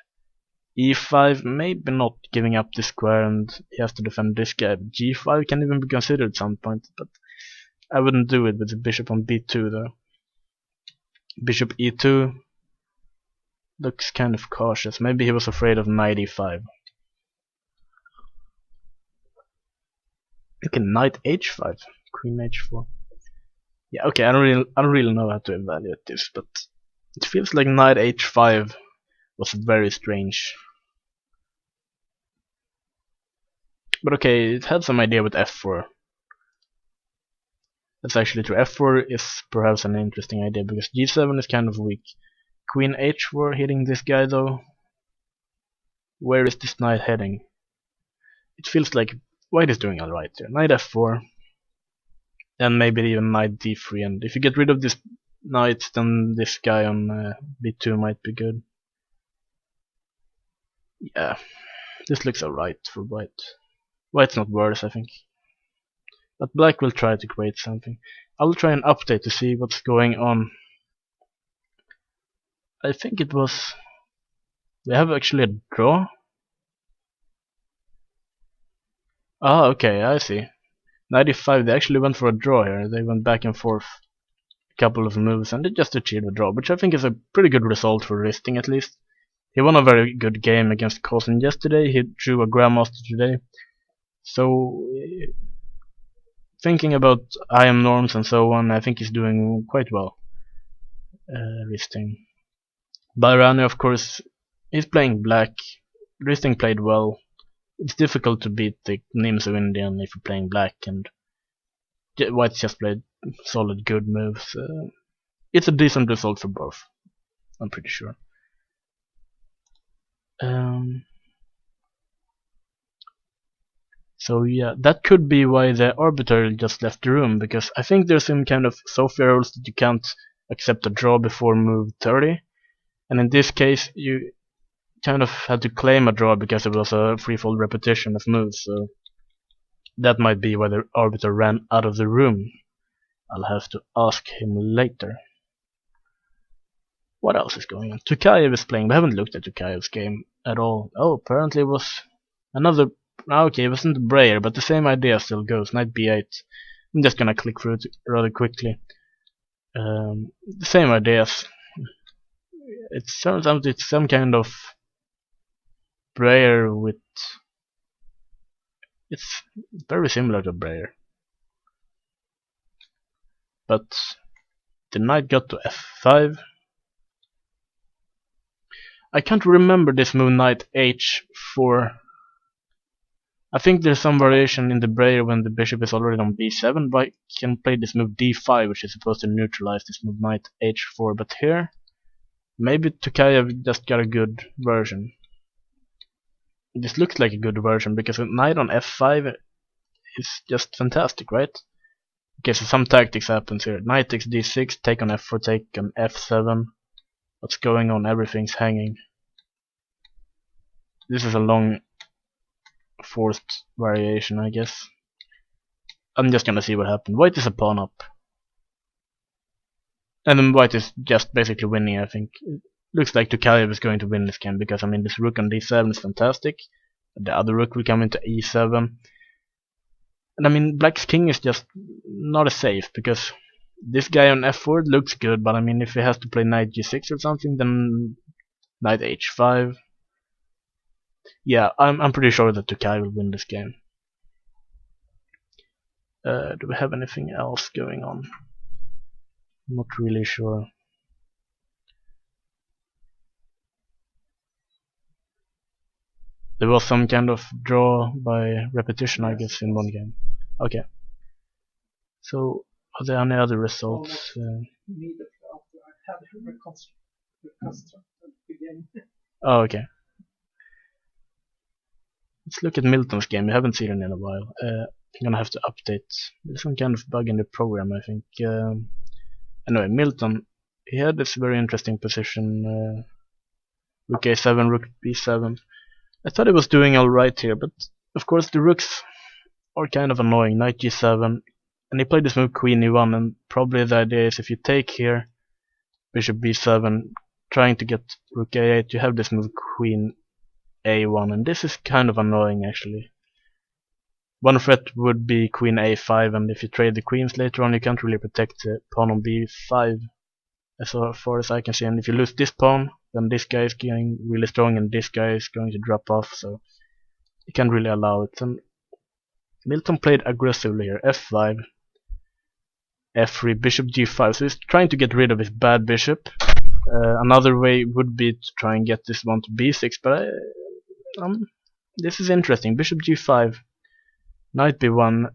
e5, maybe not giving up this square, and he has to defend this guy. g5 can even be considered at some point, but I wouldn't do it with the bishop on b2 though. Bishop e2 looks kind of cautious. Maybe he was afraid of knight e5. Okay, knight h5, queen h4. Yeah, okay, I don't really know how to evaluate this, but it feels like knight h5 was very strange. But okay, it had some idea with f4. That's actually true. f4 is perhaps an interesting idea because g7 is kind of weak. Queen h4 hitting this guy though. Where is this knight heading? It feels like white is doing alright here. Knight f4, and maybe even knight d3. And if you get rid of this knight, then this guy on b2 might be good. Yeah, this looks alright for white. White's not worse, I think. But black will try to create something. I'll try an update to see what's going on. I think it was... we have actually a draw? Ah, okay, I see. 95, they actually went for a draw here. They went back and forth a couple of moves and they just achieved a draw, which I think is a pretty good result for Risting at least. He won a very good game against Cousin yesterday, he drew a Grandmaster today. So, thinking about IM norms and so on, I think he's doing quite well, Risting. Bajrani, of course, he's playing black. Risting played well. It's difficult to beat the Nims of Indian if you're playing black, and white just played solid good moves. It's a decent result for both, I'm pretty sure. So yeah, that could be why the arbiter just left the room, because I think there's some kind of Sophia rules that you can't accept a draw before move 30, and in this case you kind of had to claim a draw because it was a threefold repetition of moves, so that might be why the arbiter ran out of the room. I'll have to ask him later. What else is going on? Tukayev is playing. We haven't looked at Tukayev's game at all. Oh, apparently it was another... okay, it wasn't Breyer, but the same idea still goes. Knight b8. I'm just gonna click through it rather quickly. The same ideas. It turns out it's some kind of Breyer with... it's very similar to Breyer. But the knight got to f5. I can't remember this move knight h4. I think there's some variation in the Breyer when the bishop is already on b7, but I can play this move d5, which is supposed to neutralize this move knight h4. But here, maybe Tukayev just got a good version. This looks like a good version because a knight on f5 is just fantastic, right? Okay, so some tactics happens here. Knight takes d6, take on f4, take on f7. What's going on? Everything's hanging. This is a long forced variation, I guess. I'm just gonna see what happened. White is a pawn up. And then white is just basically winning, I think. It looks like Tukayev is going to win this game because, I mean, this rook on d7 is fantastic. the other rook will come into e7. And I mean, black's king is just not as safe, because this guy on f4 looks good, but I mean, if he has to play knight g6 or something, then knight h5. Yeah, I'm pretty sure that Tokai will win this game. Do we have anything else going on? Not really sure. There was some kind of draw by repetition, I guess, in one game. Okay. So, are there any other results? Oh, okay. Let's look at Milton's game. We haven't seen it in a while. I'm gonna have to update. There's some kind of bug in the program, I think. Anyway, Milton, he had this very interesting position. Rook a7, rook b7. I thought he was doing alright here, but of course the rooks are kind of annoying. Knight g7, and he played this move queen e1, and probably the idea is if you take here, bishop b7, trying to get rook a8, you have this move queen a1, and this is kind of annoying actually. One threat would be queen a5, and if you trade the queens later on, you can't really protect the pawn on b5 as far as I can see. And if you lose this pawn, then this guy is getting really strong, and this guy is going to drop off, so you can't really allow it. And Milton played aggressively here. f5, f3, bishop g5, so he's trying to get rid of his bad bishop. Another way would be to try and get this one to b6, but this is interesting. Bishop g5, knight b1.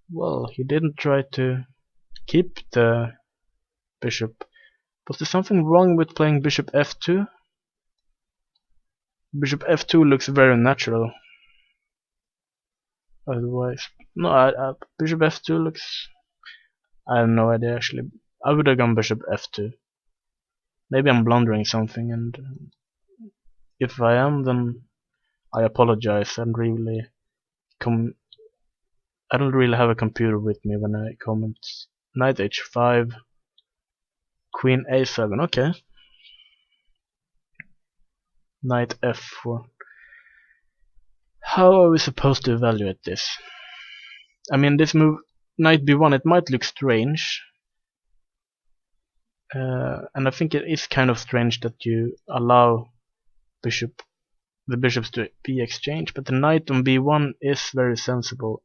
Well, he didn't try to keep the bishop. Was there something wrong with playing bishop f2? Bishop f2 looks very natural. Otherwise, no, bishop f2 looks... I have no idea actually. I would have gone bishop f2. Maybe I'm blundering something, and if I am, then I apologize. I don't really have a computer with me when I comment. Knight h5, queen a7. Okay. Knight f4. How are we supposed to evaluate this? I mean, this move, knight b1, it might look strange. And I think it is kind of strange that you allow the bishops to be exchanged, but the knight on b1 is very sensible.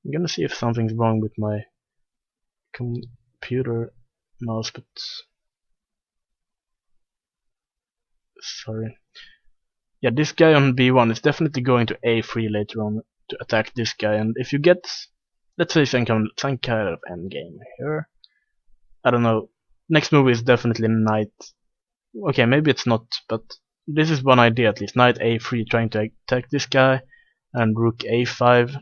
I'm gonna see if something's wrong with my computer mouse, but sorry. Yeah, this guy on b1 is definitely going to a3 later on to attack this guy, and if you get, let's say, some kind of endgame here, I don't know. Next move is definitely knight. Okay, maybe it's not, but this is one idea at least. Knight a3 trying to attack this guy, and rook a5.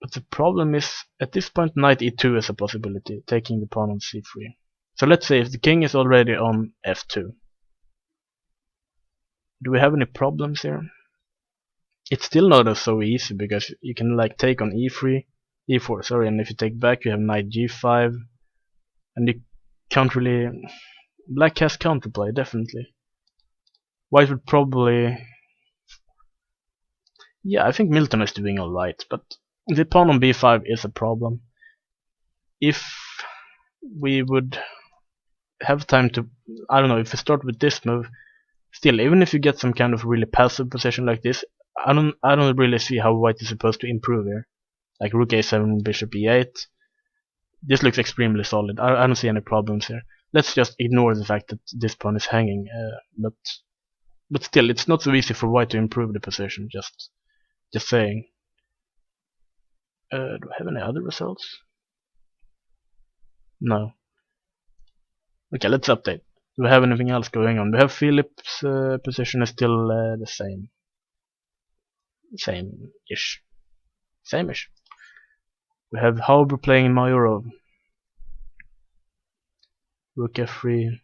But the problem is, at this point, knight e2 is a possibility, taking the pawn on c3. So let's say if the king is already on f2. Do we have any problems here? It's still not so easy, because you can like take on e4, sorry, and if you take back, you have knight g5, and you can't really... Black has counterplay, definitely. White would probably... Yeah, I think Milton is doing alright, but the pawn on b5 is a problem. If we would have time to... I don't know, if we start with this move, still, even if you get some kind of really passive position like this, I don't really see how white is supposed to improve here. Like rook a7, bishop e8. This looks extremely solid. I don't see any problems here. Let's just ignore the fact that this pawn is hanging. But still, it's not so easy for white to improve the position. Just saying. Do I have any other results? No. Okay, let's update. Do we have anything else going on? We have Philip's position is still the same. Same-ish. Same-ish. We have Hauber playing Majorov. Rook f3.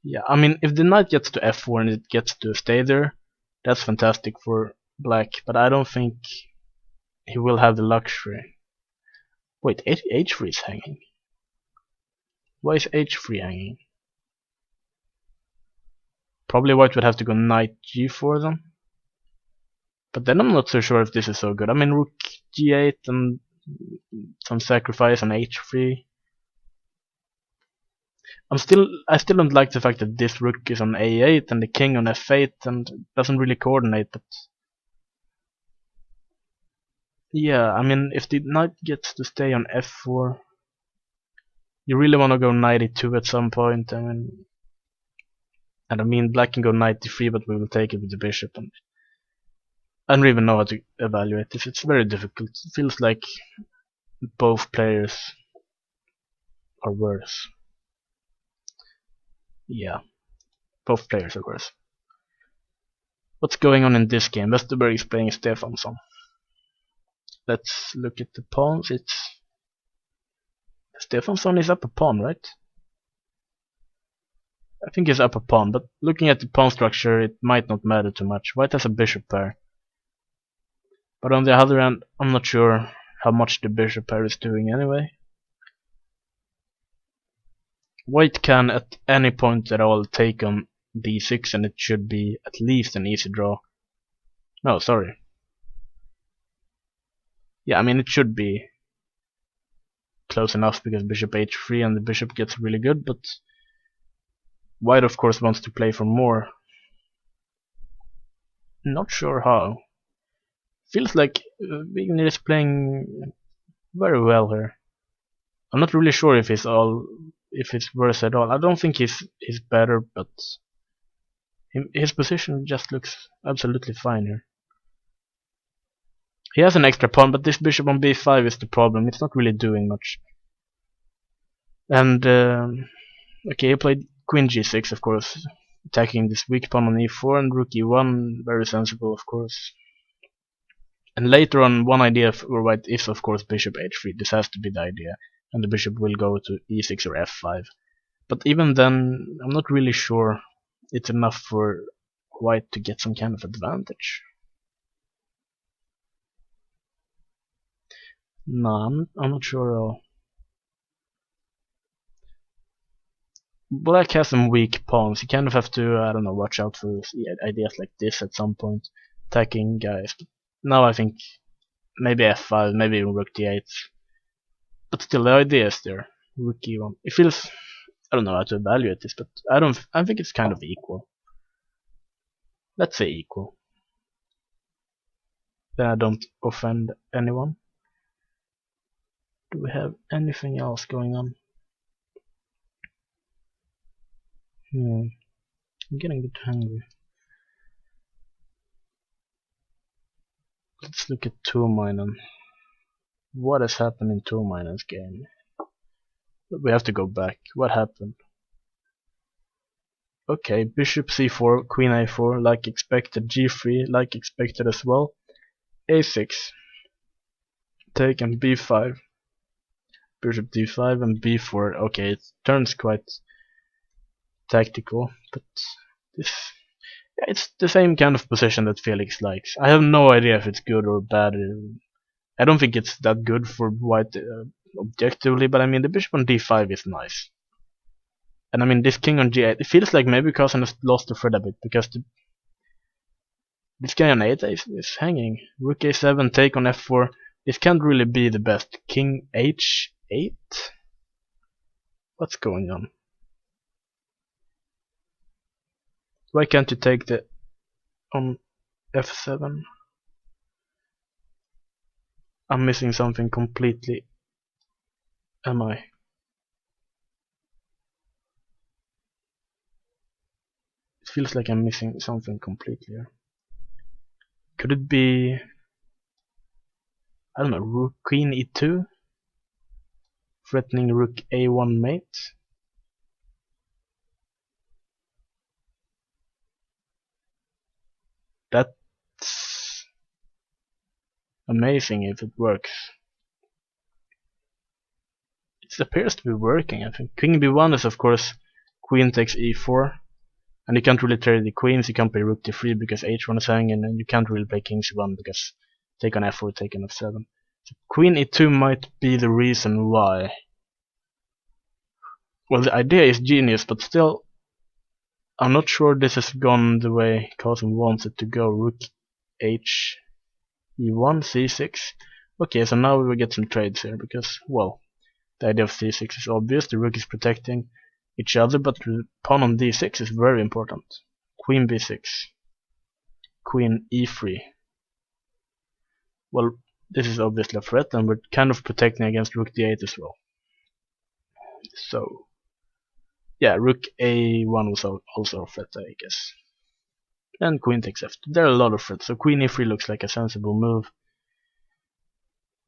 Yeah, I mean, if the knight gets to f4 and it gets to stay there, that's fantastic for black, but I don't think he will have the luxury. Wait, h3 is hanging. Why is h3 hanging? Probably white would have to go knight g4 then. But then I'm not so sure if this is so good. I mean, rook g8 and some sacrifice on h3. I still don't like the fact that this rook is on a8 and the king on f8 and doesn't really coordinate. But yeah, I mean, if the knight gets to stay on f4, you really want to go knight e2 at some point. I mean, black can go knight d3, but we will take it with the bishop. And I don't even know how to evaluate this. It's very difficult. It feels like both players are worse. Yeah, both players are worse. What's going on in this game? Westerberg is playing Stefansson. Let's look at the pawns. Stefansson is up a pawn, right? I think he's up a pawn, but looking at the pawn structure, it might not matter too much. White has a bishop pair. But on the other hand, I'm not sure how much the bishop pair is doing anyway. White can at any point at all take on d6 and it should be at least an easy draw. No, sorry. Yeah, I mean, it should be close enough because bishop h3 and the bishop gets really good, but white of course wants to play for more. Not sure how. Feels like Wigner is playing very well here. I'm not really sure if it's worse at all. I don't think he's better, but his position just looks absolutely fine here. He has an extra pawn, but this bishop on b5 is the problem. It's not really doing much. And okay, he played queen g6, of course, attacking this weak pawn on e4, and rook e1, very sensible, of course. And later on, one idea for white is, of course, bishop h3. This has to be the idea, and the bishop will go to e6 or f5. But even then, I'm not really sure it's enough for white to get some kind of advantage. No, I'm not sure at all. Black has some weak pawns. You kind of have to, I don't know, watch out for ideas like this at some point. Attacking guys. But now I think maybe f5, maybe even rook d8. But still, the idea is there. Rook e1. It feels, I don't know how to evaluate this, but I think it's kind of equal. Let's say equal. Then I don't offend anyone. Do we have anything else going on? I'm getting a bit hungry. Let's look at Tuominen. What has happened in Tuominen's game? We have to go back. What happened? Okay, bishop c4, queen a4, like expected, g3, like expected as well, a6, taken b5, bishop d5 and b4. Okay, it turns quite tactical, but it's the same kind of position that Felix likes. I have no idea if it's good or bad. I don't think it's that good for white objectively, but I mean the bishop on d5 is nice. And I mean this king on g8, it feels like maybe Carson has lost the thread a bit, because this guy on 8 is hanging. Rook a7, take on f4. This can't really be the best. King h8? What's going on? Why can't you take the on f7? I'm missing something completely. Am I? It feels like I'm missing something completely here. Could it be, I don't know, rook queen e2? Threatening rook a1 mate? That's amazing if it works. It appears to be working, I think. King b1 is of course queen takes e4. And you can't really trade the queens, you can't play rook d3 because h1 is hanging, and you can't really play king c1 because take on f4, take on f7. So queen e2 might be the reason why. Well, the idea is genius, but still, I'm not sure this has gone the way Carlsen wants it to go. Rook H E1, C6. Okay, so now we will get some trades here because, well, the idea of C6 is obvious. The rook is protecting each other, but the pawn on D6 is very important. Queen B6. Queen E3. Well, this is obviously a threat, and we're kind of protecting against Rook D8 as well. So, yeah, Rook A1 was also a threat, I guess. And Queen takes F2. There are a lot of threats, so Queen E3 looks like a sensible move.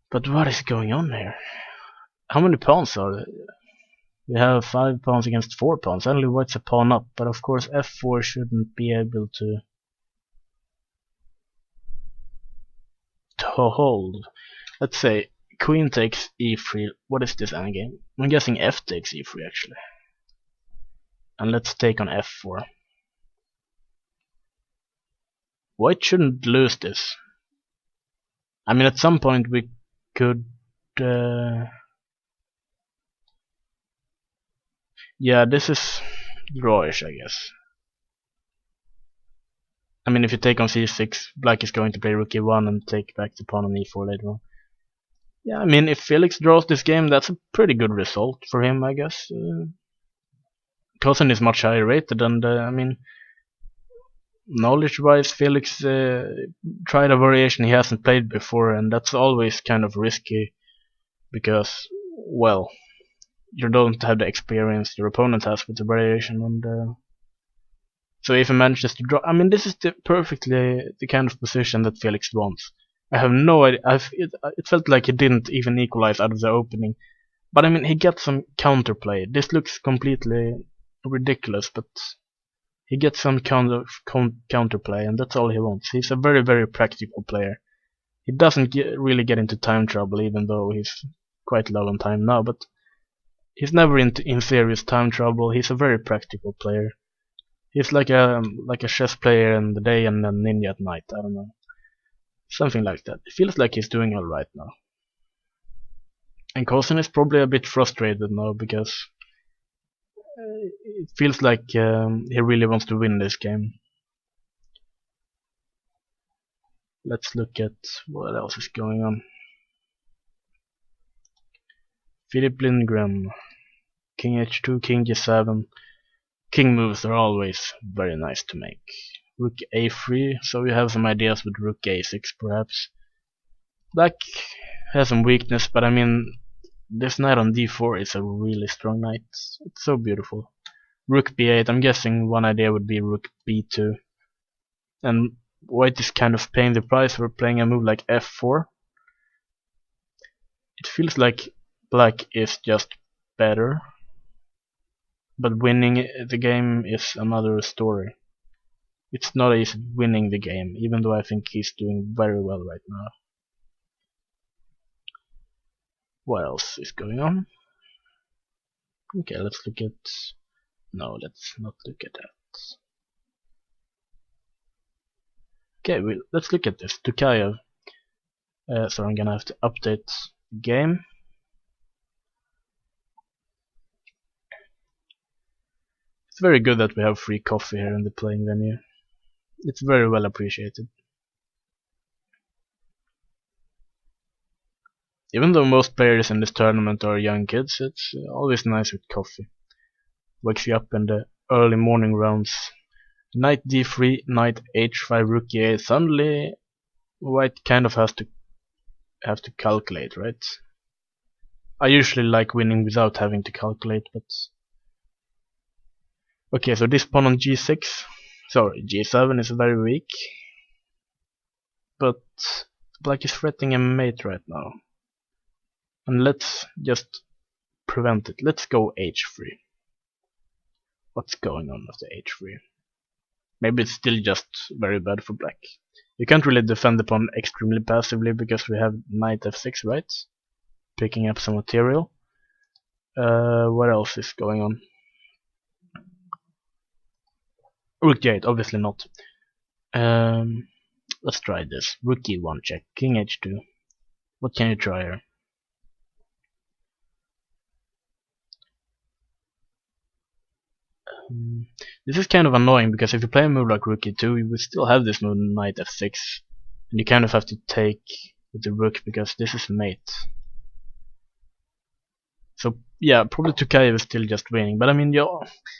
But what is going on here? How many pawns are there? We have 5 pawns against 4 pawns. Only white's a pawn up, but of course F4 shouldn't be able to hold. Let's say Queen takes E3. What is this endgame? I'm guessing F takes E3 actually. And let's take on F4. White shouldn't lose this. I mean, at some point we could... yeah, this is drawish, I guess. I mean, if you take on C6, black is going to play rook E1 and take back the pawn on E4 later on. Yeah, I mean, if Felix draws this game, that's a pretty good result for him, I guess. Cousin is much higher rated, and I mean, knowledge-wise, Felix tried a variation he hasn't played before, and that's always kind of risky because, well, you don't have the experience your opponent has with the variation, and so if he manages to draw, I mean, this is perfectly the kind of position that Felix wants. I have no idea. It felt like he didn't even equalize out of the opening, but I mean, he gets some counterplay. This looks completely ridiculous, but he gets some counterplay, and that's all he wants. He's a very, very practical player. He doesn't really get into time trouble, even though he's quite low on time now, but he's never in serious time trouble. He's a very practical player. He's like a chess player in the day and a ninja at night. I don't know, something like that. It feels like he's doing all right now. And Cousin is probably a bit frustrated now because it feels like he really wants to win this game. Let's look at what else is going on. Philip Lindgren, King H2, King G7. King moves are always very nice to make. Rook A3, so we have some ideas with Rook A6 perhaps. Black has some weakness, but I mean, this knight on D4 is a really strong knight. It's so beautiful. Rook B8, I'm guessing one idea would be Rook B2. And white is kind of paying the price for playing a move like F4. It feels like black is just better, but winning the game is another story. It's not easy winning the game, even though I think he's doing very well right now. What else is going on? Okay, let's look at... no, let's not look at that. Okay, let's look at this. Tukayev. So I'm gonna have to update the game. It's very good that we have free coffee here in the playing venue. It's very well appreciated. Even though most players in this tournament are young kids, it's always nice with coffee. Wakes you up in the early morning rounds. Knight D3, Knight H5, Rook E8. Suddenly, white kind of have to calculate, right? I usually like winning without having to calculate, but okay. So this pawn on G6, sorry, G7 is very weak, but black is threatening a mate right now. And let's just prevent it. Let's go H3. What's going on with the H3? Maybe it's still just very bad for black. You can't really defend the pawn extremely passively because we have Knight F6, right? Picking up some material. What else is going on? Rook G8, obviously not. Let's try this. Rook E1 check. King H2. What can you try here? This is kind of annoying because if you play a move like rook e2, you would still have this move knight f6, and you kind of have to take with the rook because this is mate. So yeah, probably Tukayev is still just winning, but I mean,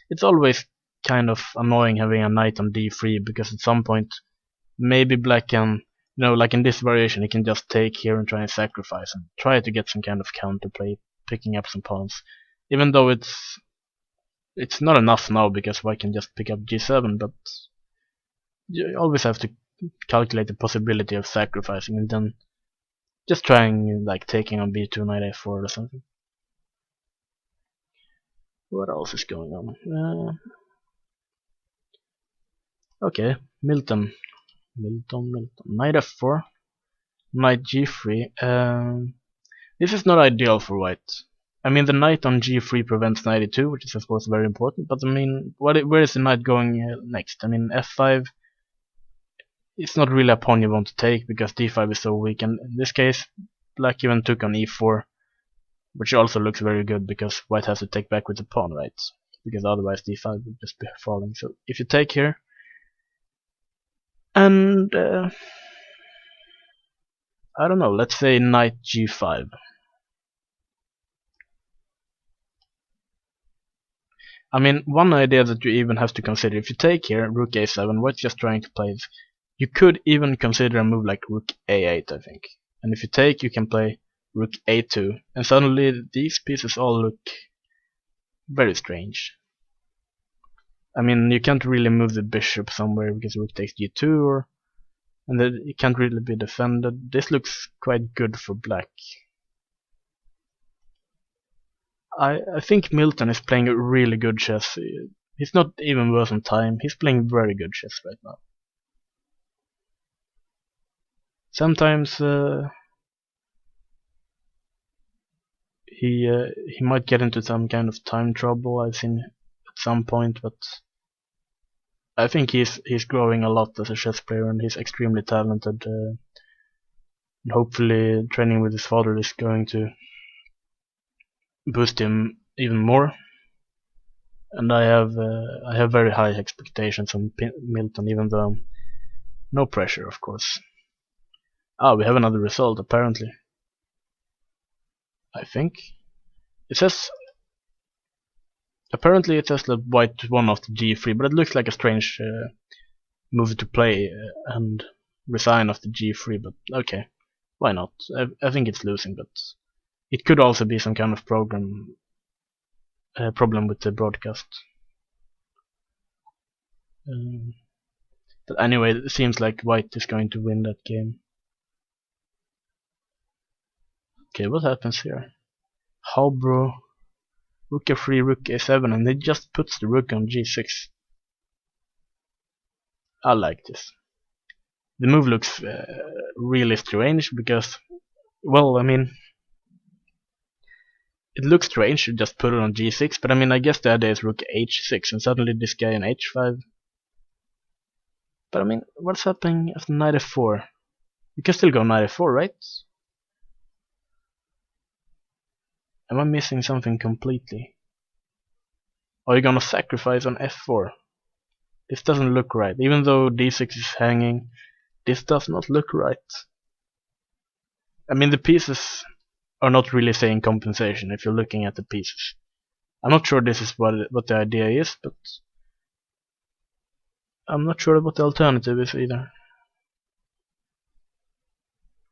it's always kind of annoying having a knight on d3 because at some point maybe black can, like in this variation, he can just take here and try and sacrifice and try to get some kind of counterplay, picking up some pawns, even though it's not enough now because white can just pick up g7, but you always have to calculate the possibility of sacrificing and then just trying like taking on b2 knight a4 or something. What else is going on? Okay, Milton. Knight f4, knight g3. This is not ideal for white. I mean, the knight on g3 prevents knight e2, which is of course very important. But I mean, where is the knight going next? I mean, f5. It's not really a pawn you want to take because d5 is so weak. And in this case, black even took on e4, which also looks very good because white has to take back with the pawn, right? Because otherwise d5 would just be falling. So if you take here, and I don't know, let's say knight g5. I mean, one idea that you even have to consider, if you take here, rook a7, white's just trying to play, you could even consider a move like rook a8, I think. And if you take, you can play rook a2, and suddenly these pieces all look very strange. I mean, you can't really move the bishop somewhere because rook takes g2, and then it can't really be defended. This looks quite good for black. I think Milton is playing really good chess. He's not even worth on time. He's playing very good chess right now. Sometimes he might get into some kind of time trouble, I've seen at some point, but I think he's growing a lot as a chess player and he's extremely talented. And hopefully training with his father is going to boost him even more. And I have very high expectations on Milton, even though no pressure, of course. Ah, we have another result apparently. I think it says apparently it says that white won after g3, but it looks like a strange move to play and resign after g3. But okay, why not? I think it's losing, but it could also be some kind of problem with the broadcast. But anyway, it seems like white is going to win that game. Okay, what happens here? Halbro, rook f3, rook a7, and it just puts the rook on g6. I like this. The move looks really strange because, well, I mean, it looks strange to just put it on g6, but I mean, I guess the idea is rook h6, and suddenly this guy on h5. But I mean, what's happening after knight f4? You can still go knight f4, right? Am I missing something completely? Are you gonna sacrifice on f4? This doesn't look right. Even though d6 is hanging, this does not look right. I mean, the pieces are not really saying compensation if you're looking at the pieces. I'm not sure this is what the idea is, but I'm not sure what the alternative is either.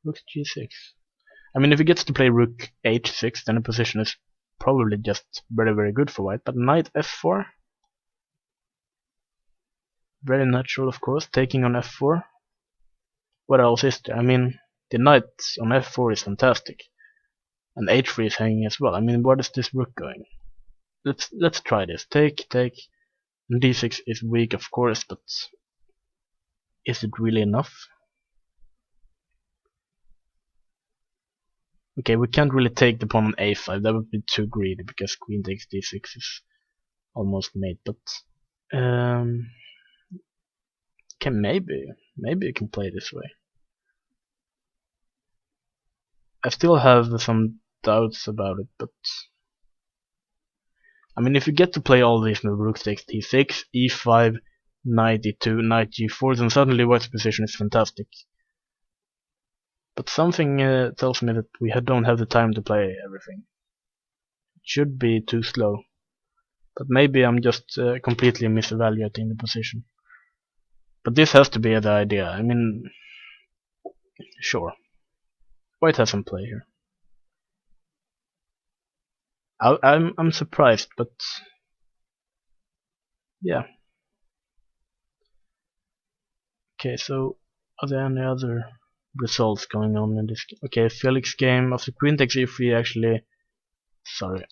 Rook g6. I mean, if he gets to play rook h6, then the position is probably just very, very good for white. But knight f4, very natural, of course, taking on f4. What else is there? I mean, the knight on f4 is fantastic, and h3 is hanging as well. I mean, where is this rook going? Let's try this. Take. And d6 is weak, of course, but is it really enough? Okay, we can't really take the pawn on a5. That would be too greedy because queen takes d6 is almost made. But okay, maybe you can play this way. I still have some doubts about it, but I mean, if you get to play all these moves, rook takes d6, e5, knight e2, knight g4, then suddenly white's position is fantastic. But something tells me that we don't have the time to play everything. It should be too slow. But maybe I'm just completely misevaluating the position. But this has to be the idea. I mean, sure. White has some play here. I'm surprised, but yeah. Okay, so are there any other results going on in this game? Okay, Felix game after queen takes e3 actually. Sorry,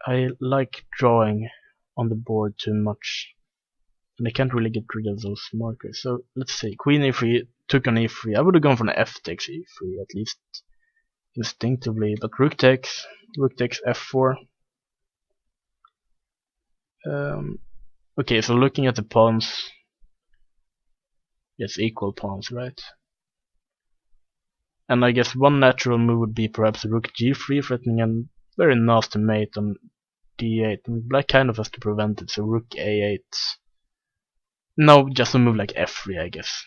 I like drawing on the board too much, and I can't really get rid of those markers. So let's see, queen e3 took on e3. I would have gone for an f takes e3 at least instinctively, but rook takes f4. Okay, so looking at the pawns, it's equal pawns, right? And I guess one natural move would be perhaps rook g3, threatening a very nasty mate on d8, and black kind of has to prevent it, so rook a8. No, just a move like f3, I guess.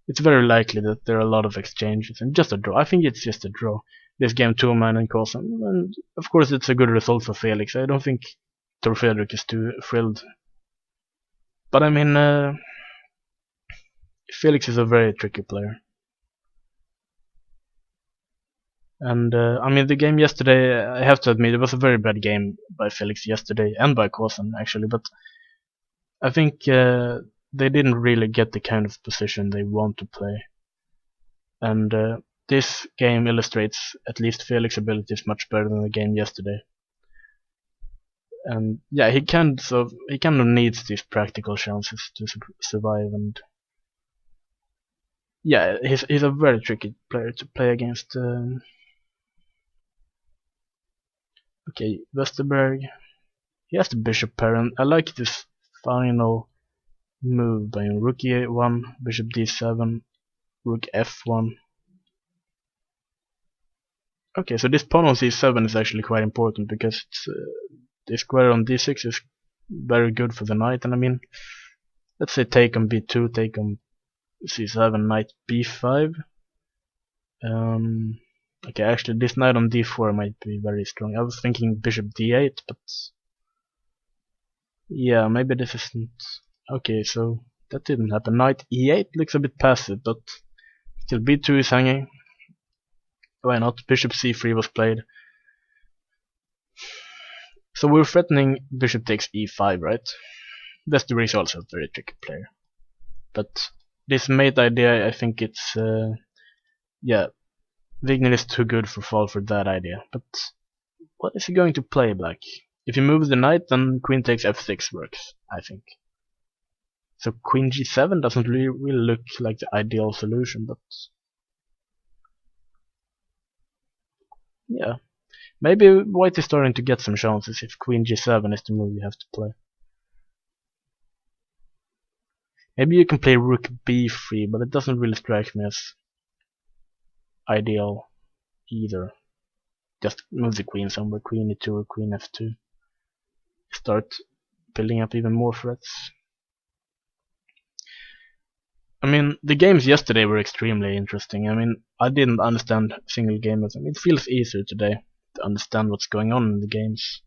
It's very likely that there are a lot of exchanges, and just a draw. I think it's just a draw. This game 2-man and Kosan, and of course it's a good result for Felix. I don't think Tor Fredrik is too thrilled. But I mean, Felix is a very tricky player. And I mean, the game yesterday, I have to admit, it was a very bad game by Felix yesterday, and by Kosan actually, but I think they didn't really get the kind of position they want to play. And this game illustrates at least Felix's abilities much better than the game yesterday. And yeah, he kind of needs these practical chances to survive. And yeah, he's a very tricky player to play against. Okay, Westerberg. He has the bishop pair, and I like this final move by rook e1, bishop d7, rook f1. Okay, so this pawn on c7 is actually quite important because the square on d6 is very good for the knight, and I mean, let's say take on b2, take on c7, knight b5. Okay, actually this knight on d4 might be very strong. I was thinking bishop d8, but yeah, maybe this isn't. Okay, so that didn't happen. Knight e8 looks a bit passive, but still b2 is hanging. Why not? Bishop c3 was played. So we're threatening bishop takes e5, right? Westerberg is also a very tricky player. But this mate idea, I think it's yeah, Wigner is too good for fall for that idea. But what is he going to play, black? If you move the knight, then queen takes f6 works, I think. So queen g7 doesn't really look like the ideal solution, but yeah. Maybe white is starting to get some chances if queen g7 is the move you have to play. Maybe you can play rook b3, but it doesn't really strike me as ideal either. Just move the queen somewhere, queen e2 or queen f2. Start building up even more threats. I mean, the games yesterday were extremely interesting. I mean, I didn't understand single game of them. It feels easier today to understand what's going on in the games.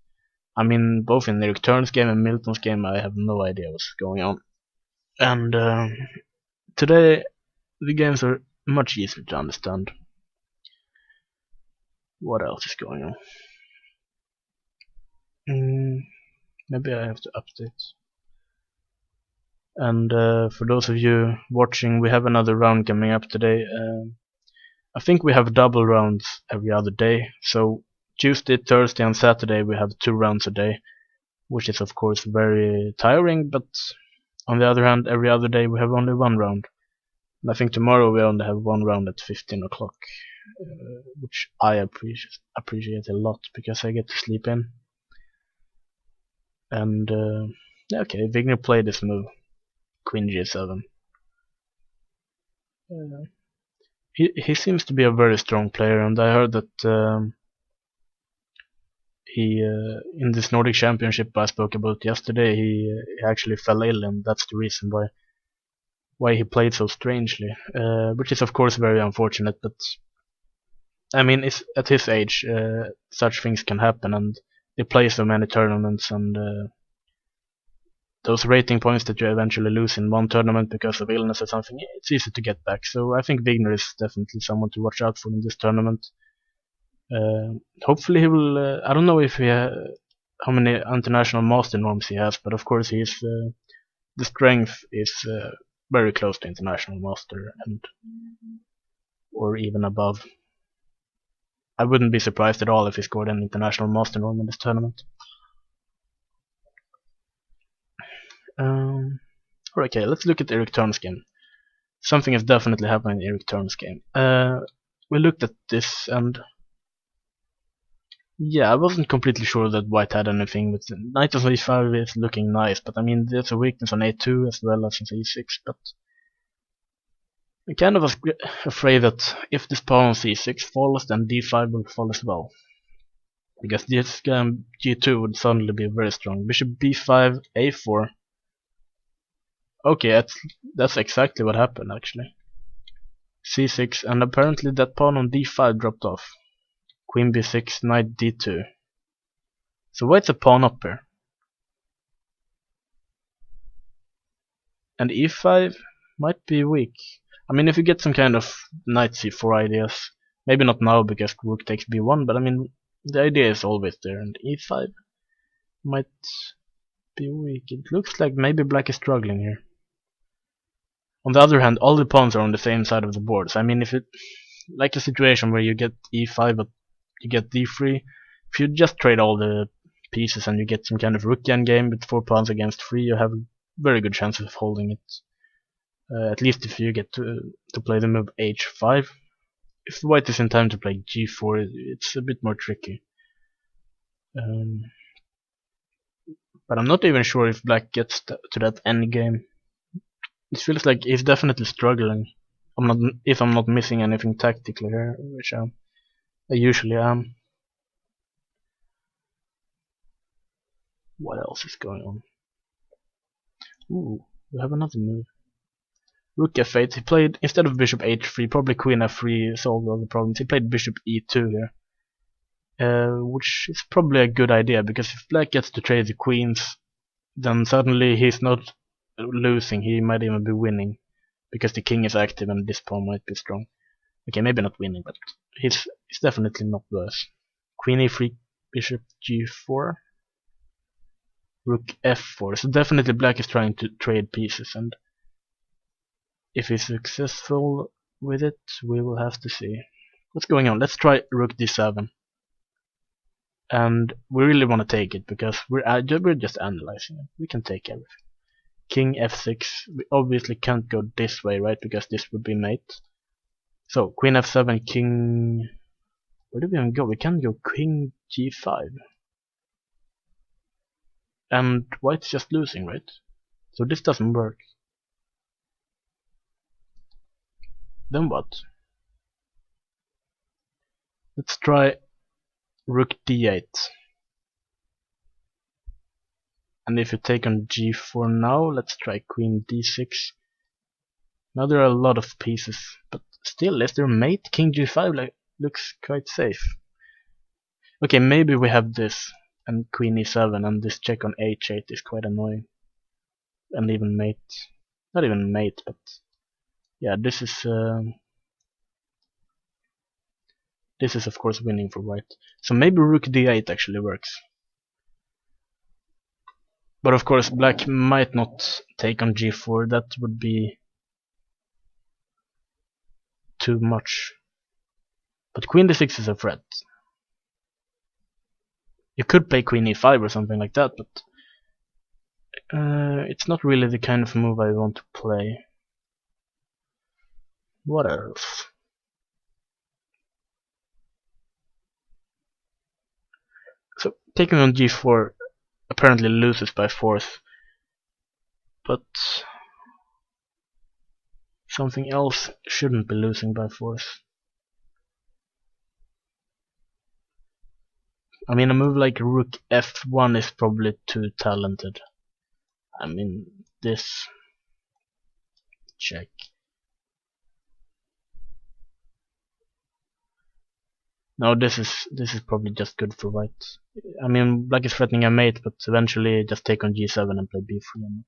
I mean, both in Eric Turn's game and Milton's game, I have no idea what's going on. And today, the games are much easier to understand. What else is going on? Maybe I have to update. And for those of you watching, we have another round coming up today. I think we have double rounds every other day. So Tuesday, Thursday and Saturday we have 2 rounds a day, which is of course very tiring, but on the other hand, every other day we have only 1 round. And I think tomorrow we only have 1 round at 15 o'clock, which I appreciate a lot because I get to sleep in. And okay, Wigner played this move, queen g7. He seems to be a very strong player, and I heard that he in this Nordic Championship I spoke about yesterday, he actually fell ill, and that's the reason why he played so strangely, which is of course very unfortunate. But I mean, it's, at his age, such things can happen, and they play so many tournaments, and those rating points that you eventually lose in one tournament because of illness or something, it's easy to get back. So I think Wigner is definitely someone to watch out for in this tournament. Hopefully he will. I don't know if how many international master norms he has, but of course he's the strength is very close to international master and or even above. I wouldn't be surprised at all if he scored an international master norm in this tournament. Okay, let's look at Erik Thurm's game. Something has definitely happened in Erik Thurm's game. We looked at this, and yeah, I wasn't completely sure that white had anything with knight on e5 is looking nice, but I mean there's a weakness on a2 as well as on e6, but I kind of was afraid that if this pawn on c6 falls, then d5 will fall as well. Because this game g2 would suddenly be very strong. Bishop b5, a4. Okay, that's exactly what happened actually. c6, and apparently that pawn on d5 dropped off. Queen b6, knight d2. So white's a pawn up here. And e5 might be weak. I mean, if you get some kind of knight c4 ideas, maybe not now because rook takes b1, but I mean, the idea is always there, and e5 might be weak. It looks like maybe black is struggling here. On the other hand, all the pawns are on the same side of the board, so I mean, if it, like a situation where you get e5 but you get d3, if you just trade all the pieces and you get some kind of rookian game with 4 pawns against 3, you have very good chances of holding it. At least if you get to play the move h5. If white is in time to play g4, it's a bit more tricky. But I'm not even sure if black gets to that endgame. It feels like he's definitely struggling. If I'm not missing anything tactically here, which I usually am. What else is going on? Ooh, we have another move. Rook f8. He played, instead of bishop h3, probably queen f3 solved all the problems. He played bishop e2 here, which is probably a good idea, because if black gets to trade the queens, then suddenly he's not losing, he might even be winning, because the king is active and this pawn might be strong. Okay, maybe not winning, but he's definitely not worse. Queen e3, bishop g4, rook f4. So definitely black is trying to trade pieces, and if he's successful with it, we will have to see. What's going on? Let's try rook d7. And we really want to take it, because we're just analyzing it. We can take everything. King f6. We obviously can't go this way, right? Because this would be mate. So, queen f7, king... Where do we even go? We can't go king g5. And white's just losing, right? So this doesn't work. Then what? Let's try rook d8. And if you take on g4 now, let's try queen d6. Now there are a lot of pieces, but still, is there mate? King g5 looks quite safe. Okay, maybe we have this and queen e7, and this check on h8 is quite annoying. And even mate. Not even mate, but yeah, this is of course winning for white. So maybe rook d8 actually works. But of course black might not take on g4, that would be too much. But queen d6 is a threat. You could play queen e5 or something like that, but it's not really the kind of move I want to play. What else? So taking on g4 apparently loses by force, but something else shouldn't be losing by force. I mean, a move like rook f1 is probably too talented. I mean, this... check. No, this is probably just good for white. I mean, black is threatening a mate, but eventually just take on g7 and play b3 and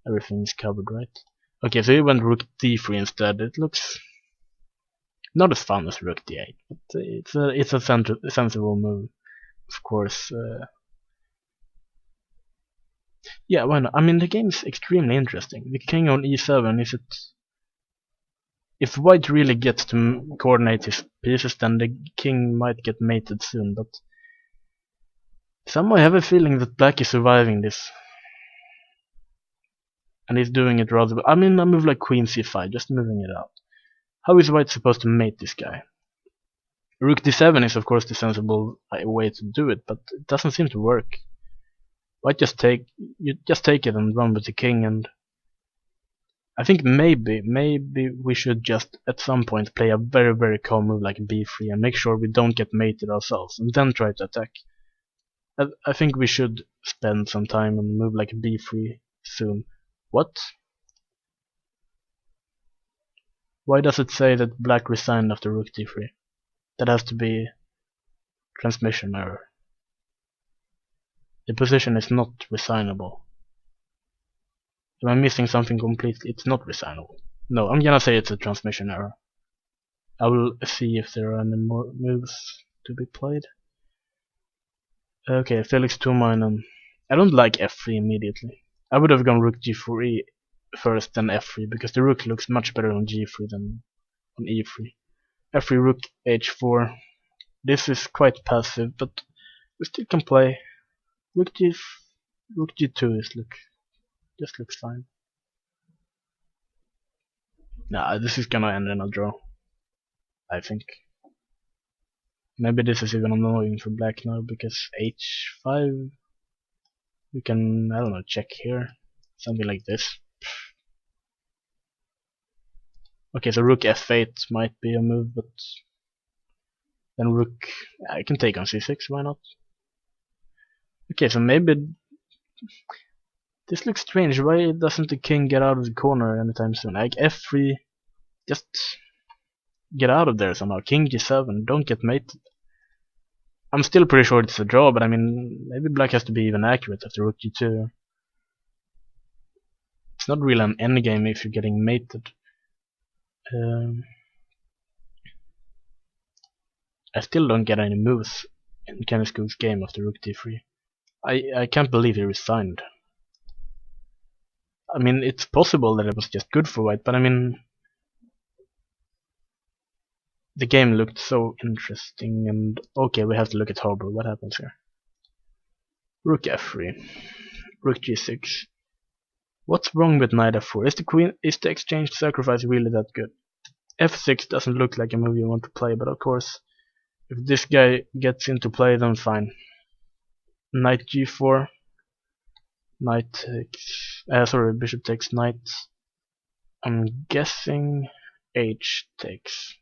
everything is covered, right? Okay, so he went rook d3 instead. It looks not as fun as rook d8, but it's a sensible move, of course. Yeah, why not? I mean, the game is extremely interesting. The king on e7, is it... If white really gets to coordinate his pieces, then the king might get mated soon, but somehow I have a feeling that black is surviving this. And he's doing it rather well. I mean, a move like queen c5, just moving it out. How is white supposed to mate this guy? Rook d7 is of course the sensible way to do it, but it doesn't seem to work. White just take it and run with the king, and I think maybe we should just at some point play a very calm move like b3 and make sure we don't get mated ourselves, and then try to attack. I think we should spend some time on a move like b3 soon. What? Why does it say that black resigned after rook d3? That has to be transmission error. The position is not resignable. Am I missing something completely? It's not resignable. No, I'm gonna say it's a transmission error. I will see if there are any more moves to be played. Okay, Felix Tumainen. I don't like f3 immediately. I would have gone rook g4 first, then f3, because the rook looks much better on g3 than on e3. f3, rook h4. This is quite passive, but we still can play. Rook g2 just looks fine. Nah, this is gonna end in a draw, I think. Maybe this is even annoying for black now, because h5, we can, I don't know, check here, something like this. Okay, so rook f8 might be a move, but then rook, I can take on c6, why not? Okay, so maybe this looks strange. Why doesn't the king get out of the corner anytime soon? Like f3, just get out of there somehow. King g7, don't get mated. I'm still pretty sure it's a draw, but I mean, maybe black has to be even accurate after rook g2. It's not really an endgame if you're getting mated. I still don't get any moves in Kenniscook's game after rook d3. I can't believe he resigned. I mean, it's possible that it was just good for white, but I mean, the game looked so interesting, and okay, we have to look at Harbor. What happens here? Rook f3, rook g6. What's wrong with knight f4? Is the exchange sacrifice really that good? f6 doesn't look like a move you want to play, but of course, if this guy gets into play, then fine. Knight g4, knight takes, bishop takes knight. I'm guessing h takes.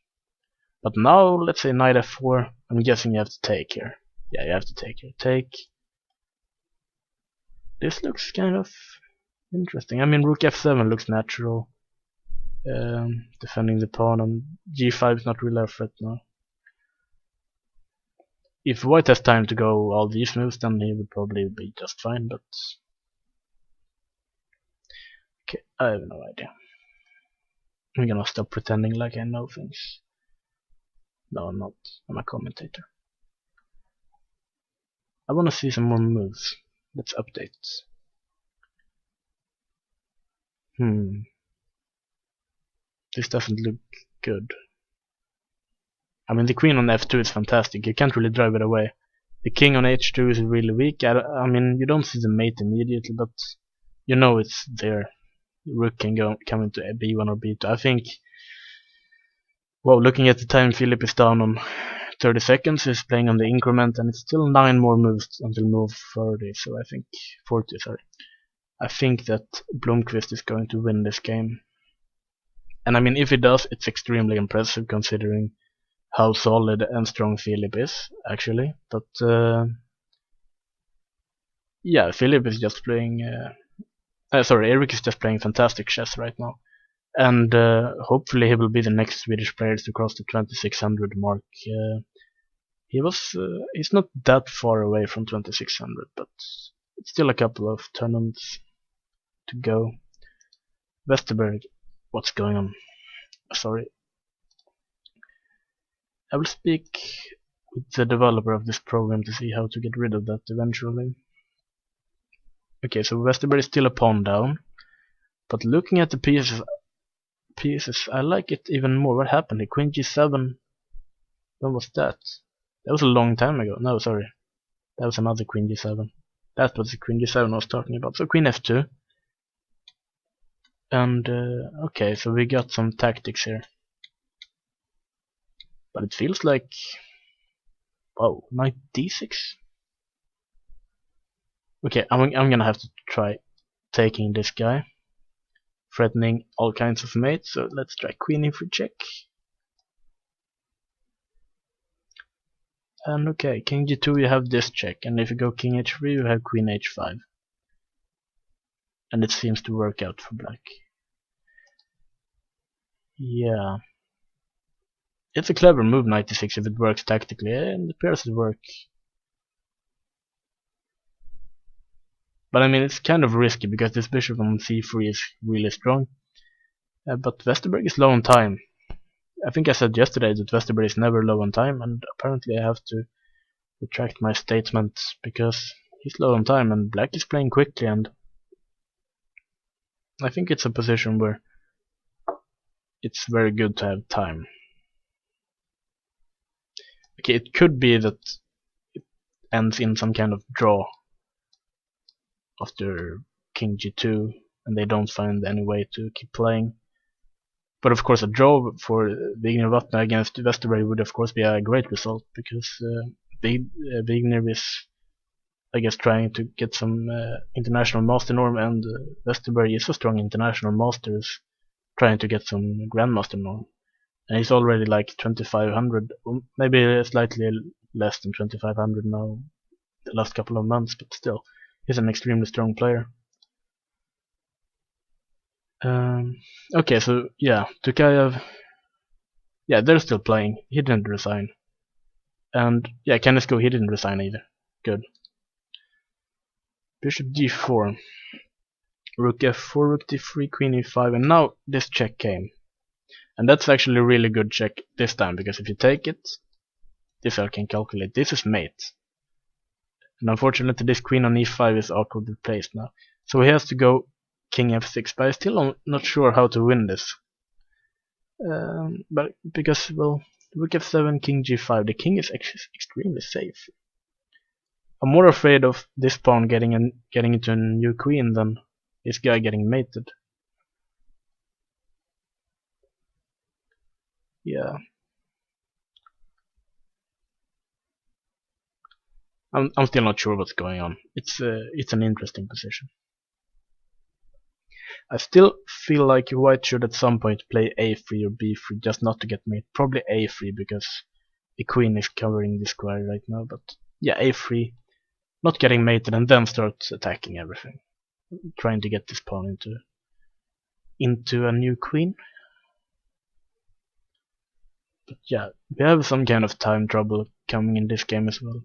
But now, let's say knight f4, I'm guessing you have to take here. Yeah, you have to take here. Take. This looks kind of interesting. I mean, rook f7 looks natural. Defending the pawn, and g5 is not really a threat now. If white has time to go all these moves, then he would probably be just fine, but... Okay, I have no idea. I'm gonna stop pretending like I know things. No, I'm not. I'm a commentator. I wanna see some more moves. Let's update. This doesn't look good. I mean, the queen on f2 is fantastic. You can't really drive it away. The king on h2 is really weak. I mean, you don't see the mate immediately, but you know it's there. Rook can come into b1 or b2. I think, well, looking at the time, Philip is down on 30 seconds. He's playing on the increment, and it's still 9 more moves until move 30. So I think 40. Sorry. I think that Blomqvist is going to win this game. And I mean, if he does, it's extremely impressive considering how solid and strong Philip is, actually. But yeah, Philip is just playing. Sorry, Eric is just playing fantastic chess right now, and hopefully he will be the next Swedish player to cross the 2600 mark. He's not that far away from 2600, but it's still a couple of tournaments to go. Westerberg, what's going on? Sorry. I will speak with the developer of this program to see how to get rid of that eventually. Okay, so Westerberg is still a pawn down, but looking at the pieces, I like it even more. What happened? The Queen G7. When was that? That was a long time ago. No, sorry, that was another Queen G7. That was the Queen G7 I was talking about. So Queen F2. And okay, so we got some tactics here. But it feels like, wow, knight d6. Okay, I'm gonna have to try taking this guy, threatening all kinds of mates. So let's try queen e3 check. And okay, king g2 you have this check, and if you go king h3 you have queen h5. And it seems to work out for black. Yeah. It's a clever move, knight d6, if it works tactically, and it appears to work. But I mean, it's kind of risky because this bishop on c3 is really strong. But Westerberg is low on time. I think I said yesterday that Westerberg is never low on time, and apparently I have to retract my statement because he's low on time and black is playing quickly, and I think it's a position where it's very good to have time. Okay, it could be that it ends in some kind of draw after king g2 and they don't find any way to keep playing. But of course a draw for Wigner Vatna against Westerberg would of course be a great result, because Wigner is, I guess, trying to get some international master norm, and Westerberg is a strong international master, is trying to get some grandmaster norm. And he's already like 2500, maybe slightly less than 2500 now the last couple of months, but still, he's an extremely strong player. Okay, so yeah, Tukayev, yeah, they're still playing. He didn't resign. And yeah, Kennesko, he didn't resign either. Good. Bishop d4, rook f4, rook d3, queen e5, and now this check came. And that's actually a really good check this time, because if you take it, this I can calculate. This is mate. And unfortunately this queen on e5 is awkwardly placed now. So he has to go king f6, but I'm still not sure how to win this. But because, well, rook f7, king g5, the king is actually extremely safe. I'm more afraid of this pawn getting into a new queen than this guy getting mated. Yeah. I'm still not sure what's going on. It's an interesting position. I still feel like white should at some point play a3 or b3 just not to get mated. Probably a3 because the queen is covering the square right now. But yeah, a3, not getting mated, and then start attacking everything, trying to get this pawn into a new queen. But yeah, we have some kind of time trouble coming in this game as well.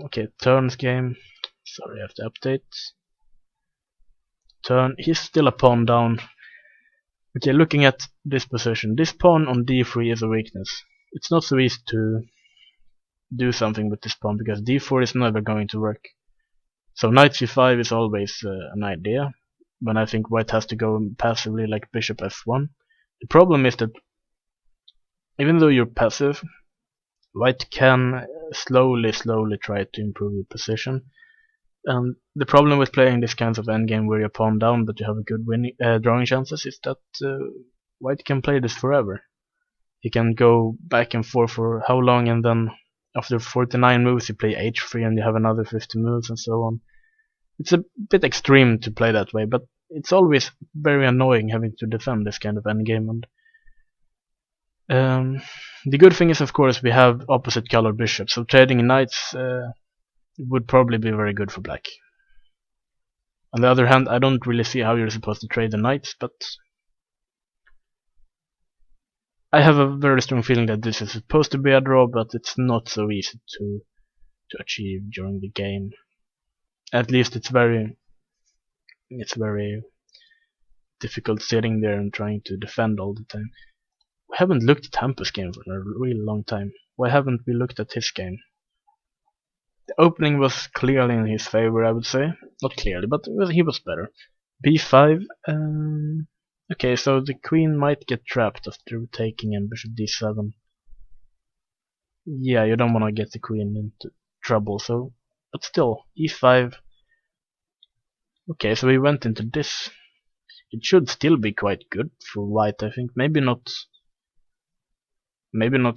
Okay, turns game. Sorry, I have to update. Turn. He's still a pawn down. Okay, looking at this position, this pawn on d3 is a weakness. It's not so easy to do something with this pawn because d4 is never going to work. So knight c5 is always an idea, when I think white has to go passively like bishop f1. The problem is that even though you're passive, white can slowly try to improve your position. And the problem with playing this kinds of endgame where you're pawn down but you have a good drawing chances is that white can play this forever. He can go back and forth for how long, and then after 49 moves you play h3 and you have another 50 moves and so on. It's a bit extreme to play that way, but it's always very annoying having to defend this kind of endgame. The good thing is, of course, we have opposite color bishops, so trading knights would probably be very good for black. On the other hand, I don't really see how you're supposed to trade the knights, but I have a very strong feeling that this is supposed to be a draw, but it's not so easy to achieve during the game. At least it's very difficult sitting there and trying to defend all the time. We haven't looked at Hampus' game for a really long time. Why haven't we looked at his game? The opening was clearly in his favor, I would say. Not clearly, but he was better. b5. Okay, so the queen might get trapped after taking and bishop d7. Yeah, you don't want to get the queen into trouble, so... But still, e5. Okay, so we went into this. It should still be quite good for white, I think. Maybe not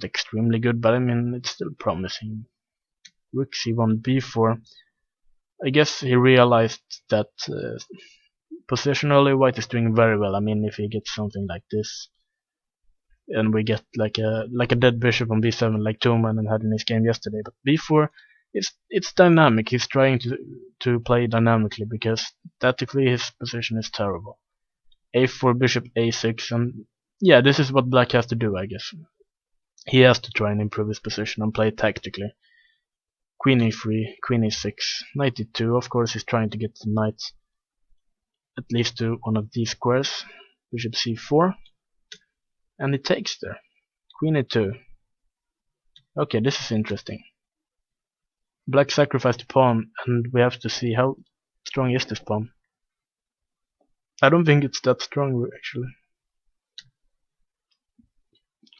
extremely good, but I mean, it's still promising. Rook c1, b4. I guess he realized that positionally white is doing very well. I mean, if he gets something like this, and we get like a dead bishop on b7 like Tuman had in his game yesterday, but b4, it's dynamic. He's trying to play dynamically because tactically his position is terrible. a4, bishop a6, and yeah, this is what black has to do, I guess. He has to try and improve his position and play tactically. Queen e3, queen e6, knight e2. Of course, he's trying to get the knight at least to one of these squares. Bishop c4, and he takes there. Queen e2. Okay, this is interesting. Black sacrificed a pawn, and we have to see how strong is this pawn. I don't think it's that strong, actually.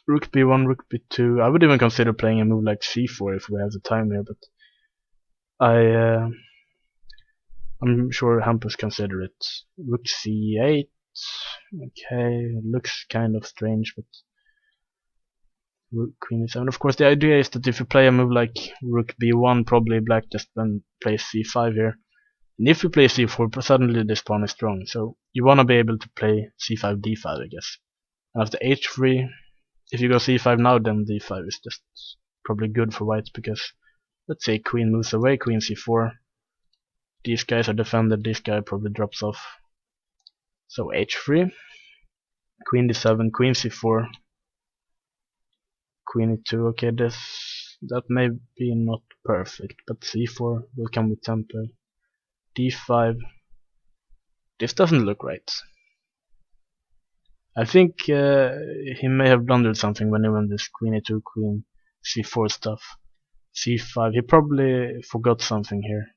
Rook b1, rook b2. I would even consider playing a move like c4 if we have the time here, but I'm sure Hampus consider it. Rook c8. Okay, it looks kind of strange, but rook queen e7. Of course, the idea is that if you play a move like rook b1, probably black just then plays c5 here. And if you play c4, suddenly this pawn is strong. So you want to be able to play c5, d5, I guess. And after h3, if you go c5 now, then d5 is just probably good for white, because let's say queen moves away, queen c4. These guys are defended, this guy probably drops off. So h3, queen d7, queen c4, queen e2. Okay, that may be not perfect, but c4 will come with tempo. d5. This doesn't look right. I think he may have blundered something when he went this queen e2, queen c4 stuff. c5, he probably forgot something here.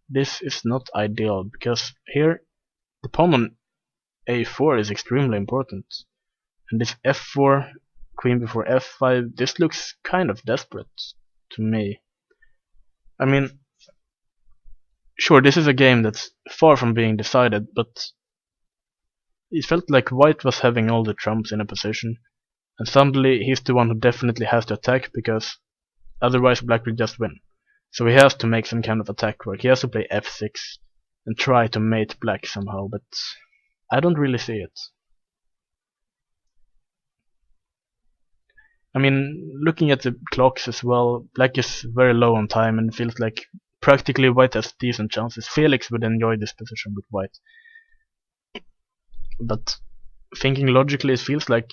This is not ideal, because here the pawn on a4 is extremely important. And this f4, queen before f5, this looks kind of desperate to me. I mean, sure, this is a game that's far from being decided, but it felt like white was having all the trumps in a position, and suddenly he's the one who definitely has to attack, because otherwise black will just win. So he has to make some kind of attack work. He has to play f6 and try to mate black somehow, but I don't really see it. I mean, looking at the clocks as well, black is very low on time and feels like practically white has decent chances. Felix would enjoy this position with white. But thinking logically, it feels like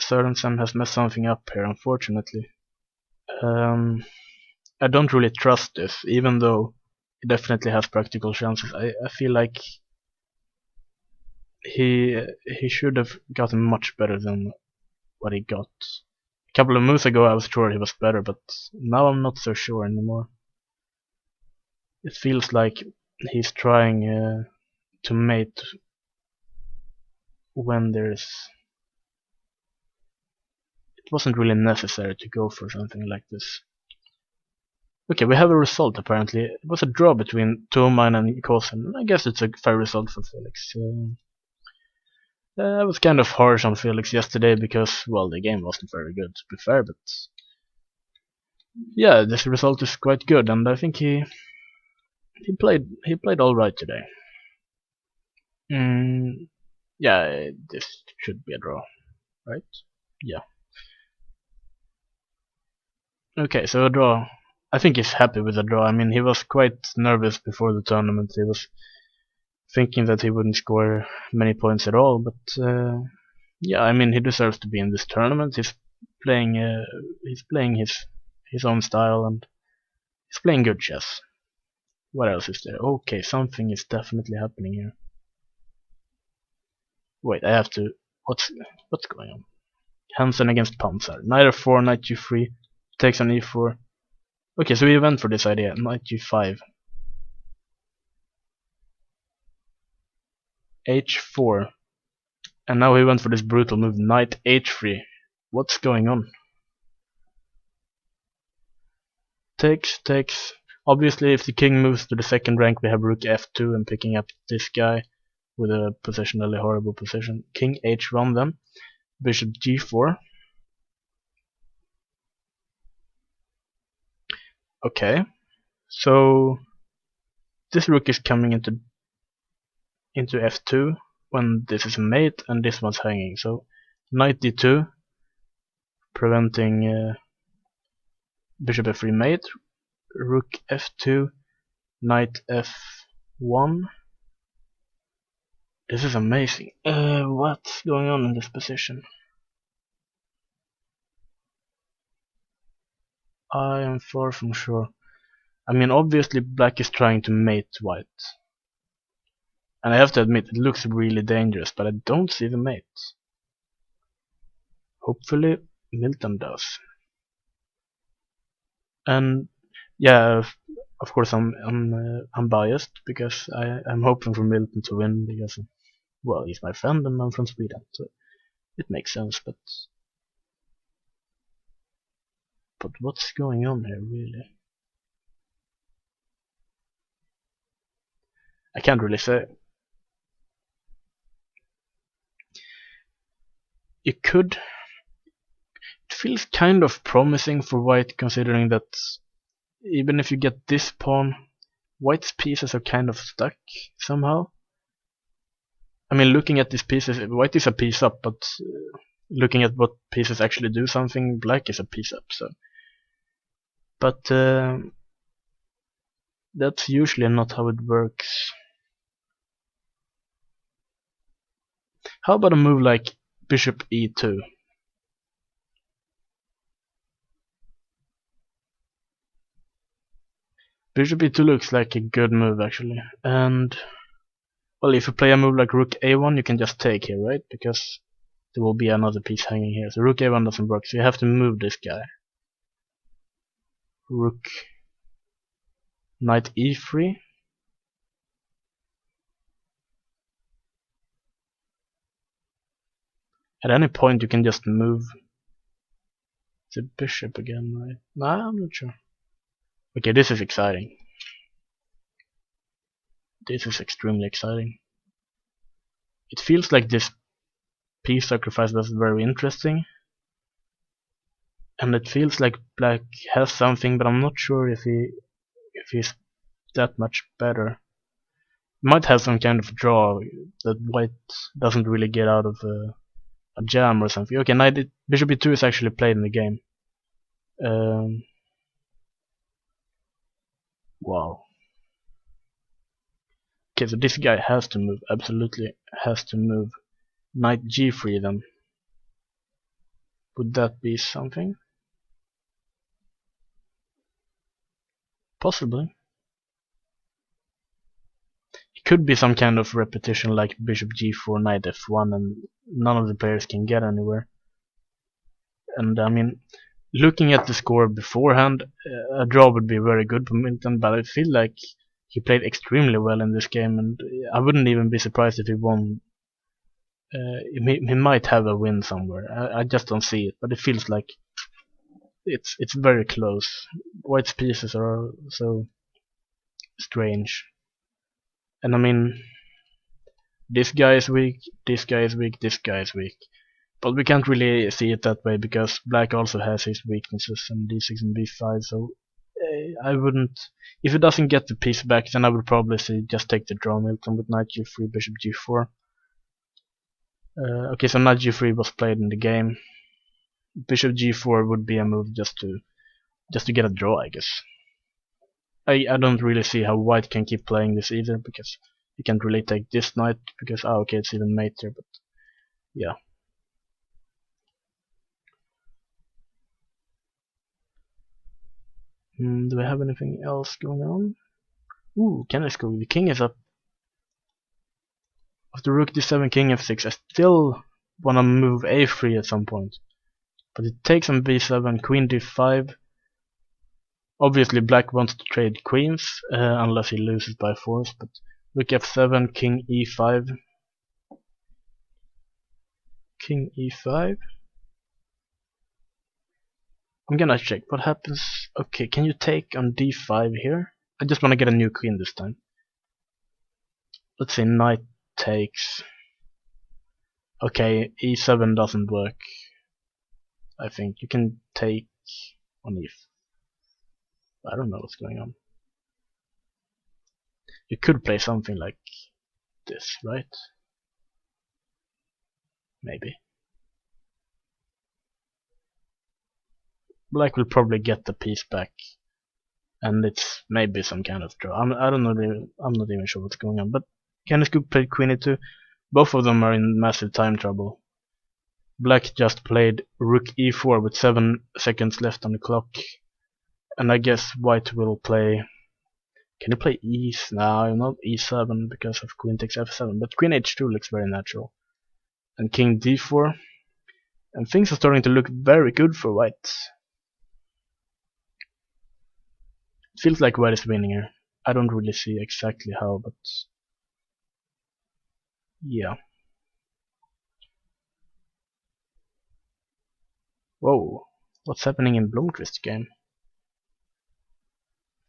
Sørensen has messed something up here, unfortunately. I don't really trust this, even though it definitely has practical chances. I feel like he should have gotten much better than what he got. A couple of moves ago I was sure he was better, but now I'm not so sure anymore. It feels like he's trying to mate when there's... It wasn't really necessary to go for something like this. Okay, we have a result apparently. It was a draw between Tuman and Kosen. I guess it's a fair result for Felix. I was kind of harsh on Felix yesterday because, well, the game wasn't very good, to be fair, but yeah, this result is quite good, and I think he played all right today. Yeah, this should be a draw, right? yeah. Okay, so a draw. I think he's happy with a draw. I mean, he was quite nervous before the tournament. He was thinking that he wouldn't score many points at all, but yeah, I mean, he deserves to be in this tournament. Playing, he's playing his own style, and he's playing good chess. What else is there? Okay, something is definitely happening here. Wait, I have to. What's going on? Hansen against Panzer. Knight f4, knight g3, takes on e4. Okay, so we went for this idea. Knight g5, h4, and now he went for this brutal move, knight h3. What's going on? Takes. Obviously, if the king moves to the second rank, we have rook f2 and picking up this guy with a positionally horrible position. King h1 then. Bishop g4. Okay, so this rook is coming into f2 when this is a mate and this one's hanging. So knight d2, preventing bishop f3 mate. Rook f2, knight f1. This is amazing. What's going on in this position? I am far from sure. I mean, obviously black is trying to mate white. And I have to admit, it looks really dangerous, but I don't see the mate. Hopefully Milton does. And yeah, of course I'm biased because I'm hoping for Milton to win because, well, he's my friend and I'm from Sweden, so it makes sense. But what's going on here, really? I can't really say. It feels kind of promising for white, considering that even if you get this pawn, white's pieces are kind of stuck somehow. I mean, looking at these pieces, white is a piece up, but looking at what pieces actually do something, black is a piece up. So, but that's usually not how it works. How about a move like bishop e2? Bishop e2 looks like a good move actually, and well, if you play a move like rook a1, you can just take here, right? Because there will be another piece hanging here. So rook a1 doesn't work, so you have to move this guy. Rook, knight e3. At any point you can just move the bishop again, right? Nah, I'm not sure. Okay, this is exciting. This is extremely exciting. It feels like this piece sacrifice was very interesting. And it feels like black has something, but I'm not sure if he's that much better. Might have some kind of draw that white doesn't really get out of a jam or something. Okay, knight bishop e2 is actually played in the game. Wow. Okay, so this guy has to move, absolutely has to move. Knight g3 then. Would that be something? Possibly. It could be some kind of repetition like bishop g4, knight f1, and none of the players can get anywhere. And I mean, looking at the score beforehand, a draw would be very good for Milton, but I feel like he played extremely well in this game, and I wouldn't even be surprised if he won. He might have a win somewhere. I just don't see it, but it feels like it's very close. White's pieces are so strange, and I mean, this guy is weak, this guy is weak, this guy is weak. But we can't really see it that way because black also has his weaknesses in d6 and b5, so I wouldn't. If it doesn't get the piece back, then I would probably say just take the draw Milton with knight g3, bishop g4. Okay, so knight g3 was played in the game. Bishop g4 would be a move just to get a draw, I guess. I don't really see how white can keep playing this either, because you can't really take this knight, because okay, it's even mate here, but yeah. Do I have anything else going on? Ooh, can I score? The king is up. After rook d7, king f6, I still wanna move a3 at some point. But it takes on b7, queen d5. Obviously black wants to trade queens, unless he loses by force, but rook f7, king e5. King e5. I'm gonna check what happens. Okay, can you take on d5 here? I just wanna get a new queen this time. Let's say knight takes. Okay, e7 doesn't work. I think you can take on e. I don't know what's going on. You could play something like this, right? Maybe. Black will probably get the piece back, and it's maybe some kind of draw. I don't know. I'm not even sure what's going on. But Kenneth Cook played queen e2. Both of them are in massive time trouble. Black just played rook e4 with 7 seconds left on the clock, and I guess white will play. Can you play e? No, not e7 because of queen takes f7. But queen h2 looks very natural, and king d4, and things are starting to look very good for white. It feels like white is winning here. I don't really see exactly how, but yeah. Whoa, what's happening in Blomqvist's game?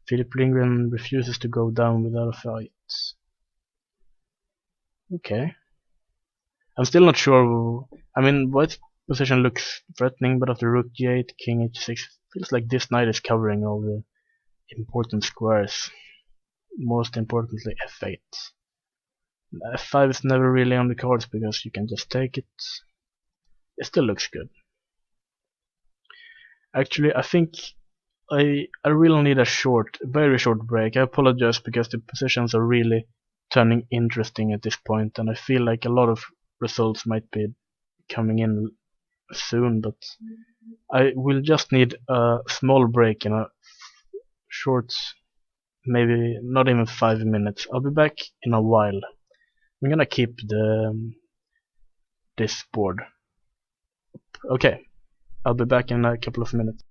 Philip Lindgren refuses to go down without a fight. Okay. I'm still not sure. I mean, white's position looks threatening, but after rook g8, king h6, feels like this knight is covering all the important squares. Most importantly, f8. f5 is never really on the cards because you can just take it. It still looks good. Actually, I think I really need a very short break. I apologize because the positions are really turning interesting at this point, and I feel like a lot of results might be coming in soon, but I will just need a small break in a short, maybe not even 5 minutes. I'll be back in a while. I'm gonna keep this board. Okay, I'll be back in a couple of minutes.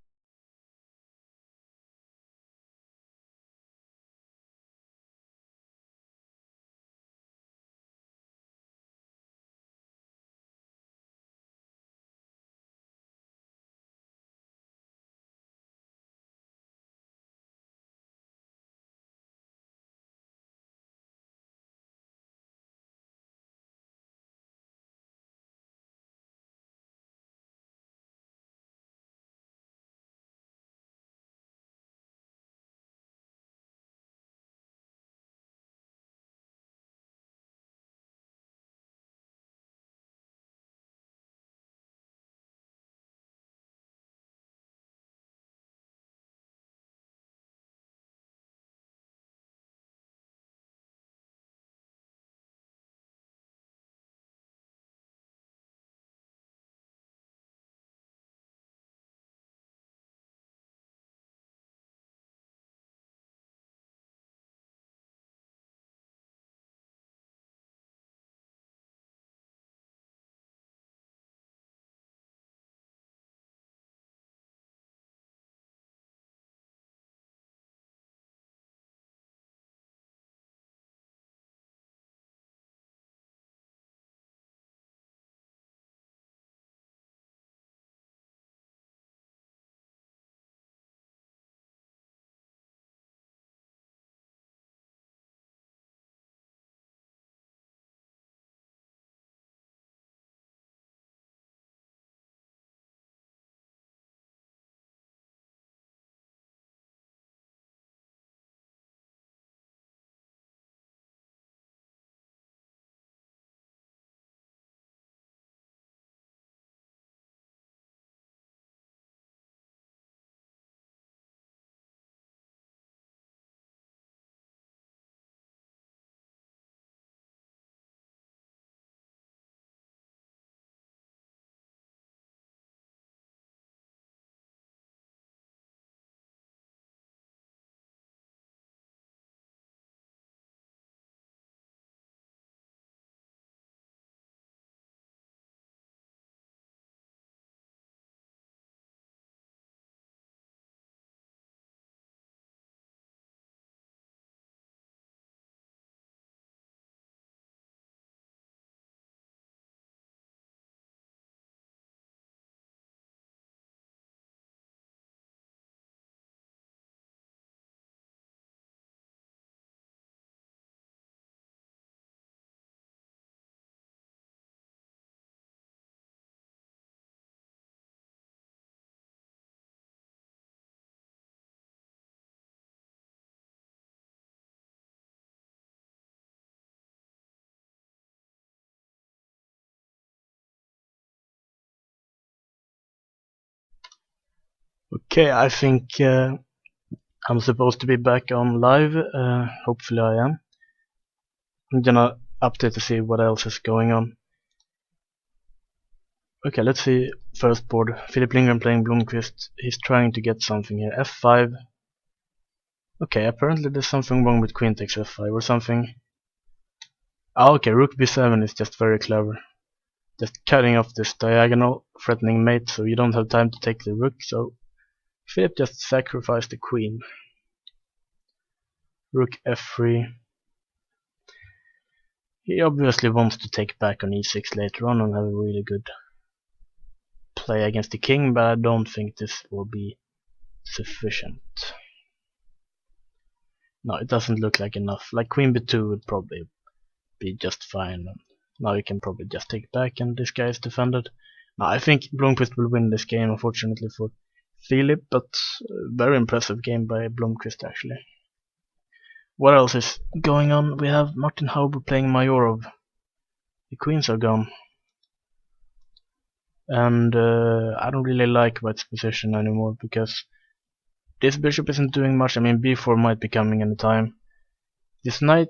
Okay, I think I'm supposed to be back on live. Hopefully I am. I'm gonna update to see what else is going on. Okay, let's see. First board. Philip Lindgren playing Blomqvist. He's trying to get something here. F5. Okay, apparently there's something wrong with queen takes F5 or something. Oh, okay, rook B7 is just very clever. Just cutting off this diagonal, threatening mate, so you don't have time to take the rook. So Philip just sacrificed the queen. Rook F3. He obviously wants to take back on E6 later on and have a really good play against the king, but I don't think this will be sufficient. No, it doesn't look like enough. Like queen b2 would probably be just fine. Now you can probably just take back and this guy is defended. Now I think Blomqvist will win this game, unfortunately for Philip, but very impressive game by Blomqvist actually. What else is going on? We have Martin Hauber playing Mayorov. The queens are gone. And I don't really like White's position anymore because this bishop isn't doing much. I mean, b4 might be coming any time. This knight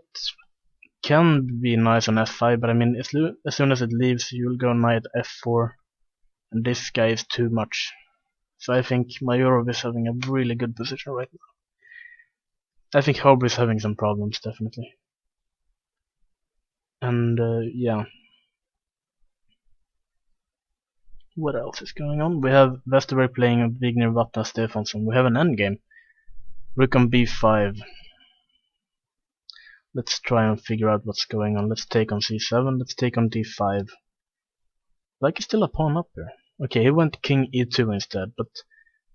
can be nice on f5, but I mean, as soon as it leaves, you'll go knight f4, and this guy is too much. So I think Mayorov is having a really good position right now. I think Hauber is having some problems, definitely. And yeah. What else is going on? We have Westerberg playing Wigner Vatna Stefansson. We have an endgame. Rook on b5. Let's try and figure out what's going on. Let's take on c7. Let's take on d5. Like he's still a pawn up here. Okay, he went king e2 instead, but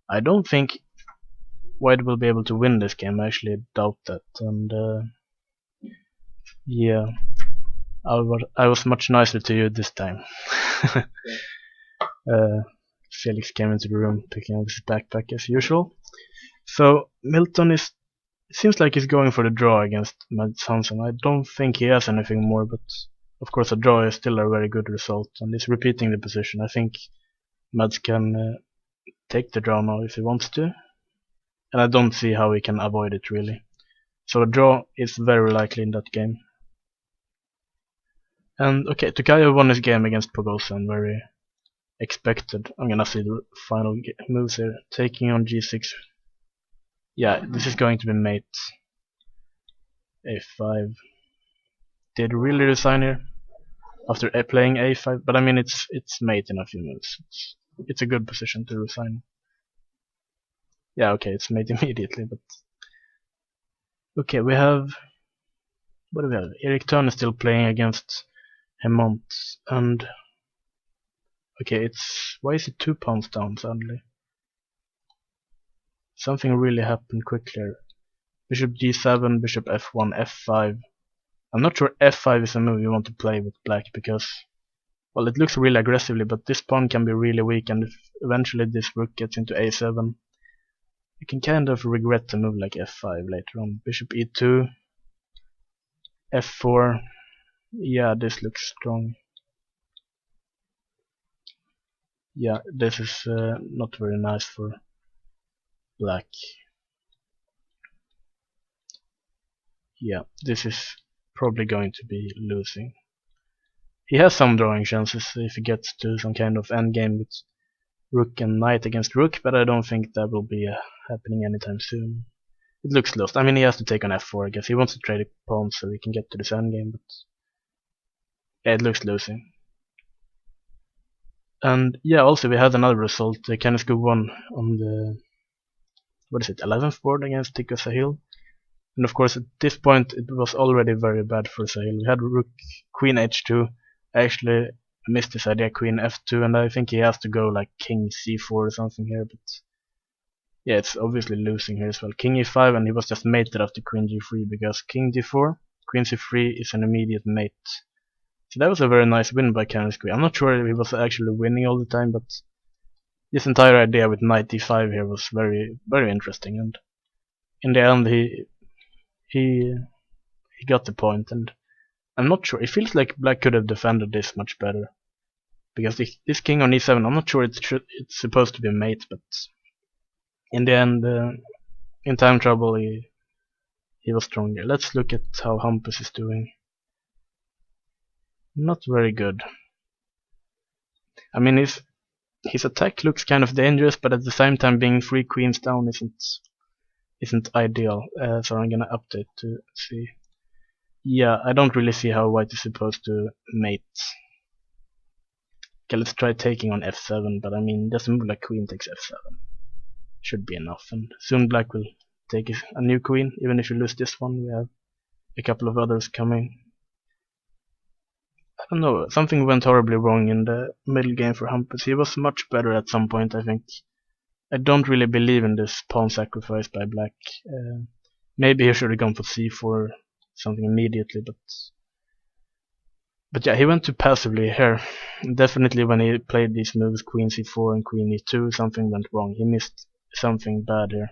I don't think White will be able to win this game. I actually doubt that. And yeah, I was much nicer to you this time. Felix came into the room picking up his backpack as usual. So Milton seems like he's going for the draw against Mads Hansen. I don't think he has anything more, but of course a draw is still a very good result, and he's repeating the position. I think Mads can take the draw now if he wants to, and I don't see how he can avoid it really. So a draw is very likely in that game. And okay, Tokayev won his game against Pogosan, very expected. I'm gonna see the final moves here. Taking on g6. Yeah, this is going to be mate. a5. Did really resign here after playing a5, but I mean it's mate in a few moves. It's a good position to resign. Yeah, okay, it's mate immediately, but okay, we have what do we have? Erik Thurn is still playing against Hemont, and okay, it's why is it 2 pounds down suddenly? Something really happened quickly. Bishop d7, bishop f1, f5. I'm not sure f5 is a move you want to play with black because, well, it looks really aggressively, but this pawn can be really weak, and if eventually this rook gets into a7, you can kind of regret a move like f5 later on. Bishop e2, f4. Yeah, this looks strong. Yeah, this is not very nice for black. Yeah, this is probably going to be losing. He has some drawing chances if he gets to some kind of endgame with rook and knight against rook, but I don't think that will be happening anytime soon. It looks lost. I mean, he has to take on f4, I guess. He wants to trade a pawn so he can get to this endgame, but yeah, it looks losing. And yeah, also we had another result. Kennesko won on the, what is it, 11th board against Tikko Sahil. And of course, at this point, it was already very bad for Sahil. We had rook, queen h2. I actually missed this idea, queen f2, and I think he has to go like king c4 or something here, but yeah, it's obviously losing here as well. King e5, and he was just mated after queen g3 because king d4, queen c3 is an immediate mate. So that was a very nice win by Kennesko. I'm not sure if he was actually winning all the time, but this entire idea with knight d5 here was very, very interesting, and in the end he got the point, and I'm not sure. It feels like black could have defended this much better because this king on e7. I'm not sure it's supposed to be mate, but in the end, in time trouble, he was stronger. Let's look at how Hampus is doing. Not very good. I mean, his attack looks kind of dangerous, but at the same time, being 3 queens down isn't ideal. So I'm gonna update to see. Yeah, I don't really see how white is supposed to mate. Okay, let's try taking on f7, but I mean, doesn't move like queen takes f7. Should be enough, and soon black will take a new queen. Even if you lose this one, we have a couple of others coming. I don't know, something went horribly wrong in the middle game for Hampus. He was much better at some point, I think. I don't really believe in this pawn sacrifice by black. Maybe he should have gone for c4 something immediately, but yeah, he went too passively here. Definitely when he played these moves, queen c4 and queen e2, something went wrong. He missed something bad here.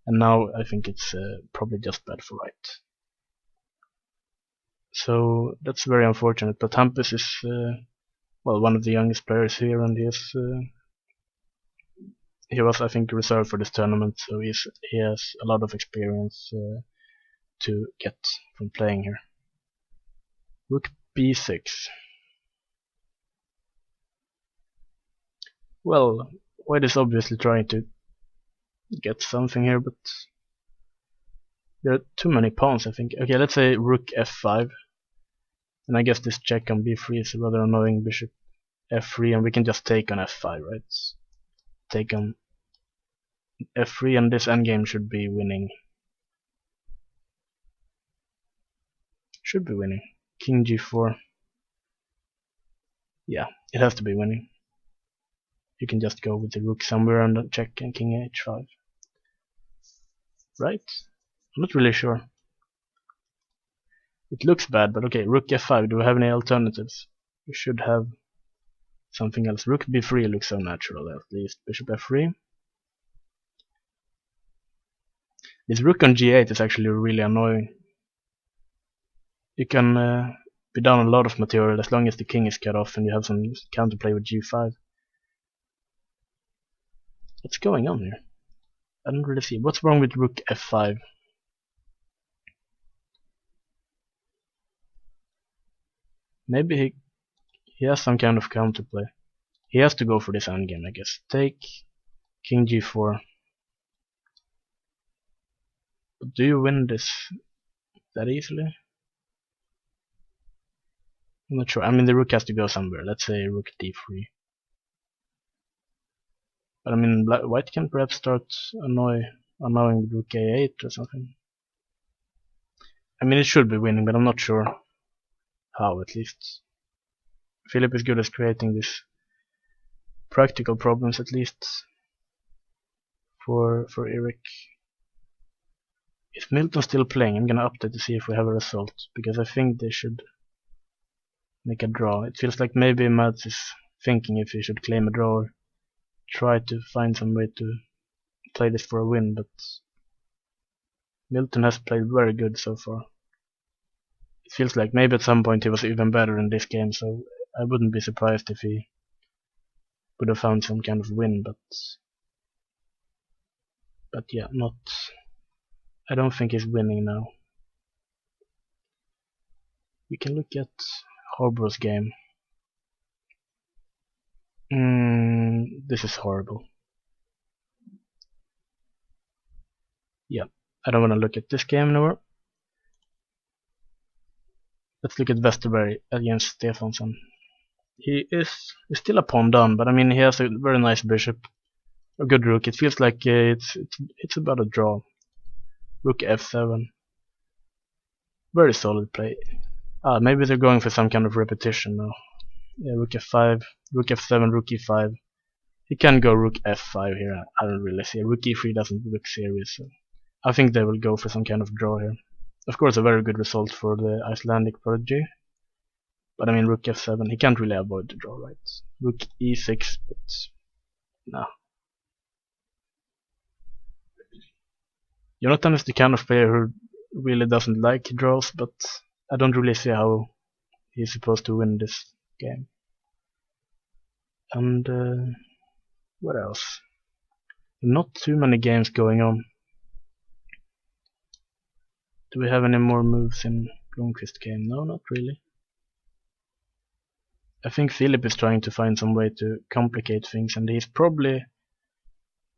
And now I think it's probably just bad for white. So that's very unfortunate, but Hampus is well, one of the youngest players here, and he was, I think, reserved for this tournament, so he has a lot of experience to get from playing here. Rook b6. Well, white is obviously trying to get something here, but there are too many pawns, I think. Okay, let's say rook f5, and I guess this check on b3 is a rather annoying. Bishop f3, and we can just take on f5, right? Take on f3, and this endgame should be winning. Should be winning. King g4. Yeah, it has to be winning. You can just go with the rook somewhere and check and king h5. Right? I'm not really sure. It looks bad, but okay, rook f5. Do we have any alternatives? We should have something else. Rook b3 looks so natural, at least. Bishop f3. This rook on g8 is actually really annoying. You can be down a lot of material as long as the king is cut off and you have some counterplay with g5. What's going on here? I don't really see. What's wrong with rook f5? Maybe he has some kind of counterplay. He has to go for this endgame, I guess. Take king g4. But do you win this that easily? I'm not sure. I mean, the rook has to go somewhere. Let's say rook d3. But I mean, white can perhaps start annoying with rook a8 or something. I mean, it should be winning, but I'm not sure how, at least. Philip is good at creating these practical problems, at least for Eric. Is Milton still playing? I'm gonna update to see if we have a result, because I think they should make a draw. It feels like maybe Mads is thinking if he should claim a draw or try to find some way to play this for a win, but Milton has played very good so far. It feels like maybe at some point he was even better in this game, so I wouldn't be surprised if he would have found some kind of win, but yeah, not. I don't think he's winning now. We can look at Harbrough's game. This is horrible. Yeah, I don't want to look at this game anymore. Let's look at Westerberg against Stefansson. He's still a pawn down, but I mean he has a very nice bishop, a good rook. It feels like it's about a draw. Rook f7, very solid play. Maybe they're going for some kind of repetition now. Yeah, rook f5, rook f7, rook e5. He can go rook f5 here. I don't really see. Rook e3 doesn't look serious, so I think they will go for some kind of draw here. Of course, a very good result for the Icelandic prodigy. But I mean, rook f7, he can't really avoid the draw, right? Rook e6, but no. Jonathan is the kind of player who really doesn't like draws, but I don't really see how he's supposed to win this game. And what else? Not too many games going on. Do we have any more moves in Blomqvist game? No, not really. I think Philip is trying to find some way to complicate things, and he's probably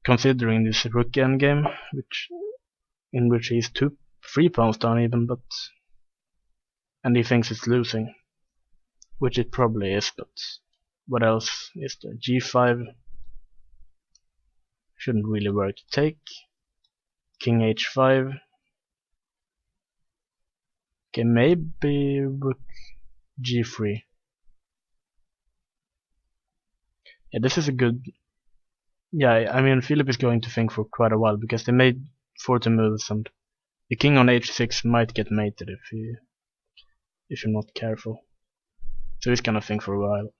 considering this rook endgame, in which he's 3 pawns down even, and he thinks it's losing, which it probably is. But what else is there? G5 shouldn't really work. Take King H5. Okay, maybe rook G3. Yeah, this is a good. Yeah, I mean Philip is going to think for quite a while because they made 40 moves, and the king on H6 might get mated if you're not careful. So he's gonna think for a while.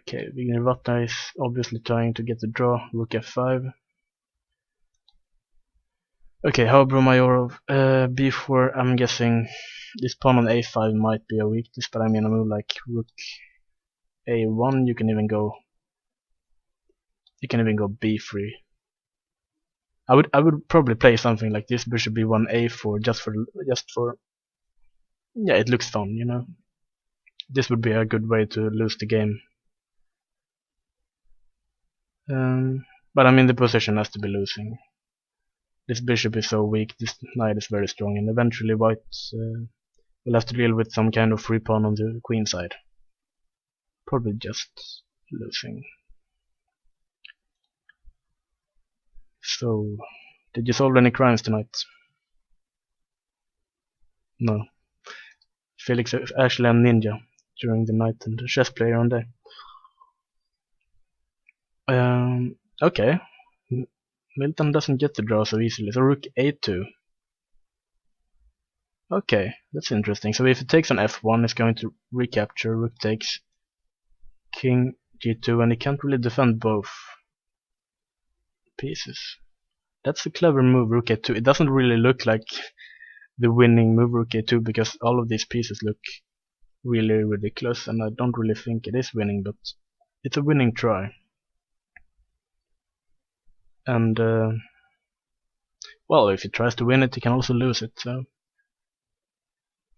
Okay, Vignevata is obviously trying to get the draw. Rook F5. Okay, how Bromayorov? B4. I'm guessing this pawn on A5 might be a weakness, but I mean a move like Rook A1. You can even go B3. I would probably play something like this. Bishop B1 A4 just for yeah, it looks fun, you know. This would be a good way to lose the game. But I mean the position has to be losing. This bishop is so weak, this knight is very strong, and eventually white will have to deal with some kind of free pawn on the queen side. Probably just losing. So, did you solve any crimes tonight? No. Felix is actually a ninja during the night and a chess player on day. Okay. Milton doesn't get the draw so easily, so rook a2. Okay, that's interesting. So if it takes on f1, it's going to recapture. Rook takes king g2, and he can't really defend both pieces. That's a clever move, rook a2. It doesn't really look like the winning move, rook a2, because all of these pieces look really ridiculous, and I don't really think it is winning, but it's a winning try. And well, if he tries to win it, he can also lose it. So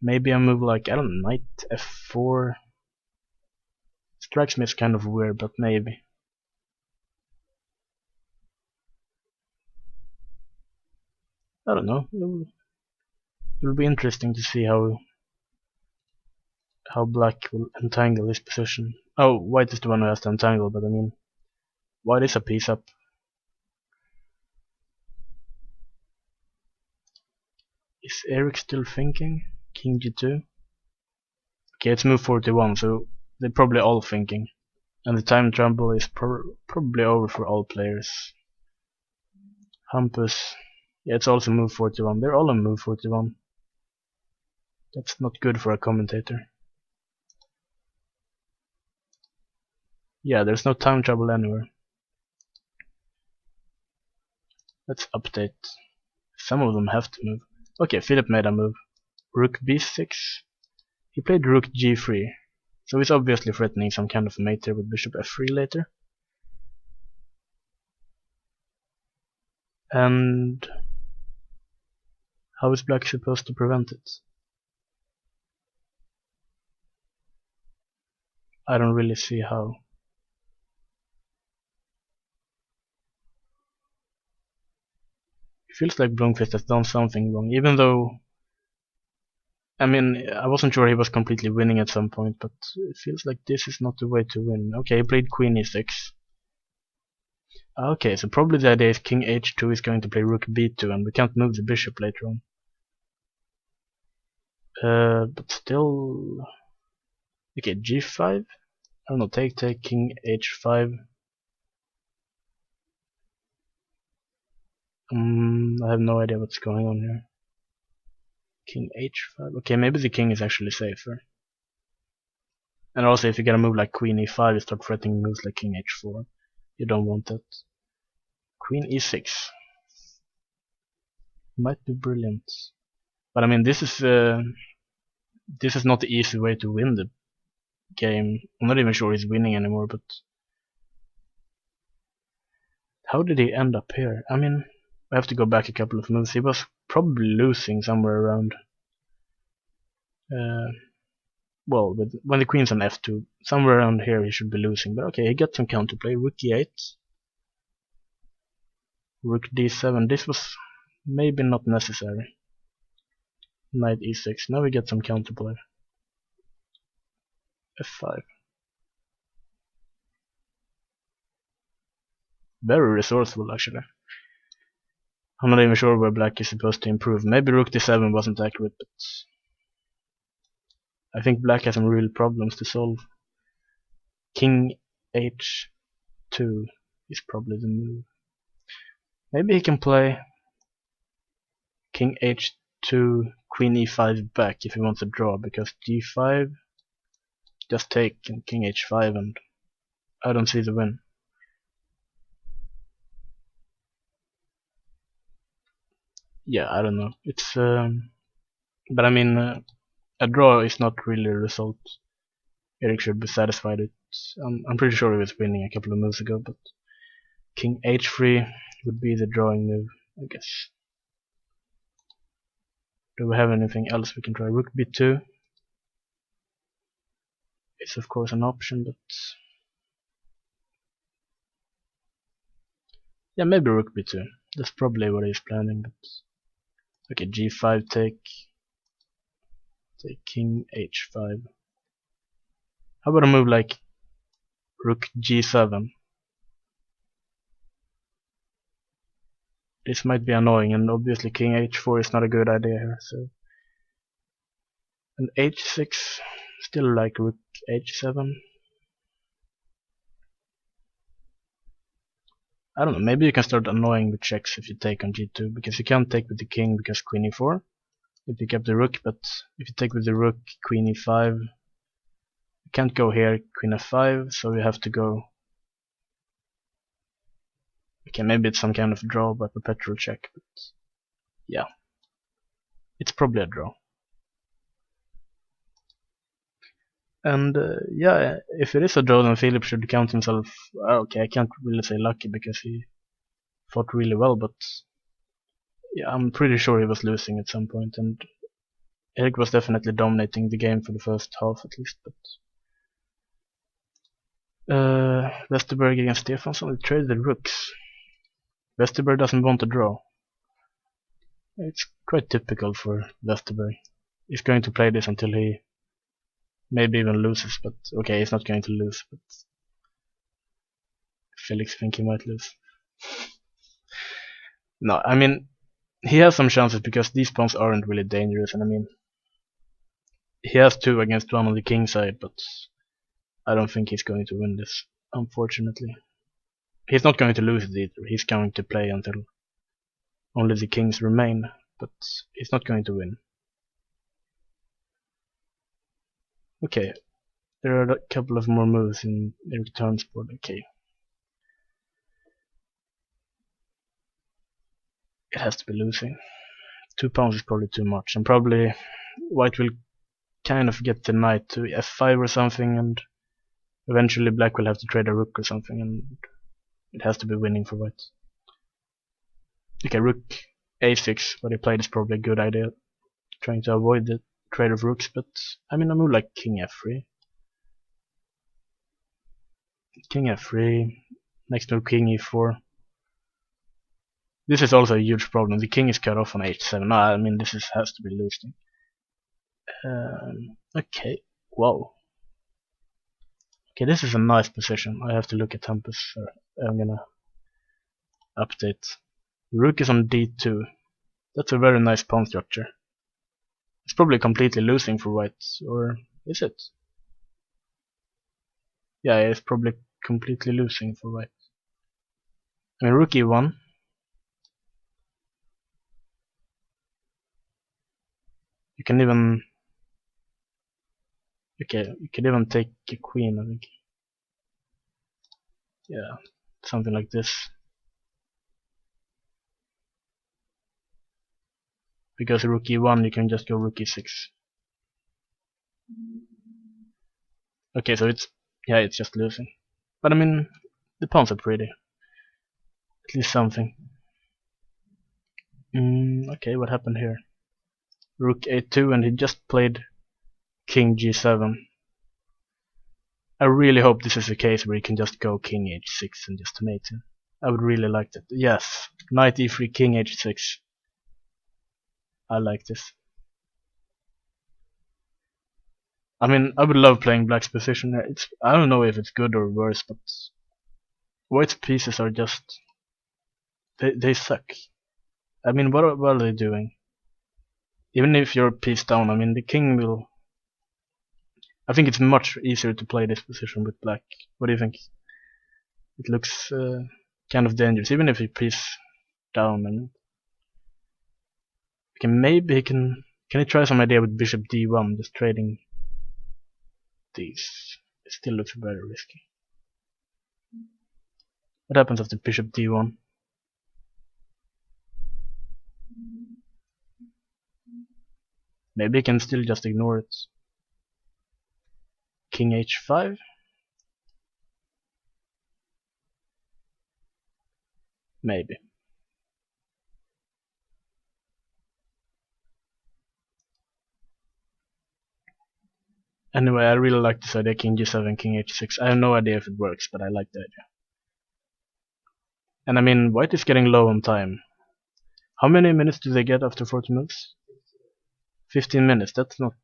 maybe a move like, I don't know, knight f4 strikes me as kind of weird, but maybe. I don't know. It'll be interesting to see how black will entangle his position. Oh, white is the one who has to entangle, but I mean, white is a piece up. Is Eric still thinking? King g2? Okay, it's move 41, so they're probably all thinking. And the time trouble is probably over for all players. Hampus, yeah, it's also move 41. They're all on move 41. That's not good for a commentator. Yeah, there's no time trouble anywhere. Let's update. Some of them have to move. Okay, Philip made a move. Rook b6. He played rook g3. So he's obviously threatening some kind of mate here with bishop f3 later. And how is black supposed to prevent it? I don't really see how. It feels like Blomqvist has done something wrong, even though, I mean, I wasn't sure he was completely winning at some point, but it feels like this is not the way to win. Okay, he played queen e6. Okay, so probably the idea is king h2 is going to play rook b2, and we can't move the bishop later on. But still, okay, g5. I don't know, take king h5. I have no idea what's going on here. King h5. Okay, maybe the king is actually safer. And also, if you get a move like queen e5, you start threatening moves like king h4. You don't want that. Queen e6 might be brilliant, but I mean, this is not the easy way to win the game. I'm not even sure he's winning anymore, but How did he end up here? I mean, I have to go back a couple of moves. He was probably losing somewhere around. Well, when the queen's on f2, somewhere around here he should be losing. But okay, he got some counterplay. Rook e8, rook d7. This was maybe not necessary. Knight e6. Now we get some counterplay. f5. Very resourceful, actually. I'm not even sure where black is supposed to improve. Maybe rook d7 wasn't accurate, but I think black has some real problems to solve. King h2 is probably the move. Maybe he can play king h2, queen e5 back if he wants a draw, because g5, just take and king h5, and I don't see the win. Yeah, I don't know. It's but I mean, a draw is not really a result Eric should be satisfied with. I'm pretty sure he was winning a couple of moves ago, but king h3 would be the drawing move, I guess. Do we have anything else we can try? Rook b2 is of course an option, but yeah, maybe rook b2. That's probably what he's planning, but okay, g5 take king h5. How about a move like rook g7? This might be annoying, and obviously king h4 is not a good idea here, so and h6, still like rook h7. I don't know, maybe you can start annoying with checks if you take on g2, because you can't take with the king because queen e4. You pick up the rook, but if you take with the rook, queen e5, you can't go here, queen f5, so you have to go. Okay, maybe it's some kind of draw by perpetual check, but yeah, it's probably a draw. And yeah, if it is a draw, then Philip should count himself. Okay, I can't really say lucky because he fought really well, but yeah, I'm pretty sure he was losing at some point, and Erik was definitely dominating the game for the first half at least. But Westerberg against Stefansson, they traded the rooks. Westerberg doesn't want to draw. It's quite typical for Westerberg. He's going to play this until he maybe even loses, but okay, he's not going to lose, but Felix think he might lose. No, I mean, he has some chances because these pawns aren't really dangerous, and I mean, he has 2 against 1 on the king side, but I don't think he's going to win this, unfortunately. He's not going to lose it either. He's going to play until only the kings remain, but he's not going to win. Okay, there are a couple of more moves in Erik Thörn's board. Okay, it has to be losing. 2 pawns is probably too much, and probably white will kind of get the knight to f5 or something, and eventually black will have to trade a rook or something, and it has to be winning for white. Okay, rook a6, what he played is probably a good idea, trying to avoid the trade of rooks, but I mean a move like king f3. King f3, next move king e4. This is also a huge problem. The king is cut off on h7. No, I mean this has to be losing. Okay, wow. Okay, this is a nice position. I have to look at Tempest. I'm gonna update. Rook is on d2. That's a very nice pawn structure. It's probably completely losing for white, or is it? Yeah, it's probably completely losing for white. I mean, rook e1. You can even... Okay, you can even take a queen, I think. Yeah, something like this. Because rook e1, you can just go rook e6. Okay, so it's... Yeah, it's just losing. But I mean, the pawns are pretty. At least something. Okay, what happened here? Rook a2, and he just played king g7. I really hope this is a case where he can just go king h6 and just mate him. I would really like that. Yes, knight e3, king h6. I like this. I mean, I would love playing black's position. I don't know if it's good or worse, but white's pieces are just they suck. I mean, what are they doing? Even if you're piece down, I mean, the king will. I think it's much easier to play this position with black. What do you think? It looks kind of dangerous, even if he piece down. And maybe he can. Can he try some idea with bishop d1, just trading these? It still looks very risky. What happens after bishop d1? Maybe he can still just ignore it. King h5. Maybe. Anyway, I really like this idea, king g7, king h6. I have no idea if it works, but I like the idea. And I mean, white is getting low on time. How many minutes do they get after 40 moves? 15 minutes, that's not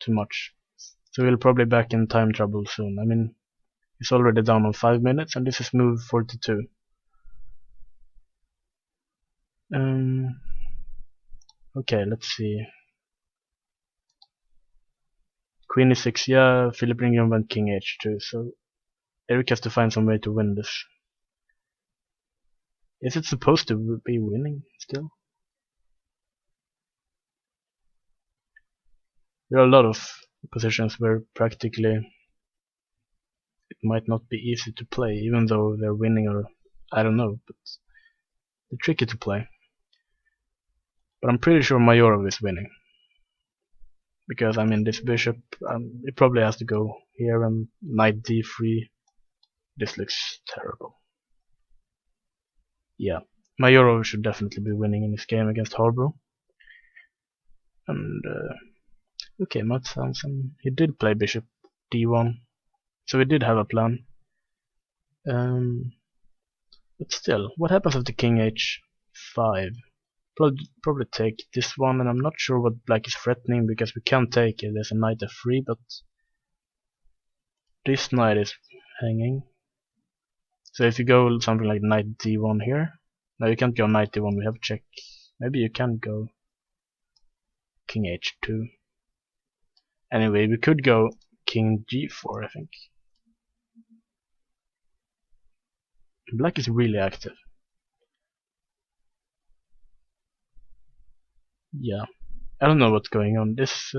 too much. So we'll probably back in time trouble soon. I mean, it's already down on 5 minutes, and this is move 42. Okay, let's see. Queen e6, yeah, Philip Ringham went king h2, so Eric has to find some way to win this. Is it supposed to be winning still? There are a lot of positions where practically it might not be easy to play, even though they're winning, or I don't know, but they're tricky to play. But I'm pretty sure Mayorov is winning. Because I mean, this bishop, it probably has to go here, and knight d3. This looks terrible. Yeah, Mayorov should definitely be winning in this game against Harborough. And okay, Mats Hansen, he did play bishop d1, so he did have a plan. But still, what happens after king h5? Probably take this one, and I'm not sure what black is threatening because we can't take it. There's a knight f3, but this knight is hanging. So if you go something like knight d1 here, no, you can't go knight d1. We have check. Maybe you can go king h2. Anyway, we could go king g4, I think. Black is really active. Yeah, I don't know what's going on. This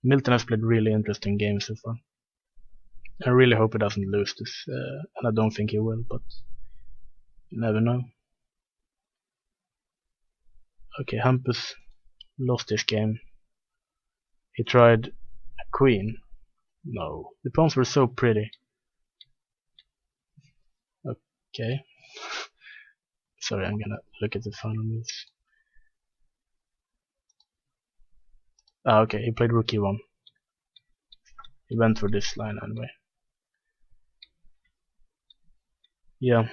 Milton has played really interesting games so far. I really hope he doesn't lose this, and I don't think he will, but you never know. Okay, Hampus lost this game. He tried a queen. No, the pawns were so pretty. Okay. Sorry, I'm gonna look at the final moves. Ah, okay, he played rook e1. He went for this line anyway. Yeah.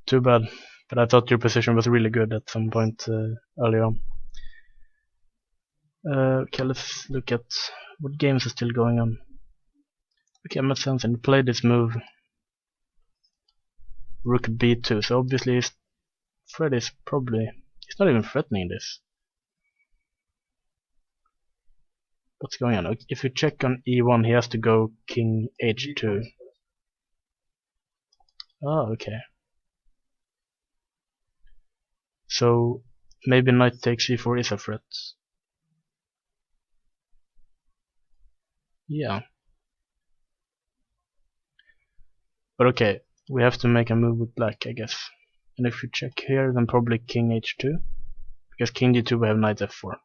Too bad. But I thought your position was really good at some point earlier on. Okay, let's look at what games are still going on. Okay, Mats Hansen played this move. Rook b2, so obviously Fred is probably... He's not even threatening this. What's going on? If you check on e1, he has to go king h2. Oh, okay. So maybe knight takes e4 is a threat. Yeah. But okay, we have to make a move with black, I guess. And if you check here, then probably king h2. Because king d2 we have knight f4.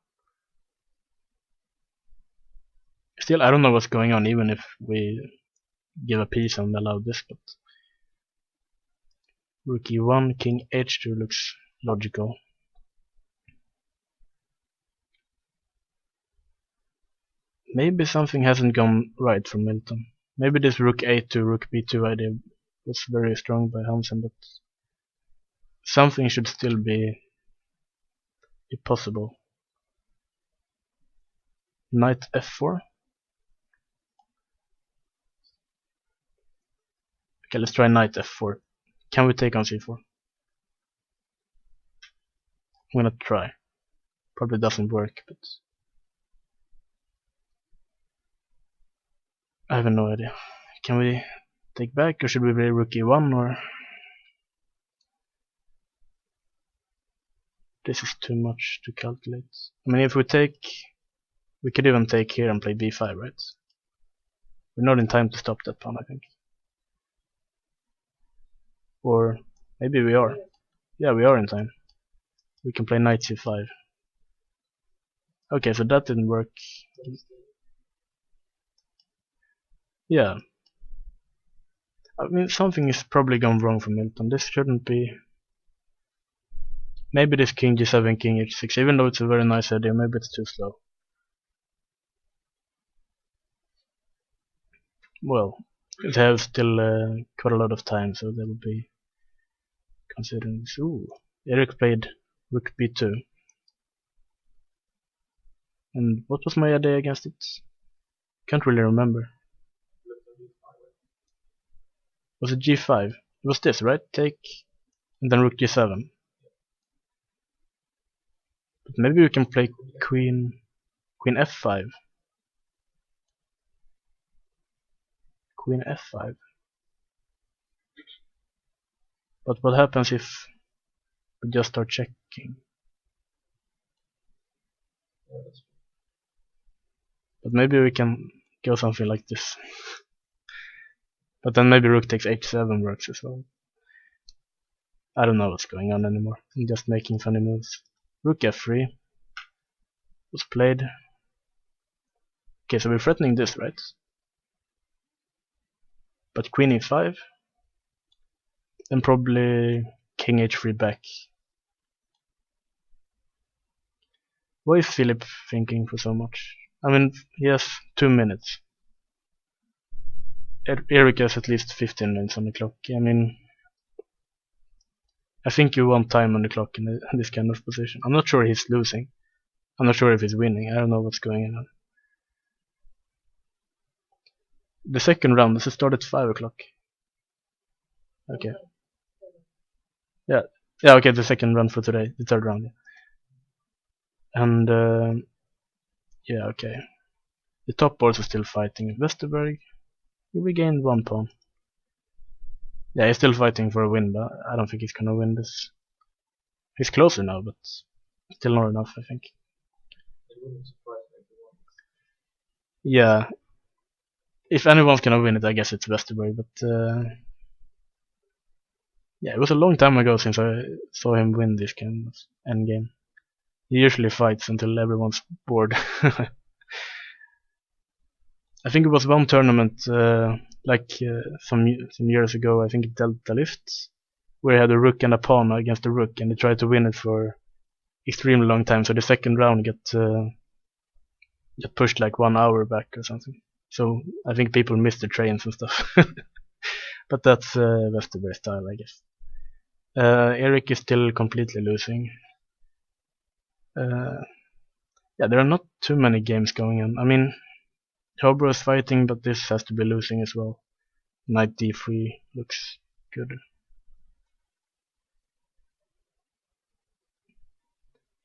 Still, I don't know what's going on, even if we give a piece and allow this, but rook e1, king h2 looks logical. Maybe something hasn't gone right for Milton. Maybe this rook a2, rook b2 idea was very strong by Hansen, but something should still be possible. Knight f4. Okay, let's try knight f4. Can we take on c4? I'm gonna try. Probably doesn't work, but I have no idea. Can we take back, or should we play rook e1, or this is too much to calculate? I mean, if we take, we could even take here and play b5, right? We're not in time to stop that pawn, I think. Or maybe we are. Yeah, we are in time. We can play knight c5. Okay, so that didn't work. Yeah. I mean, something is probably gone wrong for Milton. This shouldn't be. Maybe this king g7, king h6, even though it's a very nice idea, maybe it's too slow. Well, they have still quite a lot of time, so they will be considering this. Ooh, Eric played rook b2. And what was my idea against it? Can't really remember. Was it g5? It was this, right? Take, and then rook g7. But maybe we can play queen f5. Queen f5. But what happens if we just start checking? But maybe we can go something like this. But then maybe rook takes h7 works as well. I don't know what's going on anymore. I'm just making funny moves. Rook f3 was played. Okay, so we're threatening this, right? But queen e5. Then probably king h3 back. Why is Philip thinking for so much? I mean, he has 2 minutes. Eric has at least 15 minutes on the clock. I mean, I think you want time on the clock in this kind of position. I'm not sure he's losing. I'm not sure if he's winning. I don't know what's going on. The second round, does it start at 5 o'clock? Okay. Yeah, okay, the second round for today. The third round. Yeah. And, yeah, okay. The top boards are still fighting. Westerberg, he regained 1 pawn. Yeah, he's still fighting for a win, but I don't think he's gonna win this. He's closer now, but still not enough, I think. Yeah. If anyone's gonna win it, I guess it's Westerberg, but yeah, it was a long time ago since I saw him win this kind of endgame. He usually fights until everyone's bored. I think it was one tournament, some years ago, I think Delta Lift, where he had a rook and a pawn against a rook, and he tried to win it for extremely long time, so the second round got pushed like 1 hour back or something. So I think people missed the trains and stuff. But that's Westerberg style, I guess. Eric is still completely losing. Yeah, there are not too many games going on. I mean, Hobro is fighting, but this has to be losing as well. Knight d3 looks good.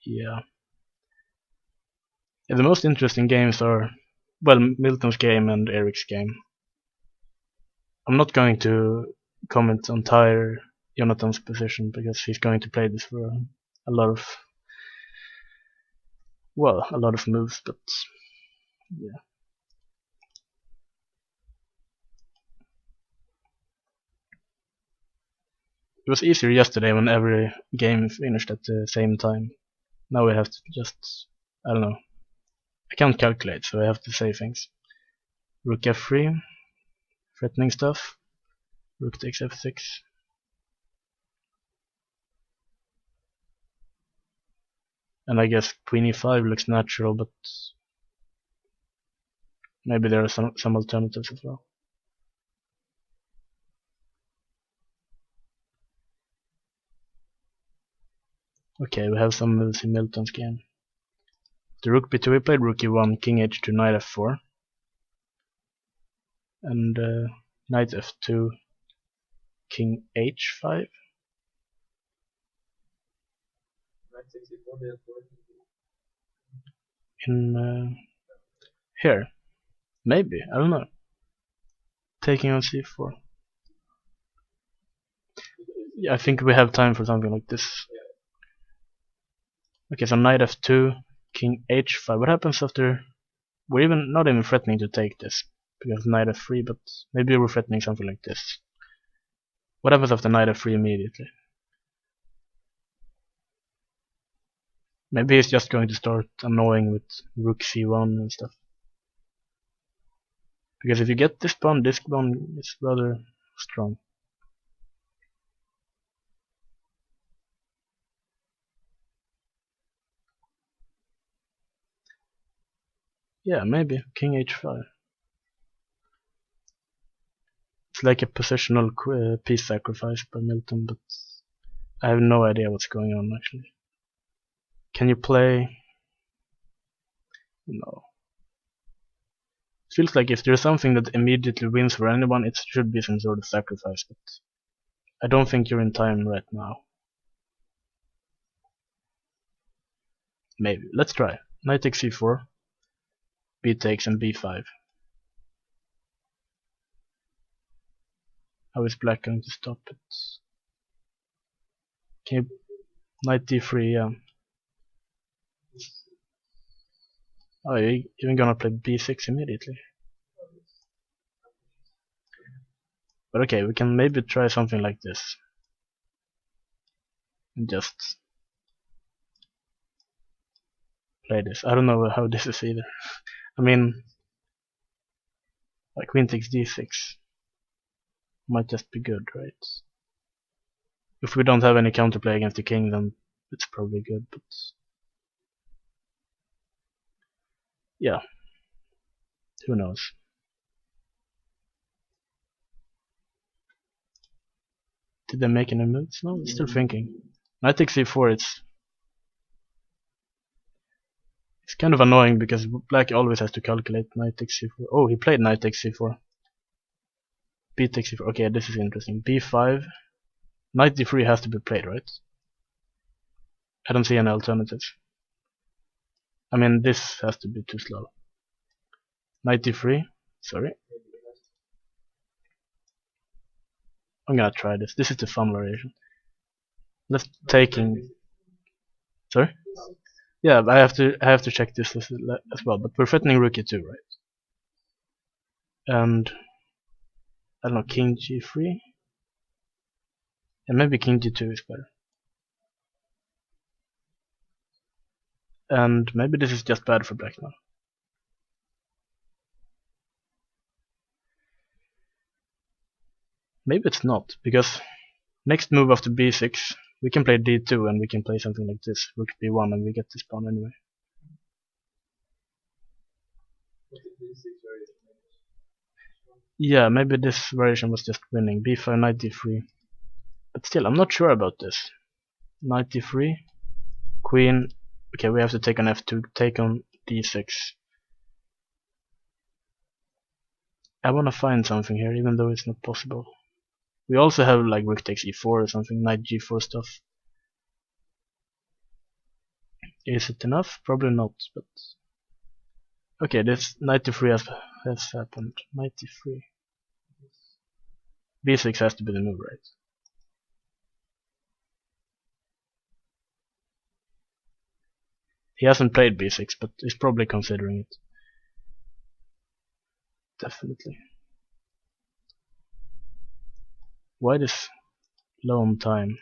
Yeah. The most interesting games are, well, Milton's game and Eric's game. I'm not going to comment on entire Jonathan's position because he's going to play this for a lot of moves, but yeah. It was easier yesterday when every game finished at the same time. Now we have to just, I don't know. I can't calculate, so I have to say things. Rook f3. threatening stuff. Rook takes f6. And I guess queen e5 looks natural, but maybe there are some alternatives as well. Okay, we have some moves in Milton's game. The rook b2, we played rook e1, king h2, knight f4. And knight f2, king h5. In here, maybe, I don't know. Taking on c4. Yeah, I think we have time for something like this. Okay, so knight f2, king h5. What happens after? We're not even threatening to take this because knight f3, but maybe we're threatening something like this. What happens after knight f3 immediately? Maybe he's just going to start annoying with rook c1 and stuff. Because if you get this pawn is rather strong. Yeah, maybe king h5. It's like a positional piece sacrifice by Milton, but I have no idea what's going on actually. Can you play? No. It feels like if there's something that immediately wins for anyone, it should be some sort of sacrifice, but I don't think you're in time right now. Maybe. Let's try. Knight takes c4, b takes, and b5. How is black going to stop it? Can you... Knight d3, yeah. Oh, you're even gonna play b6 immediately. But okay, we can maybe try something like this. And just play this. I don't know how this is either. I mean, like queen takes d6 might just be good, right? If we don't have any counterplay against the king, then it's probably good, but yeah, who knows? Did they make any moves? No, still thinking. Knight takes c4, it's kind of annoying because black always has to calculate knight takes c4. Oh, he played knight takes c4. B takes c4. Okay, this is interesting. b5. Knight d3 has to be played, right? I don't see any alternatives. I mean, this has to be too slow. Knight d3. Sorry. I'm gonna try this. This is the fun variation. Let's taking. Sorry. Yeah, I have to check this as well. But we're threatening rook e2, right? And I don't know, king g3. And maybe king g2 is better. And maybe this is just bad for black now. Maybe it's not, because next move after b6, we can play d2 and we can play something like this, rook b1, and we get this pawn anyway. Yeah, maybe this variation was just winning. b5, knight d3. But still, I'm not sure about this. Knight d3, queen. Okay, we have to take on f2, take on d6. I wanna find something here, even though it's not possible. We also have like rook takes e4 or something, knight g4 stuff. Is it enough? Probably not, but okay, this knight d3 has happened. Knight d3. b6 has to be the move, right? He hasn't played b6, but he's probably considering it. Definitely. Why this low on time?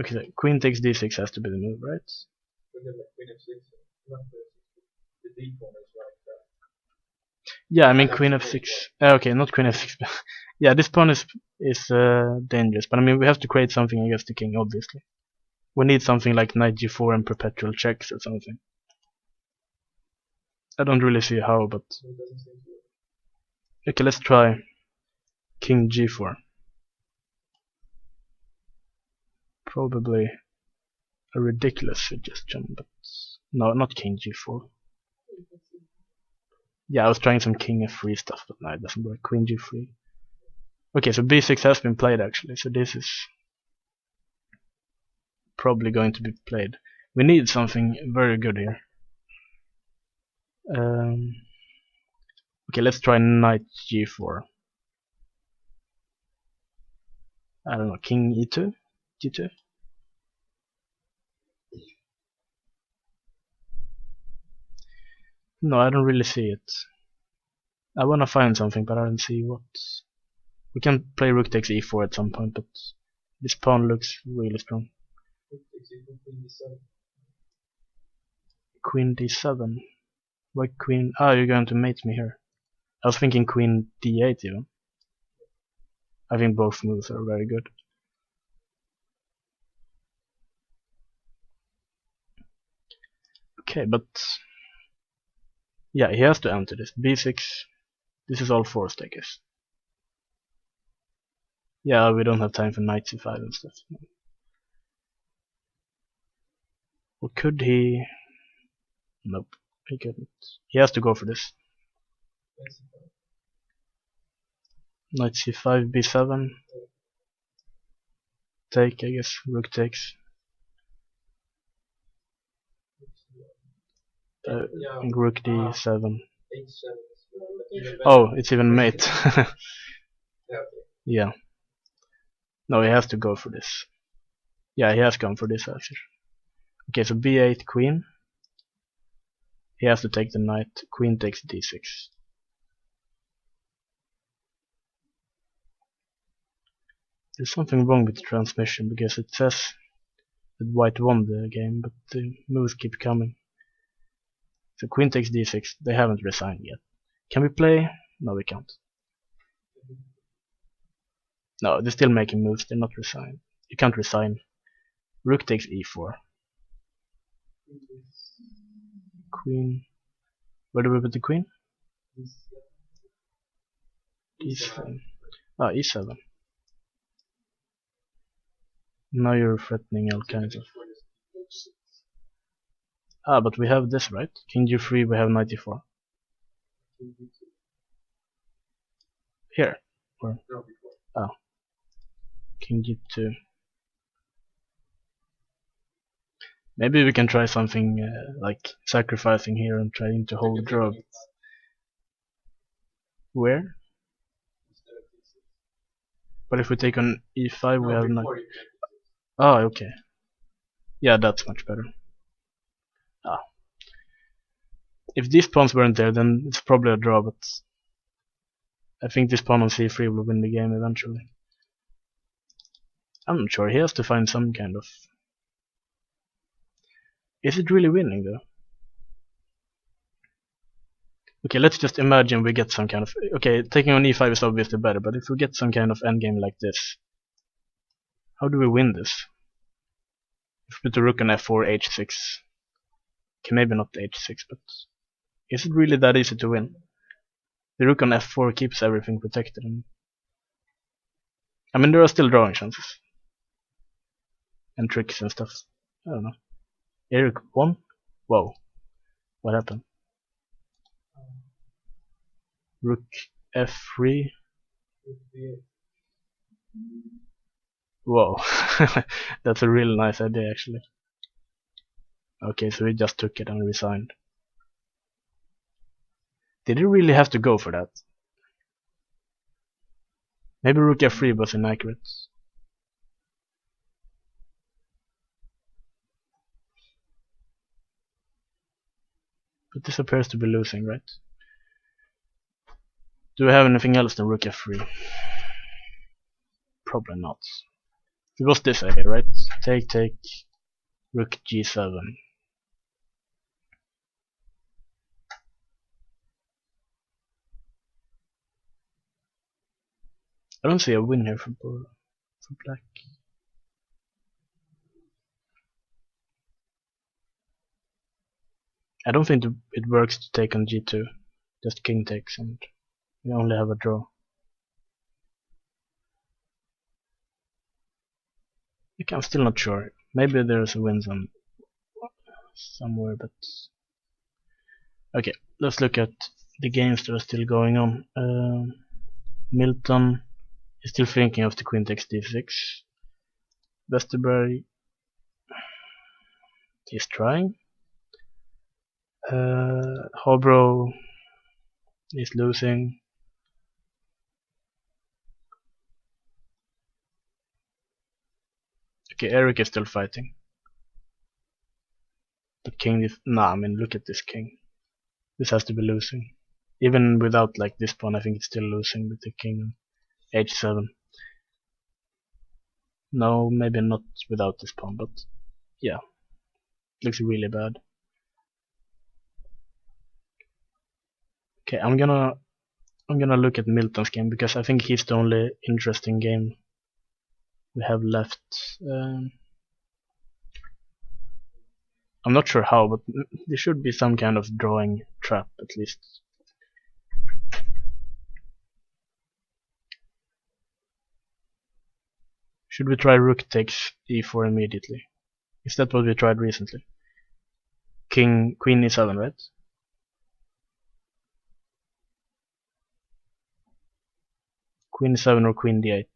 Okay, so queen takes d6 has to be the move, right? Yeah, I mean queen f6. Okay, not queen f6. Yeah, this pawn is dangerous, but I mean we have to create something against the king, obviously. We need something like knight g4 and perpetual checks or something. I don't really see how, but okay, let's try king g4. Probably a ridiculous suggestion, but no, not king g4. Yeah, I was trying some king f3 stuff, but no, it doesn't work. Queen g3. Okay, so b6 has been played actually, so this is probably going to be played. We need something very good here. Okay, let's try knight g4. I don't know, king e2? g2? No, I don't really see it. I wanna find something, but I don't see what. We can play rook takes e4 at some point, but this pawn looks really strong. Queen d7. Why queen? Ah, you're going to mate me here. I was thinking queen d8 even. I think both moves are very good. Okay, but yeah, he has to enter this. b6. This is all forced, I guess. Yeah, we don't have time for knight c5 and stuff. Or could he? Nope, he couldn't. He has to go for this. Knight c5, b7. Take, I guess. Rook takes. Rook d7. Oh, it's even mate. Yeah. No, he has to go for this. Yeah, he has gone for this actually. Okay, so b8 queen. He has to take the knight. Queen takes d6. There's something wrong with the transmission because it says that white won the game, but the moves keep coming. So queen takes d6. They haven't resigned yet. Can we play? No, we can't. No, they're still making moves. They're not resigned. You can't resign. Rook takes e4. Queen. Where do we put the queen? e7. Ah, e7. Now you're threatening all kinds of. Ah, but we have this, right? King g3, we have knight e4. Here. Or, oh. King g2. Maybe we can try something like sacrificing here and trying to hold draw. Where? But if we take on e5, we have knight. Oh, okay. Yeah, that's much better. Ah. If these pawns weren't there, then it's probably a draw, but I think this pawn on c3 will win the game eventually. I'm not sure, he has to find some kind of... Is it really winning though? Okay, let's just imagine we get some kind of... Okay, taking on e5 is obviously better, but if we get some kind of endgame like this, how do we win this? If we put the rook on f4, h6. Okay, maybe not h6, but... Is it really that easy to win? The rook on f4 keeps everything protected. And I mean, there are still drawing chances. And tricks and stuff. I don't know. Eric won? Whoa. What happened? Rook f3. Whoa. That's a really nice idea actually. Okay, so he just took it and resigned. Did he really have to go for that? Maybe rook f3 was inaccurate. But this appears to be losing, right? Do we have anything else than rook f3? Probably not. It was this idea, right? Take, take, rook g7. I don't see a win here for black. I don't think it works to take on g2. Just king takes and we only have a draw. I'm still not sure. Maybe there's a win somewhere, but okay. Let's look at the games that are still going on. Milton is still thinking of the queen takes d6. Westerberg is trying. Hobro is losing. Okay, Eric is still fighting. The king is... Nah, I mean, look at this king. This has to be losing. Even without like this pawn, I think it's still losing with the king on h7. No, maybe not without this pawn, but yeah. It looks really bad. Okay, I'm gonna look at Milton's game because I think he's the only interesting game we have left. I'm not sure how, but there should be some kind of drawing trap at least. Should we try rook takes e4 immediately? Is that what we tried recently? Queen e7, right? Queen e7 or queen d8?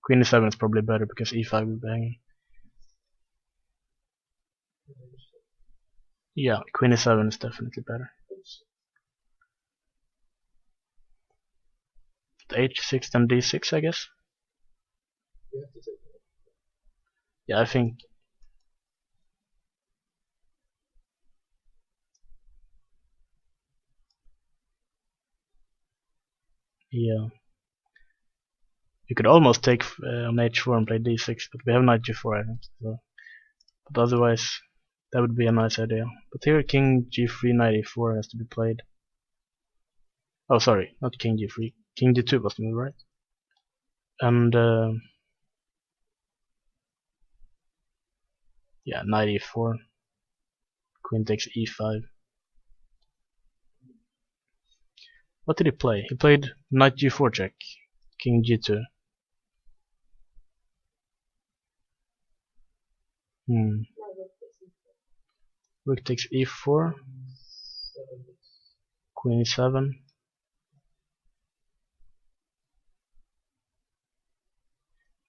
Queen e7 is probably better because e5 will be hanging. Yeah, queen e7 is definitely better. h6 then d6, I guess. Yeah, I think. Yeah. You could almost take on h4 and play d6, but we have knight g4, I think. So. But otherwise, that would be a nice idea. But here, king g3, knight e4 has to be played. Oh, sorry, not king g3. King d2 was the move, right? And yeah, knight e4. Queen takes e5. What did he play? He played knight g4 check. King g2. Rook takes e4. Queen e7.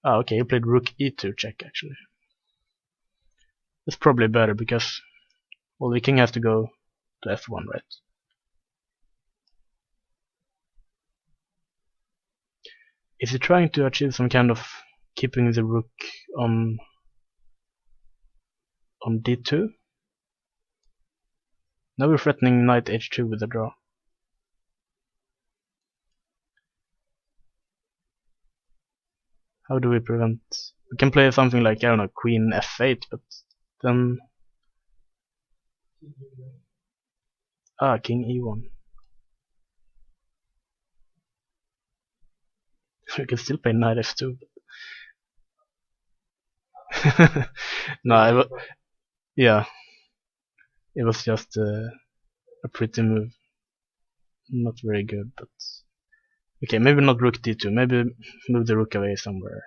Ah, okay, he played rook e2 check actually. That's probably better because, well, the king has to go to f1, right? Is he trying to achieve some kind of keeping the rook on d2? Now we're threatening knight h2 with a draw. How do we prevent? We can play something like, I don't know, queen f8, but then... Ah, king e1. We can still play knight f2. No, yeah, it was just a pretty move. Not very good, but okay, maybe not rook d2. Maybe move the rook away somewhere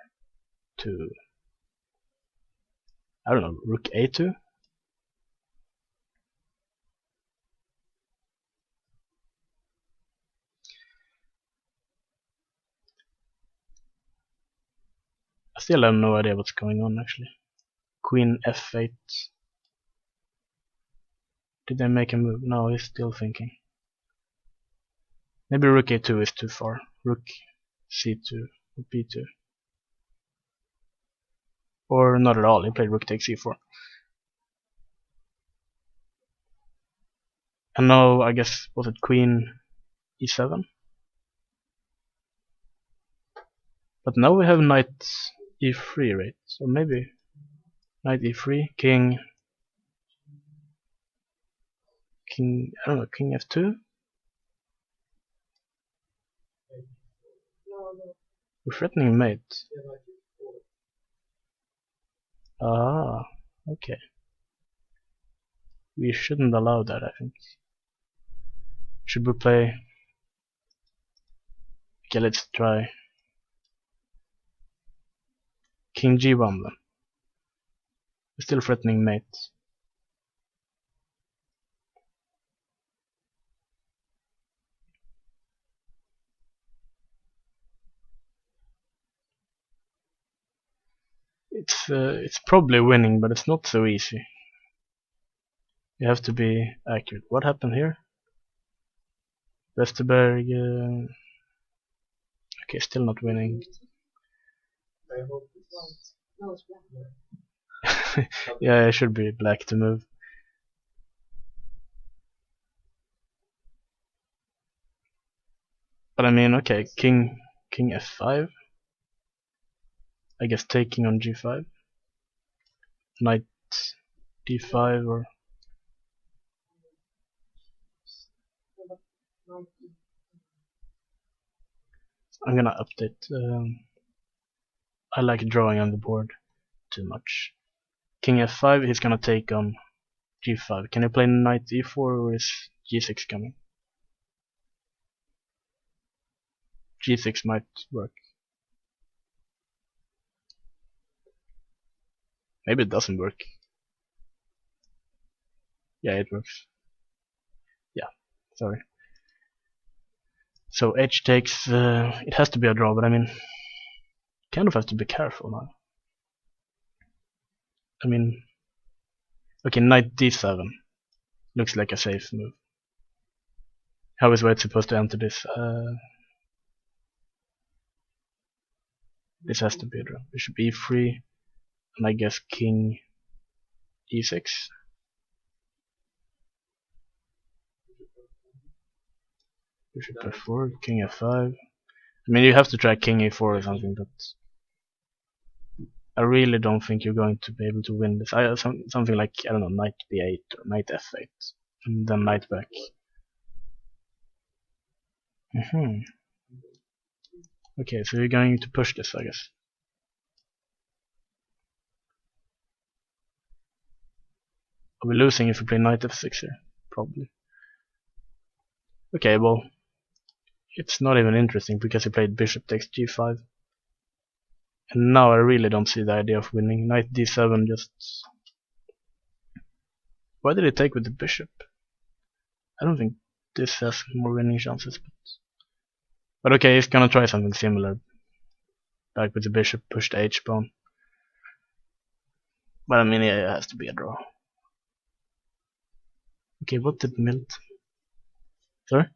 to, I don't know, rook a2. I still have no idea what's going on actually. Queen f8. Did they make a move? No, he's still thinking. Maybe rook a2 is too far. Rook c2 or b2. Or not at all, he played rook takes e4. And now, I guess, was it queen e7? But now we have knight e3, right? So maybe knight e3, king, I don't know, king f2? We're threatening mate. Ah, okay. We shouldn't allow that, I think. Should we play? Okay, let's try King G1 then. We're still threatening mate. It's probably winning, but it's not so easy. You have to be accurate. What happened here? Westerberg. Okay, still not winning. Yeah, it should be black to move. But I mean, okay, king f5. I guess taking on g5. Knight d5 or I'm gonna update. I like drawing on the board too much. King f5, he's gonna take on g5. Can you play knight e4 or is g6 coming? G6 might work. Maybe it doesn't work. Yeah, it works. Yeah, sorry. So h takes, it has to be a draw, but I mean, kind of have to be careful now. I mean, okay, knight d7 looks like a safe move. How is white supposed to enter this? This has to be a draw. Bishop e3, and I guess king e6. Bishop f4, king f5. I mean, you have to try king e4 or something, but I really don't think you're going to be able to win this. Something like, I don't know, knight b8 or knight f8, and then knight back. Okay, so you're going to push this, I guess. Are we losing if we play knight f6 here? Probably. Okay, well, it's not even interesting because he played bishop takes g5. And now I really don't see the idea of winning. Knight d7 just... Why did he take with the bishop? I don't think this has more winning chances. But okay, he's gonna try something similar. Back with the bishop, push the h-pawn. But I mean, yeah, it has to be a draw. Okay, what did Milt? Sorry?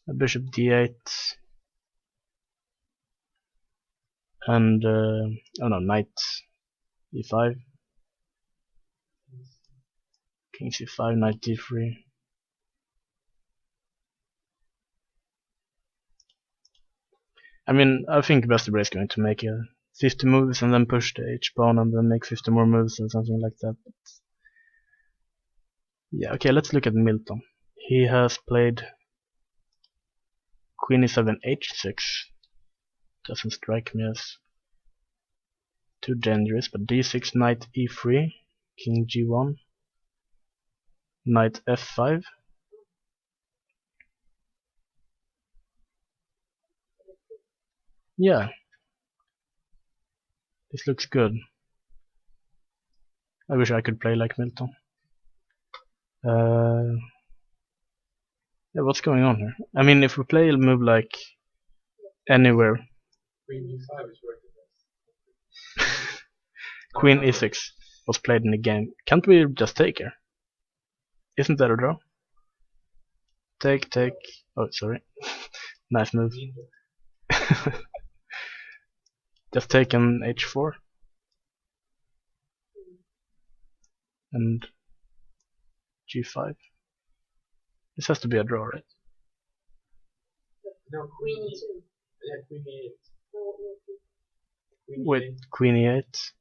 A bishop d8. And, oh no, knight e5. King c5, knight d3. I mean, I think Westerberg is going to make 50 moves and then push the h-pawn and then make 50 more moves or something like that. But yeah, okay, let's look at Milton. He has played queen e7 h6. Doesn't strike me as too dangerous, but d6, knight e3, king g1, knight f5. Yeah, this looks good. I wish I could play like Milton. Yeah, what's going on here? I mean, if we play a move like anywhere, queen e6 was played in the game. Can't we just take here? Isn't that a draw? Take. Oh, sorry. Nice move. Just take an h4 and g5. This has to be a draw, right? No, queen e2. Yeah, queen e8. With queen e8.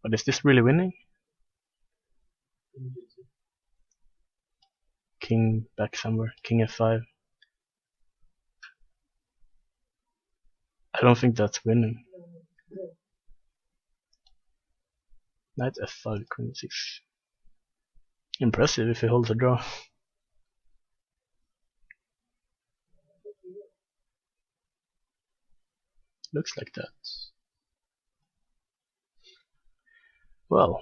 But is this really winning? king back somewhere. King f5. I don't think that's winning. Knight f5, queen 6. Impressive if he holds a draw. Looks like that. Well,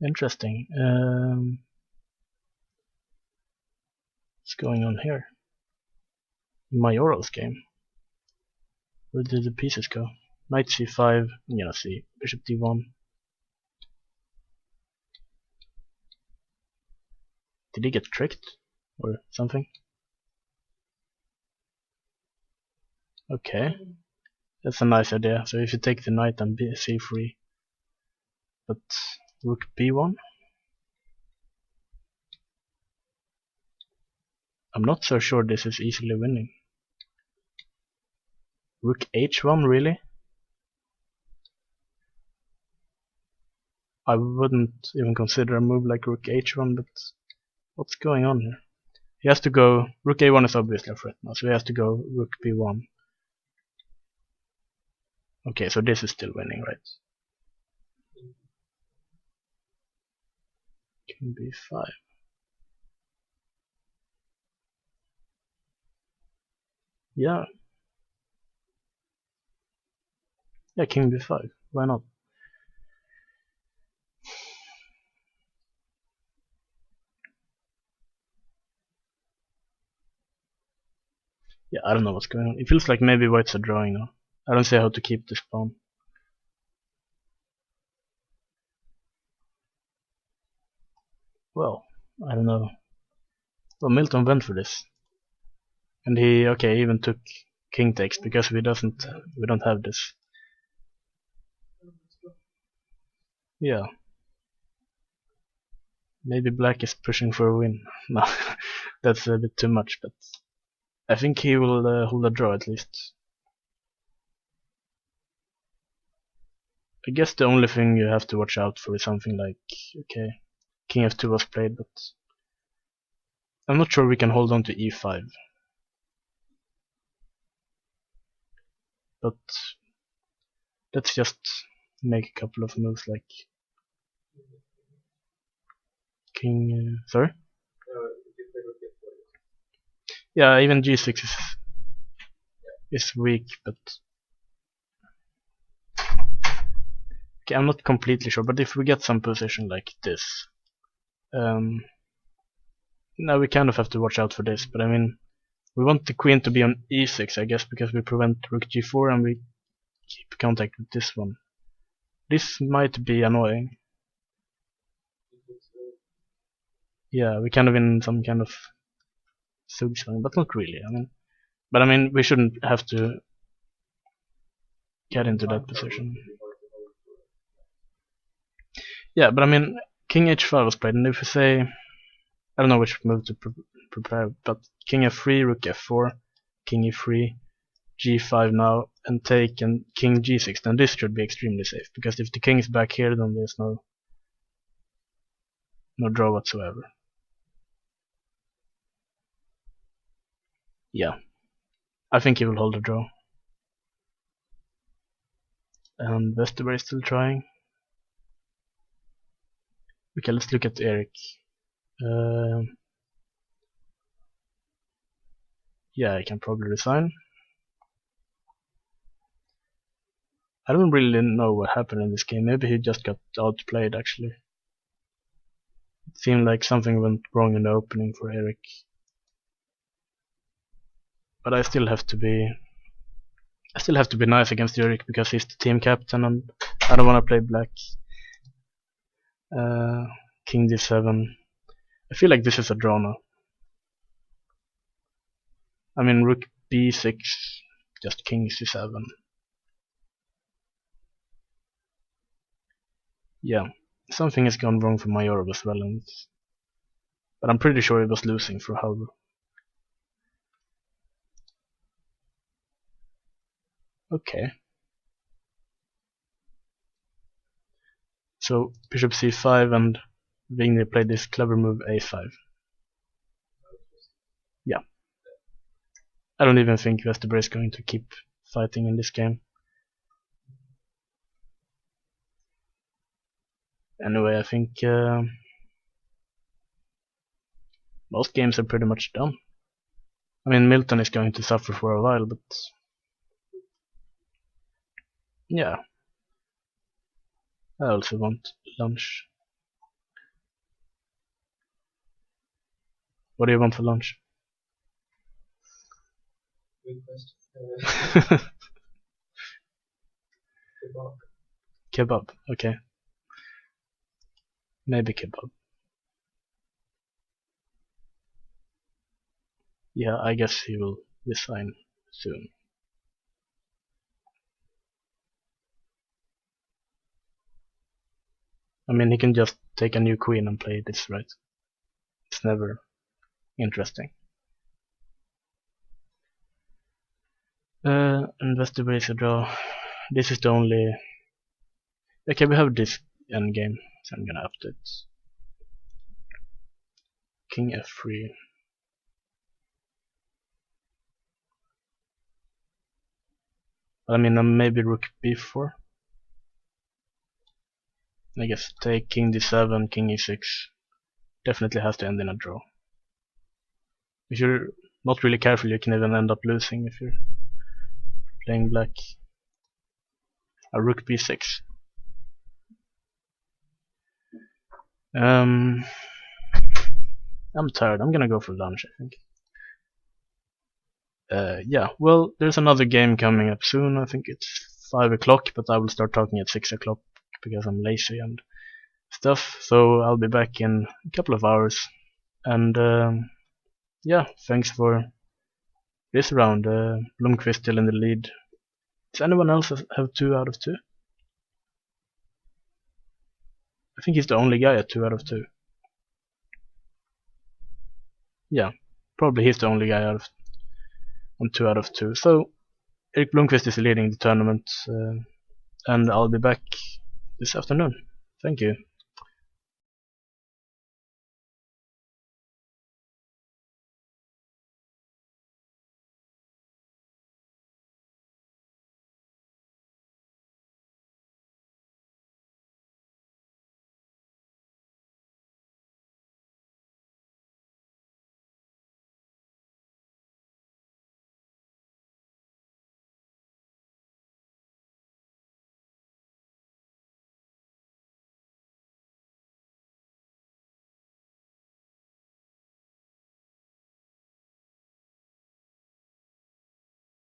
interesting. What's going on here? Mayoral's game. Where did the pieces go? Knight c5, yeah, see, bishop d1. Did he get tricked? Or something? Okay. That's a nice idea. So if you take the knight and c3. But rook b1? I'm not so sure this is easily winning. Rook h1, really? I wouldn't even consider a move like rook h1, but what's going on here? He has to go, rook a1 is obviously a threat now, so he has to go rook b1. Okay, so this is still winning, right? King b5. Yeah. Yeah, king b5. Why not? Yeah, I don't know what's going on. It feels like maybe whites are drawing now. I don't see how to keep this pawn. Well, I don't know. Well, Milton went for this. And he, okay, even took king takes because we don't have this. Yeah. Maybe black is pushing for a win. No, that's a bit too much, but I think he will hold a draw at least. I guess the only thing you have to watch out for is something like, okay, king f2 was played, but I'm not sure we can hold on to e5. But let's just make a couple of moves like king, sorry? Yeah, even g6 is weak, but okay, I'm not completely sure, but if we get some position like this, now we kind of have to watch out for this, but I mean, we want the queen to be on e6, I guess, because we prevent rook g4 and we keep contact with this one. This might be annoying. Yeah, we kind of in some kind of zone, but not really. I mean, we shouldn't have to get into that position. Yeah, but I mean, king h5 was played, and if we say, I don't know which move to prepare, but king f3, rook f4, king e3, g5 now, and take and king g6, then this should be extremely safe, because if the king is back here, then there's no draw whatsoever. Yeah, I think he will hold a draw. And Westerberg is still trying. Okay, let's look at Eric. Yeah, I can probably resign. I don't really know what happened in this game. Maybe he just got outplayed actually. It seemed like something went wrong in the opening for Eric. But I still have to be nice against Eric because he's the team captain and I don't want to play black. King d7. I feel like this is a draw now. I mean, rook b6, just king c7. Yeah, something has gone wrong for Mayorov as well, but I'm pretty sure he was losing for how. Okay. So bishop c5 and Vigne played this clever move a5. I don't even think Vesterberg is going to keep fighting in this game. Anyway, I think most games are pretty much done. I mean, Milton is going to suffer for a while, but yeah. I also want lunch. What do you want for lunch? Good question. Kebab. Kebab, okay. Maybe kebab. Yeah, I guess he will resign soon. I mean, he can just take a new queen and play this, right? It's never interesting. Investor base a draw. This is the only. Okay, we have this endgame, so I'm gonna update. King f3. I mean, maybe rook b4. I guess take king d7, king e6. Definitely has to end in a draw. If you're not really careful, you can even end up losing if you're playing black. A rook b6. I'm tired. I'm gonna go for lunch, I think. Yeah, well, there's another game coming up soon. I think it's 5 o'clock, but I will start talking at 6 o'clock because I'm lazy and stuff. So I'll be back in a couple of hours. And yeah, thanks for this round. Blomqvist still in the lead. Does anyone else have 2 out of 2? I think he's the only guy at 2 out of 2. Yeah, probably he's the only guy on 2 out of 2. So Erik Blomqvist is leading the tournament, and I'll be back this afternoon. Thank you.